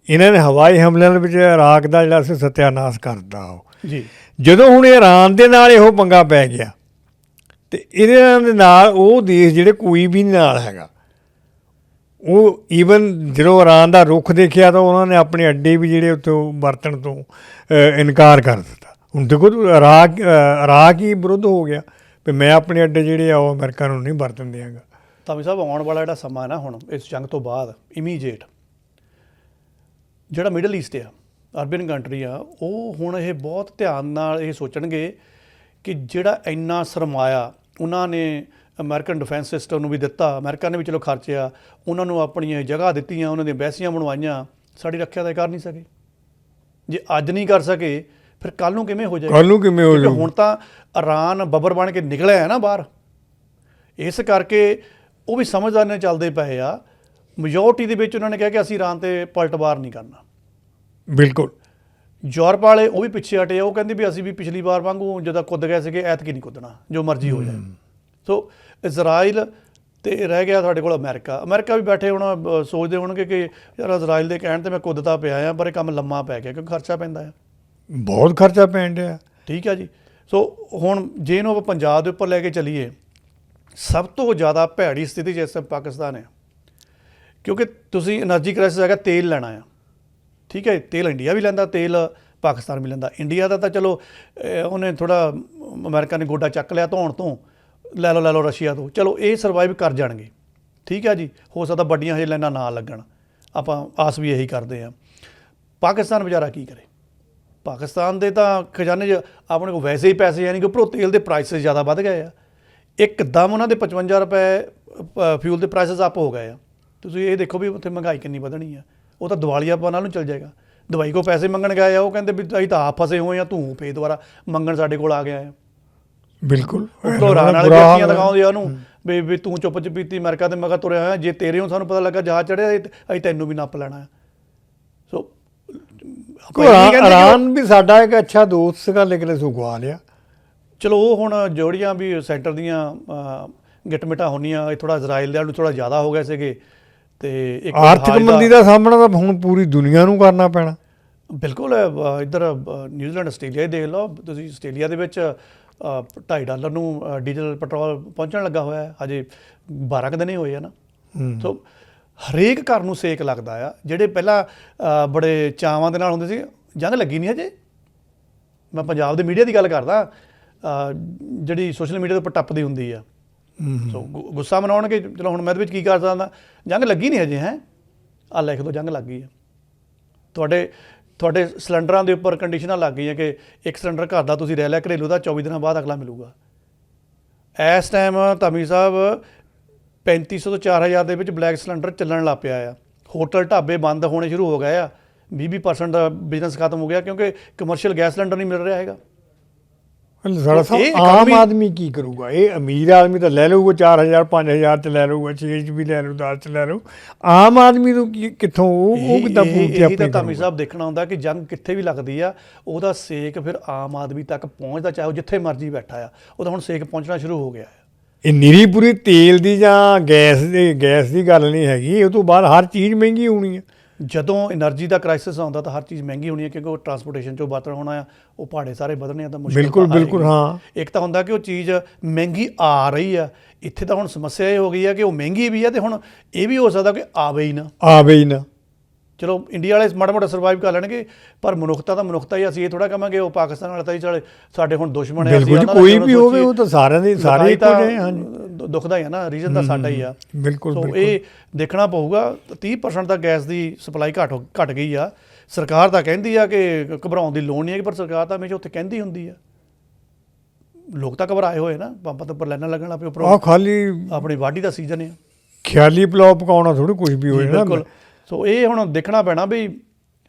ਇਹਨਾਂ ਨੇ ਹਵਾਈ ਹਮਲਿਆਂ ਦੇ ਵਿੱਚ ਇਰਾਕ ਦਾ ਜਿਹੜਾ ਸੀ ਸਤਿਆਨਾਸ਼ ਕਰਤਾ ਉਹ। ਜੀ ਜਦੋਂ ਹੁਣ ਇਰਾਨ ਦੇ ਨਾਲ ਇਹੋ ਪੰਗਾ ਪੈ ਗਿਆ, ਤੇ ਇਹਦੇ ਦੇ ਨਾਲ ਉਹ ਦੇਸ਼ ਜਿਹੜੇ ਕੋਈ ਵੀ ਨਹੀਂ ਨਾਲ ਹੈਗਾ, ਉਹ ਈਵਨ ਜਦੋਂ ਇਰਾਨ ਦਾ ਰੁੱਖ ਦੇਖਿਆ ਤਾਂ ਉਹਨਾਂ ਨੇ ਆਪਣੇ ਅੱਡੇ ਵੀ ਜਿਹੜੇ ਉੱਥੋਂ ਵਰਤਣ ਤੋਂ ਇਨਕਾਰ ਕਰ ਦਿੱਤਾ। ਹੁਣ ਦੇਖੋ ਇਰਾਕ ਹੀ ਵਿਰੁੱਧ ਹੋ ਗਿਆ ਵੀ ਮੈਂ ਆਪਣੇ ਅੱਡੇ ਜਿਹੜੇ ਆ ਉਹ ਅਮਰੀਕਾ ਨੂੰ ਨਹੀਂ ਵਰਤਣ ਦਿਆਂਗਾ। ਧਾਮੀ ਸਾਹਿਬ, ਆਉਣ ਵਾਲਾ ਜਿਹੜਾ ਸਮਾਂ ਹੈ ਨਾ ਹੁਣ ਇਸ ਜੰਗ ਤੋਂ ਬਾਅਦ ਇਮੀਡੀਏਟ ਜਿਹੜਾ ਮਿਡਲ ਈਸਟ ਆ, ਅਰਬਨ ਕੰਟਰੀ ਆ, ਉਹ ਹੁਣ ਇਹ ਬਹੁਤ ਧਿਆਨ ਨਾਲ ਇਹ ਸੋਚਣਗੇ ਕਿ ਜਿਹੜਾ ਇੰਨਾ ਸਰਮਾਇਆ ਉਹਨਾਂ ਨੇ ਅਮਰੀਕਨ ਡਿਫੈਂਸ ਸਿਸਟਮ ਨੂੰ ਵੀ ਦਿੱਤਾ, ਅਮਰੀਕਾ ਨੇ ਵੀ ਚਲੋ ਖਰਚਿਆ, ਉਹਨਾਂ ਨੂੰ ਆਪਣੀਆਂ ਜਗ੍ਹਾ ਦਿੱਤੀਆਂ, ਉਹਨਾਂ ਦੀਆਂ ਬੈਸੀਆਂ ਬਣਵਾਈਆਂ, ਸਾਡੀ ਰੱਖਿਆ ਤਾਂ ਕਰ ਨਹੀਂ ਸਕੇ। ਜੇ ਅੱਜ ਨਹੀਂ ਕਰ ਸਕੇ ਫਿਰ ਕੱਲ੍ਹ ਨੂੰ ਕਿਵੇਂ ਹੋ ਜਾਏਗਾ? ਕੱਲ੍ਹ ਨੂੰ ਕਿਵੇਂ ਹੋ ਜਾਊ? ਹੁਣ ਤਾਂ ਇਰਾਨ ਬੱਬਰ ਬਣ ਕੇ ਨਿਕਲਿਆ ਹੈ ਨਾ ਬਾਹਰ, ਇਸ ਕਰਕੇ ਉਹ ਵੀ ਸਮਝਦਾਰ ਨਾਲ ਚੱਲਦੇ ਪਏ ਆ। ਮੈਜੋਰਟੀ ਦੇ ਵਿੱਚ ਉਹਨਾਂ ਨੇ ਕਿਹਾ ਕਿ ਅਸੀਂ ਇਰਾਨ 'ਤੇ ਪਲਟਵਾਰ ਨਹੀਂ ਕਰਨਾ। ਬਿਲਕੁਲ। ਯੂਰਪ ਵਾਲੇ ਉਹ ਵੀ ਪਿੱਛੇ ਹਟੇ ਆ, ਉਹ ਕਹਿੰਦੇ ਵੀ ਅਸੀਂ ਵੀ ਪਿਛਲੀ ਵਾਰ ਵਾਂਗੂ ਜਦੋਂ ਕੁੱਦ ਗਏ ਸੀਗੇ ਐਤਕੀ ਨਹੀਂ ਕੁੱਦਣਾ, ਜੋ ਮਰਜ਼ੀ ਹੋ ਜਾਏ। ਸੋ ਇਜ਼ਰਾਈਲ ਤੇ ਰਹਿ ਗਿਆ ਸਾਡੇ ਕੋਲ ਅਮਰੀਕਾ ਵੀ ਬੈਠੇ ਹੁਣ ਸੋਚਦੇ ਹੋਣਗੇ ਕਿ ਯਾਰ ਇਜ਼ਰਾਈਲ ਦੇ ਕਹਿਣ 'ਤੇ ਮੈਂ ਕੁੱਦਦਾ ਪਿਆ ਆ, ਪਰ ਇਹ ਕੰਮ ਲੰਮਾ ਪੈ ਗਿਆ ਕਿਉਂਕਿ ਖਰਚਾ ਪੈਂਦਾ ਆ, ਬਹੁਤ ਖਰਚਾ ਪੈਣ ਡਿਆ। ਠੀਕ ਹੈ ਜੀ। ਸੋ ਹੁਣ ਜੇ ਇਹਨੂੰ ਆਪਾਂ ਪੰਜਾਬ ਦੇ ਉੱਪਰ ਲੈ ਕੇ ਚੱਲੀਏ, ਸਭ ਤੋਂ ਜ਼ਿਆਦਾ ਭੈੜੀ ਸਥਿਤੀ ਜਿਸ ਤਰ੍ਹਾਂ ਪਾਕਿਸਤਾਨ ਹੈ, ਕਿਉਂਕਿ ਤੁਸੀਂ ਐਨਰਜੀ ਕ੍ਰਾਈਸਿਸ ਹੈਗਾ, ਤੇਲ ਲੈਣਾ ਆ, ਠੀਕ ਹੈ, ਤੇਲ ਇੰਡੀਆ ਵੀ ਲੈਂਦਾ, ਤੇਲ ਪਾਕਿਸਤਾਨ ਵੀ ਲੈਂਦਾ। ਇੰਡੀਆ ਦਾ ਤਾਂ ਚਲੋ ਉਹਨੇ ਥੋੜ੍ਹਾ ਅਮਰੀਕਾ ਨੇ ਗੋਡਾ ਚੱਕ ਲਿਆ ਧੋਣ ਤੋਂ, ਲੈ ਲਓ ਰਸ਼ੀਆ ਤੋਂ, ਚਲੋ ਇਹ ਸਰਵਾਈਵ ਕਰ ਜਾਣਗੇ, ਠੀਕ ਹੈ ਜੀ। ਹੋ ਸਕਦਾ ਵੱਡੀਆਂ ਹਜੇ ਲਾਈਨਾਂ ਨਾ ਲੱਗਣ, ਆਪਾਂ ਆਸ ਵੀ ਇਹੀ ਕਰਦੇ ਹਾਂ। ਪਾਕਿਸਤਾਨ ਵਿਚਾਰਾ ਕੀ ਕਰੇ? ਪਾਕਿਸਤਾਨ ਦੇ ਤਾਂ ਖਜ਼ਾਨੇ 'ਚ ਆਪਣੇ ਕੋਲ ਵੈਸੇ ਹੀ ਪੈਸੇ, ਯਾਨੀ ਕਿ ਉੱਪਰੋਂ ਤੇਲ ਦੇ ਪ੍ਰਾਈਸਿਸ ਜ਼ਿਆਦਾ ਵੱਧ ਗਏ ਆ, ਇੱਕਦਮ ਉਹਨਾਂ ਦੇ 55 ਰੁਪਏ ਫਿਊਲ ਦੇ ਪ੍ਰਾਈਸਿਸ ਅਪ ਹੋ ਗਏ ਆ। ਤੁਸੀਂ ਇਹ ਦੇਖੋ ਵੀ ਉੱਥੇ ਮਹਿੰਗਾਈ ਕਿੰਨੀ ਵਧਣੀ ਆ। ਉਹ ਤਾਂ ਦਿਵਾਲੀਆਪਨ ਨਾਲ ਨੂੰ ਚੱਲ ਜਾਏਗਾ। ਦਵਾਈ ਕੋਲ ਪੈਸੇ ਮੰਗਣ ਗਏ ਆ, ਉਹ ਕਹਿੰਦੇ ਵੀ ਅਸੀਂ ਤਾਂ ਆਪ ਫਸੇ ਹੋਏ ਆ, ਤੂੰ ਫੇਰ ਦੁਬਾਰਾ ਮੰਗਣ ਸਾਡੇ ਕੋਲ ਆ ਗਿਆ ਆ। ਬਿਲਕੁਲ। ਉੱਪਰੋਂ ਇਰਾਨ ਵਾਲੇ ਵਿਅਕਤੀਆਂ ਦਿਖਾਉਂਦੇ ਆ ਉਹਨੂੰ ਵੀ ਤੂੰ ਚੁੱਪ ਚਪੀਤੀ ਅਮਰੀਕਾ ਦੇ ਮਗਰ ਤੁਰਿਆ ਹੋਇਆ, ਜੇ ਤੇਰੇ ਨੂੰ ਸਾਨੂੰ ਪਤਾ ਲੱਗਾ ਜਹਾਜ਼ ਚੜ੍ਹਿਆ ਅਸੀਂ ਤੈਨੂੰ ਵੀ ਨੱਪ ਲੈਣਾ ਆ। ਸੋ ਇਰਾਨ ਵੀ ਸਾਡਾ ਇੱਕ ਅੱਛਾ ਦੋਸਤ ਸੀਗਾ, ਲੇਕਿਨ ਇਸ ਨੂੰ ਗਵਾ ਲਿਆ। ਚਲੋ ਉਹ ਹੁਣ ਜਿਹੜੀਆਂ ਵੀ ਸੈਂਟਰ ਦੀਆਂ ਗਿਟਮਿਟਾਂ ਹੋਣੀਆਂ, ਇਹ ਥੋੜ੍ਹਾ ਇਜ਼ਰਾਈਲ ਦੇ ਨੂੰ ਥੋੜ੍ਹਾ ਜ਼ਿਆਦਾ ਹੋ ਗਏ ਸੀਗੇ। ਤੇ ਇੱਕ ਆਰਥਿਕ ਮੰਦੀ ਦਾ ਸਾਹਮਣਾ ਤਾਂ ਹੁਣ ਪੂਰੀ ਦੁਨੀਆ ਨੂੰ ਕਰਨਾ ਪੈਣਾ। ਬਿਲਕੁਲ। ਇੱਧਰ ਨਿਊਜ਼ੀਲੈਂਡ, ਆਸਟ੍ਰੇਲੀਆ ਹੀ ਦੇਖ ਲਓ ਤੁਸੀਂ। ਆਸਟ੍ਰੇਲੀਆ ਦੇ ਵਿੱਚ $2.5 ਨੂੰ ਡੀਜ਼ਲ ਪੈਟਰੋਲ ਪਹੁੰਚਣ ਲੱਗਾ ਹੋਇਆ ਹੈ, ਹਜੇ 12 ਕੁ ਦਿਨ ਹੀ ਹੋਏ ਆ ਨਾ। ਸੋ ਹਰੇਕ ਘਰ ਨੂੰ ਸੇਕ ਲੱਗਦਾ ਆ। ਜਿਹੜੇ ਪਹਿਲਾਂ ਬੜੇ ਚਾਵਾਂ ਦੇ ਨਾਲ ਹੁੰਦੇ ਸੀ, ਜੰਗ ਲੱਗੀ ਨਹੀਂ ਹਜੇ। ਮੈਂ ਪੰਜਾਬ ਦੇ ਮੀਡੀਆ ਦੀ ਗੱਲ ਕਰਦਾ, ਜਿਹੜੀ ਸੋਸ਼ਲ ਮੀਡੀਆ ਦੇ ਉੱਪਰ ਟੱਪਦੀ ਹੁੰਦੀ ਆ। ਸੋ ਗੁੱਸਾ ਮਨਾਉਣਗੇ, ਚਲੋ ਹੁਣ ਮੈਂ ਇਹਦੇ ਵਿੱਚ ਕੀ ਕਰ ਸਕਦਾ, ਜੰਗ ਲੱਗੀ ਨਹੀਂ ਹਜੇ। ਹੈ ਆਹ ਲਿਖ ਦਿਓ, ਜੰਗ ਲੱਗ ਗਈ ਹੈ। ਤੁਹਾਡੇ ਸਿਲੰਡਰਾਂ ਦੇ ਉੱਪਰ ਕੰਡੀਸ਼ਨਾਂ ਲੱਗ ਗਈਆਂ ਕਿ ਇੱਕ ਸਿਲੰਡਰ ਘਰ ਦਾ ਤੁਸੀਂ ਰਹਿ ਲਿਆ ਘਰੇਲੂ ਦਾ, 24 ਦਿਨਾਂ ਬਾਅਦ ਅਗਲਾ ਮਿਲੂਗਾ। ਇਸ ਟਾਈਮ ਧਾਮੀ ਸਾਹਿਬ 3500 ਤੋਂ 4000 ਦੇ ਵਿੱਚ ਬਲੈਕ ਸਿਲੰਡਰ ਚੱਲਣ ਲੱਗ ਪਿਆ ਆ। ਹੋਟਲ ਢਾਬੇ ਬੰਦ ਹੋਣੇ ਸ਼ੁਰੂ ਹੋ ਗਏ ਆ। 20% ਦਾ ਬਿਜ਼ਨਸ ਖਤਮ ਹੋ ਗਿਆ ਕਿਉਂਕਿ ਕਮਰਸ਼ੀਅਲ ਗੈਸ ਸਿਲੰਡਰ ਨਹੀਂ ਮਿਲ ਰਿਹਾ ਹੈਗਾ। ਆਮ ਆਦਮੀ ਕੀ ਕਰੂਗਾ? ਇਹ ਅਮੀਰ ਆਦਮੀ ਤਾਂ ਲੈ ਲਊਗਾ 4000 5000 ਚ ਲੈ ਲਊਗਾ, 6 ਚ ਵੀ ਲੈ ਲਊ, 10 ਚ ਲੈ ਲਊ। ਆਮ ਆਦਮੀ ਨੂੰ ਕਿੱਥੋਂ ਉਹ ਕਿੱਦਾਂ ਪੂਰਤੀ ਆਪਣੀ ਕਰੂਗਾ? ਧਾਮੀ ਸਾਹਿਬ ਦੇਖਣਾ ਹੁੰਦਾ ਕਿ ਜੰਗ ਕਿੱਥੇ ਵੀ ਲੱਗਦੀ ਆ, ਉਹਦਾ ਸੇਕ ਫਿਰ ਆਮ ਆਦਮੀ ਤੱਕ ਪਹੁੰਚਦਾ, ਚਾਹੇ ਉਹ ਜਿੱਥੇ ਮਰਜ਼ੀ ਬੈਠਾ ਆ, ਉਹਦਾ ਹੁਣ ਸੇਕ ਪਹੁੰਚਣਾ ਸ਼ੁਰੂ ਹੋ ਗਿਆ ਹੈ। ਇਹ ਨਿਰੀ ਪੂਰੀ ਤੇਲ ਦੀ ਜਾਂ ਗੈਸ ਦੀ ਗੱਲ ਨਹੀਂ ਹੈਗੀ। ਉਹ ਤੋਂ ਬਾਅਦ ਹਰ ਚੀਜ਼ ਮਹਿੰਗੀ ਹੋਣੀ ਹੈ। ਜਦੋਂ ਐਨਰਜੀ ਦਾ ਕ੍ਰਾਈਸਿਸ ਆਉਂਦਾ ਤਾਂ ਹਰ ਚੀਜ਼ ਮਹਿੰਗੀ ਹੋਣੀ ਹੈ, ਕਿਉਂਕਿ ਉਹ ਟਰਾਂਸਪੋਰਟੇਸ਼ਨ 'ਚੋਂ ਵਰਤਣ ਹੋਣਾ ਆ, ਉਹ ਭਾੜੇ ਸਾਰੇ ਵਧਣੇ ਆ, ਤਾਂ ਮੁਸ਼ਕਿਲ ਬਿਲਕੁਲ ਹਾਂ। ਇੱਕ ਤਾਂ ਹੁੰਦਾ ਕਿ ਉਹ ਚੀਜ਼ ਮਹਿੰਗੀ ਆ ਰਹੀ ਆ, ਇੱਥੇ ਤਾਂ ਹੁਣ ਸਮੱਸਿਆ ਇਹ ਹੋ ਗਈ ਆ ਕਿ ਉਹ ਮਹਿੰਗੀ ਵੀ ਆ, ਤੇ ਹੁਣ ਇਹ ਵੀ ਹੋ ਸਕਦਾ ਕਿ ਆਵੇ ਹੀ ਨਾ। ਚਲੋ ਇੰਡੀਆ ਵਾਲੇ ਮਾੜਾ ਮੋਟਾ ਸਰਵਾਈਵ ਕਰ ਲੈਣਗੇ, ਪਰ ਮਨੁੱਖਤਾ ਤਾਂ ਮਨੁੱਖਤਾ ਹੀ। ਅਸੀਂ ਇਹ ਥੋੜ੍ਹਾ ਕਹਾਂਗੇ ਉਹ ਪਾਕਿਸਤਾਨ ਵਾਲੇ ਤਾਂ ਹੀ ਸਾਡੇ ਹੁਣ ਦੁਸ਼ਮਣ ਹੈ। ਕੋਈ ਵੀ ਹੋਵੇ, ਉਹ ਤਾਂ ਸਾਰਿਆਂ ਦੇ ਸਾਰੇ ਇੱਕੋ ਜਿਹੇ। ਹਾਂਜੀ, ਦੁਖਦਾ ਹੀ ਆ ਨਾ, ਰੀਜ਼ਨ ਤਾਂ ਸਾਡਾ ਹੀ ਆ। ਬਿਲਕੁਲ। ਸੋ ਇਹ ਦੇਖਣਾ ਪਊਗਾ। 30% ਦਾ ਗੈਸ ਦੀ ਸਪਲਾਈ ਘਟ ਗਈ ਆ। ਸਰਕਾਰ ਤਾਂ ਕਹਿੰਦੀ ਆ ਕਿ ਘਬਰਾਉਣ ਦੀ ਲੋੜ ਨਹੀਂ ਹੈ, ਪਰ ਸਰਕਾਰ ਤਾਂ ਹਮੇਸ਼ਾ ਉੱਥੇ ਕਹਿੰਦੀ ਹੁੰਦੀ ਆ। ਲੋਕ ਤਾਂ ਘਬਰਾਏ ਹੋਏ ਨਾ, ਪੰਪਾਂ ਤੋਂ ਉੱਪਰ ਲਾਈਨਾਂ ਲੱਗਣ ਲੱਗ ਪਏ, ਉੱਪਰੋਂ ਖਾਲੀ ਆਪਣੀ ਵਾਢੀ ਦਾ ਸੀਜ਼ਨ ਹੈ, ਖਿਆਲੀ ਪਲਾਓ ਪਕਾਉਣਾ ਥੋੜ੍ਹਾ ਕੁਝ ਵੀ ਹੋਏ ਨਾ। ਬਿਲਕੁਲ। ਸੋ ਇਹ ਹੁਣ ਦੇਖਣਾ ਪੈਣਾ ਵੀ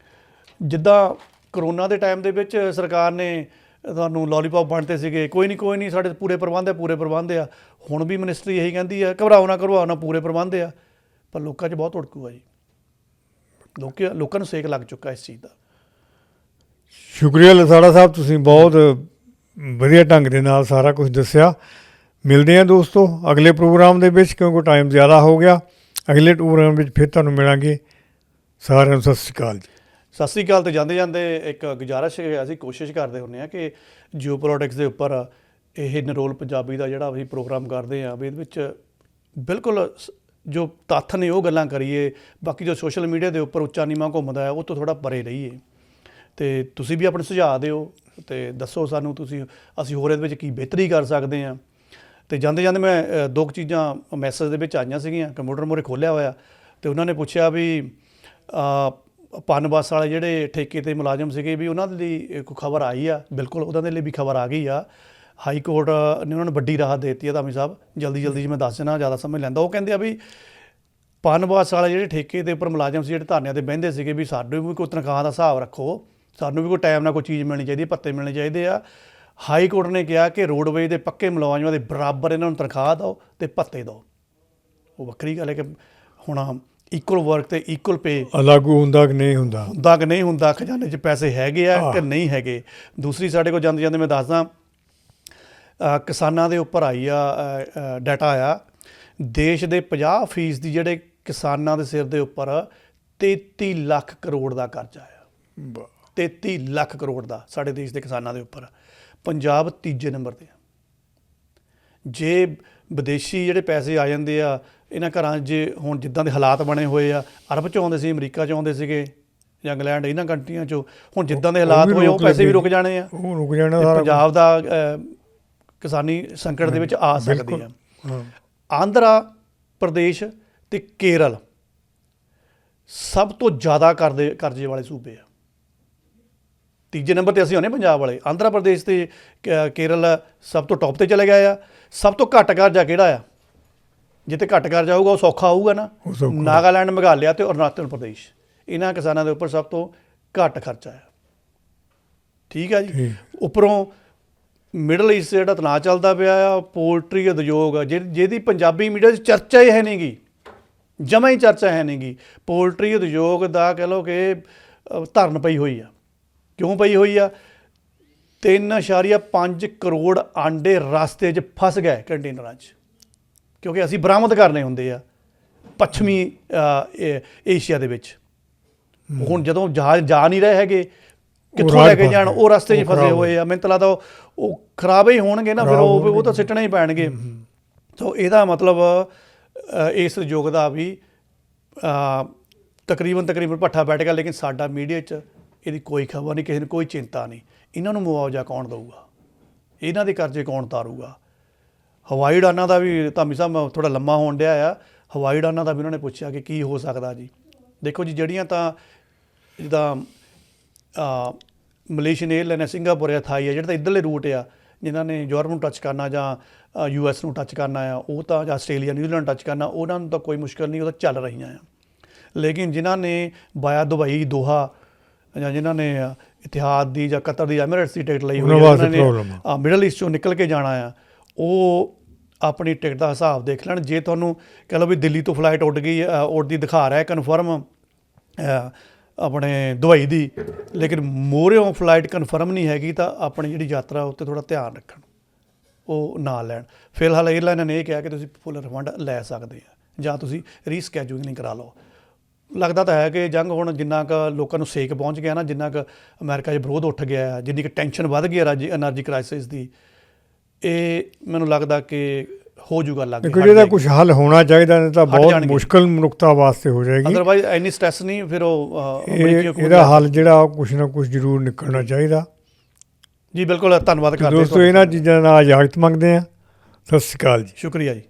ਜਿੱਦਾਂ ਕਰੋਨਾ ਦੇ ਟਾਈਮ ਦੇ ਵਿੱਚ ਸਰਕਾਰ ਨੇ ਤੁਹਾਨੂੰ ਲੋਲੀਪੌਪ ਵੰਡਦੇ ਸੀਗੇ, ਕੋਈ ਨਹੀਂ ਸਾਡੇ ਪੂਰੇ ਪ੍ਰਬੰਧ ਆ। ਹੁਣ ਵੀ ਮਿਨਿਸਟਰੀ ਇਹੀ ਕਹਿੰਦੀ ਆ, ਘਬਰਾਓ ਨਾ, ਪੂਰੇ ਪ੍ਰਬੰਧ ਆ। ਪਰ ਲੋਕਾਂ 'ਚ ਬਹੁਤ ਉੜਕੂ ਆ ਜੀ। ਲੋਕਾਂ ਨੂੰ ਸੇਕ ਲੱਗ ਚੁੱਕਾ ਇਸ ਚੀਜ਼ ਦਾ। ਸ਼ੁਕਰੀਆ ਲਸਾੜਾ ਸਾਹਿਬ, ਤੁਸੀਂ ਬਹੁਤ ਵਧੀਆ ਢੰਗ ਦੇ ਨਾਲ ਸਾਰਾ ਕੁਝ ਦੱਸਿਆ। ਮਿਲਦੇ ਹਾਂ ਦੋਸਤੋ ਅਗਲੇ ਪ੍ਰੋਗਰਾਮ ਦੇ ਵਿੱਚ, ਕਿਉਂਕਿ ਟਾਈਮ ਜ਼ਿਆਦਾ ਹੋ ਗਿਆ। ਅਗਲੇ ਪ੍ਰੋਗਰਾਮ ਵਿੱਚ ਫਿਰ ਤੁਹਾਨੂੰ ਮਿਲਾਂਗੇ। ਸਾਰਿਆਂ ਨੂੰ ਸਤਿ ਸ਼੍ਰੀ ਅਕਾਲ ਜੀ। ਸਤਿ ਸ੍ਰੀ ਅਕਾਲ। ਤੇ ਜਾਂਦੇ ਜਾਂਦੇ ਇੱਕ ਗੁਜ਼ਾਰਿਸ਼ ਅਸੀਂ ਕੋਸ਼ਿਸ਼ ਕਰਦੇ ਹੁੰਦੇ ਹਾਂ ਕਿ ਜੀਓ ਪੋਲੀਟਿਕਸ ਦੇ ਉੱਪਰ ਇਹ ਨਿਰੋਲ ਪੰਜਾਬੀ ਦਾ ਜਿਹੜਾ ਅਸੀਂ ਪ੍ਰੋਗਰਾਮ ਕਰਦੇ ਹਾਂ ਵੀ ਇਹਦੇ ਵਿੱਚ ਬਿਲਕੁਲ ਜੋ ਤੱਥ ਨੇ ਉਹ ਗੱਲਾਂ ਕਰੀਏ, ਬਾਕੀ ਜੋ ਸੋਸ਼ਲ ਮੀਡੀਆ ਦੇ ਉੱਪਰ ਉੱਚਾ ਨੀਵਾਂ ਘੁੰਮਦਾ ਹੈ ਉਹ ਤੋਂ ਥੋੜ੍ਹਾ ਪਰੇ ਰਹੀਏ। ਅਤੇ ਤੁਸੀਂ ਵੀ ਆਪਣੇ ਸੁਝਾਅ ਦਿਓ ਅਤੇ ਦੱਸੋ ਸਾਨੂੰ ਅਸੀਂ ਹੋਰ ਇਹਦੇ ਵਿੱਚ ਕੀ ਬਿਹਤਰੀ ਕਰ ਸਕਦੇ ਹਾਂ। ਅਤੇ ਜਾਂਦੇ ਜਾਂਦੇ ਮੈਂ ਦੋ ਕੁ ਚੀਜ਼ਾਂ ਮੈਸੇਜ ਦੇ ਵਿੱਚ ਆਈਆਂ ਸੀਗੀਆਂ, ਕੰਪਿਊਟਰ ਮੂਹਰੇ ਖੋਲ੍ਹਿਆ ਹੋਇਆ, ਅਤੇ ਉਹਨਾਂ ਨੇ ਪੁੱਛਿਆ ਵੀ ਪਨ ਬੱਸ ਵਾਲੇ ਜਿਹੜੇ ਠੇਕੇ 'ਤੇ ਮੁਲਾਜ਼ਮ ਸੀਗੇ ਵੀ ਉਹਨਾਂ ਦੇ ਲਈ ਕੋਈ ਖਬਰ ਆਈ ਆ। ਬਿਲਕੁਲ ਉਹਨਾਂ ਦੇ ਲਈ ਵੀ ਖਬਰ ਆ ਗਈ ਆ। ਹਾਈ ਕੋਰਟ ਨੇ ਉਹਨਾਂ ਨੂੰ ਵੱਡੀ ਰਾਹਤ ਦੇ ਦਿੱਤੀ ਹੈ। ਧਾਮੀ ਸਾਹਿਬ ਜਲਦੀ ਜੀ ਮੈਂ ਦੱਸ ਦੇਣਾ, ਜ਼ਿਆਦਾ ਸਮਝ ਲੈਂਦਾ। ਉਹ ਕਹਿੰਦੇ ਆ ਵੀ ਪਨ ਬੱਸ ਵਾਲੇ ਜਿਹੜੇ ਠੇਕੇ ਦੇ ਉੱਪਰ ਮੁਲਾਜ਼ਮ ਸੀ, ਜਿਹੜੇ ਧਰਨਿਆਂ 'ਤੇ ਬਹਿੰਦੇ ਸੀਗੇ, ਵੀ ਸਾਨੂੰ ਵੀ ਕੋਈ ਤਨਖਾਹ ਦਾ ਹਿਸਾਬ ਰੱਖੋ, ਸਾਨੂੰ ਵੀ ਕੋਈ ਟਾਈਮ ਨਾਲ ਕੋਈ ਚੀਜ਼ ਮਿਲਣੀ ਚਾਹੀਦੀ ਹੈ, ਭੱਤੇ ਮਿਲਣੇ ਚਾਹੀਦੇ ਆ। ਹਾਈ ਕੋਰਟ ਨੇ ਕਿਹਾ ਕਿ ਰੋਡਵੇਜ਼ ਦੇ ਪੱਕੇ ਮੁਲਾਜ਼ਮਾਂ ਦੇ ਬਰਾਬਰ ਇਹਨਾਂ ਨੂੰ ਤਨਖਾਹ ਦਿਓ ਅਤੇ ਭੱਤੇ ਦਿਓ। ਉਹ ਵੱਖਰੀ ਗੱਲ ਹੈ ਕਿ ਹੁਣ ਇਕੁਅਲ ਵਰਕ ਅਤੇ ਇਕੁਅਲ ਪੇ ਲਾਗੂ ਹੁੰਦਾ ਕਿ ਨਹੀਂ ਹੁੰਦਾ, ਹੁੰਦਾ ਕਿ ਨਹੀਂ ਹੁੰਦਾ, ਖਜ਼ਾਨੇ 'ਚ ਪੈਸੇ ਹੈਗੇ ਆ ਕਿ ਨਹੀਂ ਹੈਗੇ। ਦੂਸਰੀ ਸਾਡੇ ਕੋਲ ਜਾਂਦੇ ਜਾਂਦੇ ਮੈਂ ਦੱਸਦਾ, ਕਿਸਾਨਾਂ ਦੇ ਉੱਪਰ ਆਈ ਆ ਡਾਟਾ ਆਇਆ, ਦੇਸ਼ ਦੇ 50% ਦੀ ਜਿਹੜੇ ਕਿਸਾਨਾਂ ਦੇ ਸਿਰ ਦੇ ਉੱਪਰ 33 ਲੱਖ ਕਰੋੜ ਦਾ ਕਰਜ਼ਾ ਆ। 33 ਲੱਖ ਕਰੋੜ ਦਾ ਸਾਡੇ ਦੇਸ਼ ਦੇ ਕਿਸਾਨਾਂ ਦੇ ਉੱਪਰ। ਪੰਜਾਬ ਤੀਜੇ ਨੰਬਰ 'ਤੇ ਆ। ਜੇ ਵਿਦੇਸ਼ੀ ਜਿਹੜੇ ਪੈਸੇ ਆ ਜਾਂਦੇ ਆ ਇਹਨਾਂ ਘਰਾਂ 'ਚ, ਜੇ ਹੁਣ ਜਿੱਦਾਂ ਦੇ ਹਾਲਾਤ ਬਣੇ ਹੋਏ ਆ, ਅਰਬ 'ਚ ਆਉਂਦੇ ਸੀ, ਅਮਰੀਕਾ 'ਚ ਆਉਂਦੇ ਸੀਗੇ ਜਾਂ ਇੰਗਲੈਂਡ, ਇਹਨਾਂ ਕੰਟਰੀਆਂ 'ਚੋਂ, ਹੁਣ ਜਿੱਦਾਂ ਦੇ ਹਾਲਾਤ ਹੋਏ ਉਹ ਪੈਸੇ ਵੀ ਰੁਕ ਜਾਣੇ ਆ। ਉਹ ਰੁਕ ਜਾਣਾ। ਪੰਜਾਬ ਦਾ ਕਿਸਾਨੀ ਸੰਕਟ ਦੇ ਵਿੱਚ ਆ ਸਕਦੀ ਆ। ਆਂਧਰਾ ਪ੍ਰਦੇਸ਼ ਅਤੇ ਕੇਰਲ ਸਭ ਤੋਂ ਜ਼ਿਆਦਾ ਕਰਜ਼ੇ ਵਾਲੇ ਸੂਬੇ ਆ। ਤੀਜੇ ਨੰਬਰ 'ਤੇ ਅਸੀਂ ਹੁੰਦੇ ਪੰਜਾਬ ਵਾਲੇ। ਆਂਧਰਾ ਪ੍ਰਦੇਸ਼ ਅਤੇ ਕੇਰਲ ਸਭ ਤੋਂ ਟੌਪ 'ਤੇ ਚਲੇ ਗਏ ਆ। ਸਭ ਤੋਂ ਘੱਟ ਕਰਜ਼ਾ ਕਿਹੜਾ ਆ? ਜਿੱਥੇ ਘੱਟ ਕਰਜ਼ਾ ਹੋਊਗਾ ਉਹ ਸੌਖਾ ਹੋਊਗਾ ਨਾ। ਨਾਗਾਲੈਂਡ, ਮੇਘਾਲਿਆ ਅਤੇ ਅਰੁਣਾਚਲ ਪ੍ਰਦੇਸ਼, ਇਹਨਾਂ ਕਿਸਾਨਾਂ ਦੇ ਉੱਪਰ ਸਭ ਤੋਂ ਘੱਟ ਖਰਚਾ ਆ। ਠੀਕ ਆ ਜੀ। ਉੱਪਰੋਂ ਮਿਡਲ ਈਸਟ ਜਿਹੜਾ ਤਣਾਅ ਚੱਲਦਾ ਪਿਆ ਆ, ਪੋਲਟਰੀ ਉਦਯੋਗ ਆ, ਜਿਹਦੀ ਪੰਜਾਬੀ ਮੀਡੀਆ 'ਚ ਚਰਚਾ ਹੀ ਹੈ ਨਹੀਂ ਗੀ, ਜਮਾਂ ਹੀ ਚਰਚਾ ਹੈ ਨਹੀਂ ਗੀ। ਪੋਲਟਰੀ ਉਦਯੋਗ ਦਾ ਕਹਿ ਲਓ ਕਿ ਧਰਨ ਪਈ ਹੋਈ ਆ। ਕਿਉਂ ਪਈ ਹੋਈ ਆ? 3.5 ਕਰੋੜ ਆਂਡੇ ਰਸਤੇ 'ਚ ਫਸ ਗਏ ਕੰਟੇਨਰਾਂ 'ਚ, ਕਿਉਂਕਿ ਅਸੀਂ ਬਰਾਮਦ ਕਰਨੇ ਹੁੰਦੇ ਆ ਪੱਛਮੀ ਏਸ਼ੀਆ ਦੇ ਵਿੱਚ। ਹੁਣ ਜਦੋਂ ਜਹਾਜ਼ ਜਾ ਨਹੀਂ ਰਹੇ ਹੈਗੇ, ਕਿੱਥੋਂ ਲੈ ਕੇ ਜਾਣ? ਉਹ ਰਸਤੇ 'ਚ ਫਸੇ ਹੋਏ ਆ। ਮੈਨੂੰ ਤਾਂ ਲੱਗਦਾ ਉਹ ਖਰਾਬ ਹੀ ਹੋਣਗੇ ਨਾ, ਫਿਰ ਉਹ ਤਾਂ ਸਿੱਟਣੇ ਹੀ ਪੈਣਗੇ। ਸੋ ਇਹਦਾ ਮਤਲਬ ਇਸ ਉਦਯੋਗ ਦਾ ਵੀ ਤਕਰੀਬਨ ਭੱਠਾ ਬੈਠ ਗਿਆ। ਲੇਕਿਨ ਸਾਡਾ ਮੀਡੀਆ 'ਚ ਇਹਦੀ ਕੋਈ ਖਬਰ ਨਹੀਂ, ਕਿਸੇ ਨੂੰ ਕੋਈ ਚਿੰਤਾ ਨਹੀਂ। ਇਹਨਾਂ ਨੂੰ ਮੁਆਵਜ਼ਾ ਕੌਣ ਦਊਗਾ? ਇਹਨਾਂ ਦੇ ਕਰਜ਼ੇ ਕੌਣ ਤਾਰੂਗਾ? ਹਵਾਈ ਉਡਾਨਾਂ ਦਾ ਵੀ ਧਾਮੀ ਸਾਹਿਬ ਥੋੜ੍ਹਾ ਲੰਮਾ ਹੋਣ ਡਿਆ ਆ। ਹਵਾਈ ਉਡਾਨਾਂ ਦਾ ਵੀ ਉਹਨਾਂ ਨੇ ਪੁੱਛਿਆ ਕਿ ਕੀ ਹੋ ਸਕਦਾ ਜੀ। ਦੇਖੋ ਜੀ, ਜਿਹੜੀਆਂ ਤਾਂ ਜਿੱਦਾਂ ਮਲੇਸ਼ੀਅਨ ਏਅਰਲਾਈਨ ਹੈ, ਸਿੰਗਾਪੁਰ ਹੈ, ਥਾਈ ਹੈ, ਜਿਹੜੇ ਤਾਂ ਇੱਧਰਲੇ ਰੂਟ ਆ, ਜਿਨ੍ਹਾਂ ਨੇ ਯੂਰਪ ਨੂੰ ਟੱਚ ਕਰਨਾ ਜਾਂ US ਨੂੰ ਟੱਚ ਕਰਨਾ ਆ, ਉਹ ਤਾਂ, ਜਾਂ ਆਸਟ੍ਰੇਲੀਆ, ਨਿਊਜ਼ੀਲੈਂਡ ਟੱਚ ਕਰਨਾ, ਉਹਨਾਂ ਨੂੰ ਤਾਂ ਕੋਈ ਮੁਸ਼ਕਿਲ ਨਹੀਂ, ਉਹ ਤਾਂ ਚੱਲ ਰਹੀਆਂ ਆ। ਲੇਕਿਨ ਜਿਨ੍ਹਾਂ ਨੇ ਬਾਇਆ ਦੁਬਈ, ਦੋਹਾ, ਜਾਂ ਜਿਨ੍ਹਾਂ ਨੇ ਇਤਿਹਾਦ ਦੀ ਜਾਂ ਕਤਰ ਦੀ, ਐਮੀਰੇਟਸ ਦੀ ਟਿਕਟ ਲਈ ਹੋਈ, ਉਹਨਾਂ ਨੇ ਮਿਡਲ ਈਸਟ 'ਚੋਂ ਨਿਕਲ ਕੇ ਜਾਣਾ ਆ, ਉਹ ਆਪਣੀ ਟਿਕਟ ਦਾ ਹਿਸਾਬ ਦੇਖ ਲੈਣ। ਜੇ ਤੁਹਾਨੂੰ ਕਹਿ ਲਓ ਵੀ ਦਿੱਲੀ ਤੋਂ ਫਲਾਈਟ ਉੱਡਦੀ ਦਿਖਾ ਰਿਹਾ ਕਨਫਰਮ ਆਪਣੇ ਦੁਬਈ ਦੀ, ਲੇਕਿਨ ਮੋਹਰਿਓਂ ਫਲਾਈਟ ਕਨਫਰਮ ਨਹੀਂ ਹੈਗੀ, ਤਾਂ ਆਪਣੀ ਜਿਹੜੀ ਯਾਤਰਾ ਉੱਤੇ ਥੋੜ੍ਹਾ ਧਿਆਨ ਰੱਖਣ, ਉਹ ਨਾ ਲੈਣ। ਫਿਲਹਾਲ ਏਅਰਲਾਈਨਾਂ ਨੇ ਇਹ ਕਿਹਾ ਕਿ ਤੁਸੀਂ ਫੁੱਲ ਰਿਫੰਡ ਲੈ ਸਕਦੇ ਆ, ਜਾਂ ਤੁਸੀਂ ਰੀਸਕੈਜੂਲਿੰਗ ਕਰਾ ਲਓ। ਲੱਗਦਾ ਤਾਂ ਹੈ ਕਿ ਜੰਗ ਹੁਣ ਜਿੰਨਾ ਕੁ ਲੋਕਾਂ ਨੂੰ ਸੇਕ ਪਹੁੰਚ ਗਿਆ ਨਾ, ਜਿੰਨਾ ਕੁ ਅਮਰੀਕਾ 'ਚ ਵਿਰੋਧ ਉੱਠ ਗਿਆ, ਜਿੰਨੀ ਕੁ ਟੈਨਸ਼ਨ ਵੱਧ ਗਈ ਐਨਰਜੀ ਕ੍ਰਾਈਸਿਸ ਦੀ, ਇਹ ਮੈਨੂੰ ਲੱਗਦਾ ਕਿ ਹੋ ਜੂਗਾ ਲੱਗ ਇਹਦਾ ਕੁਝ ਹੱਲ ਹੋਣਾ ਚਾਹੀਦਾ, ਨਹੀਂ ਤਾਂ ਬਹੁਤ ਮੁਸ਼ਕਲ ਮਨੁੱਖਤਾ ਵਾਸਤੇ ਹੋ ਜਾਏਗੀ। ਅਦਰਵਾਈਜ਼ ਇੰਨੀ ਸਟ੍ਰੈਸ ਨਹੀਂ, ਫਿਰ ਉਹ ਇਹਦਾ ਹੱਲ ਜਿਹੜਾ ਕੁਛ ਨਾ ਕੁਛ ਜ਼ਰੂਰ ਨਿਕਲਣਾ ਚਾਹੀਦਾ ਜੀ। ਬਿਲਕੁਲ, ਧੰਨਵਾਦ ਕਰਦੇ ਦੋਸਤੋ। ਇਹਨਾਂ ਚੀਜ਼ਾਂ ਨਾਲ ਇਜਾਜ਼ਤ ਮੰਗਦੇ ਹਾਂ। ਸਤਿ ਸ਼੍ਰੀ ਅਕਾਲ ਜੀ। ਸ਼ੁਕਰੀਆ ਜੀ।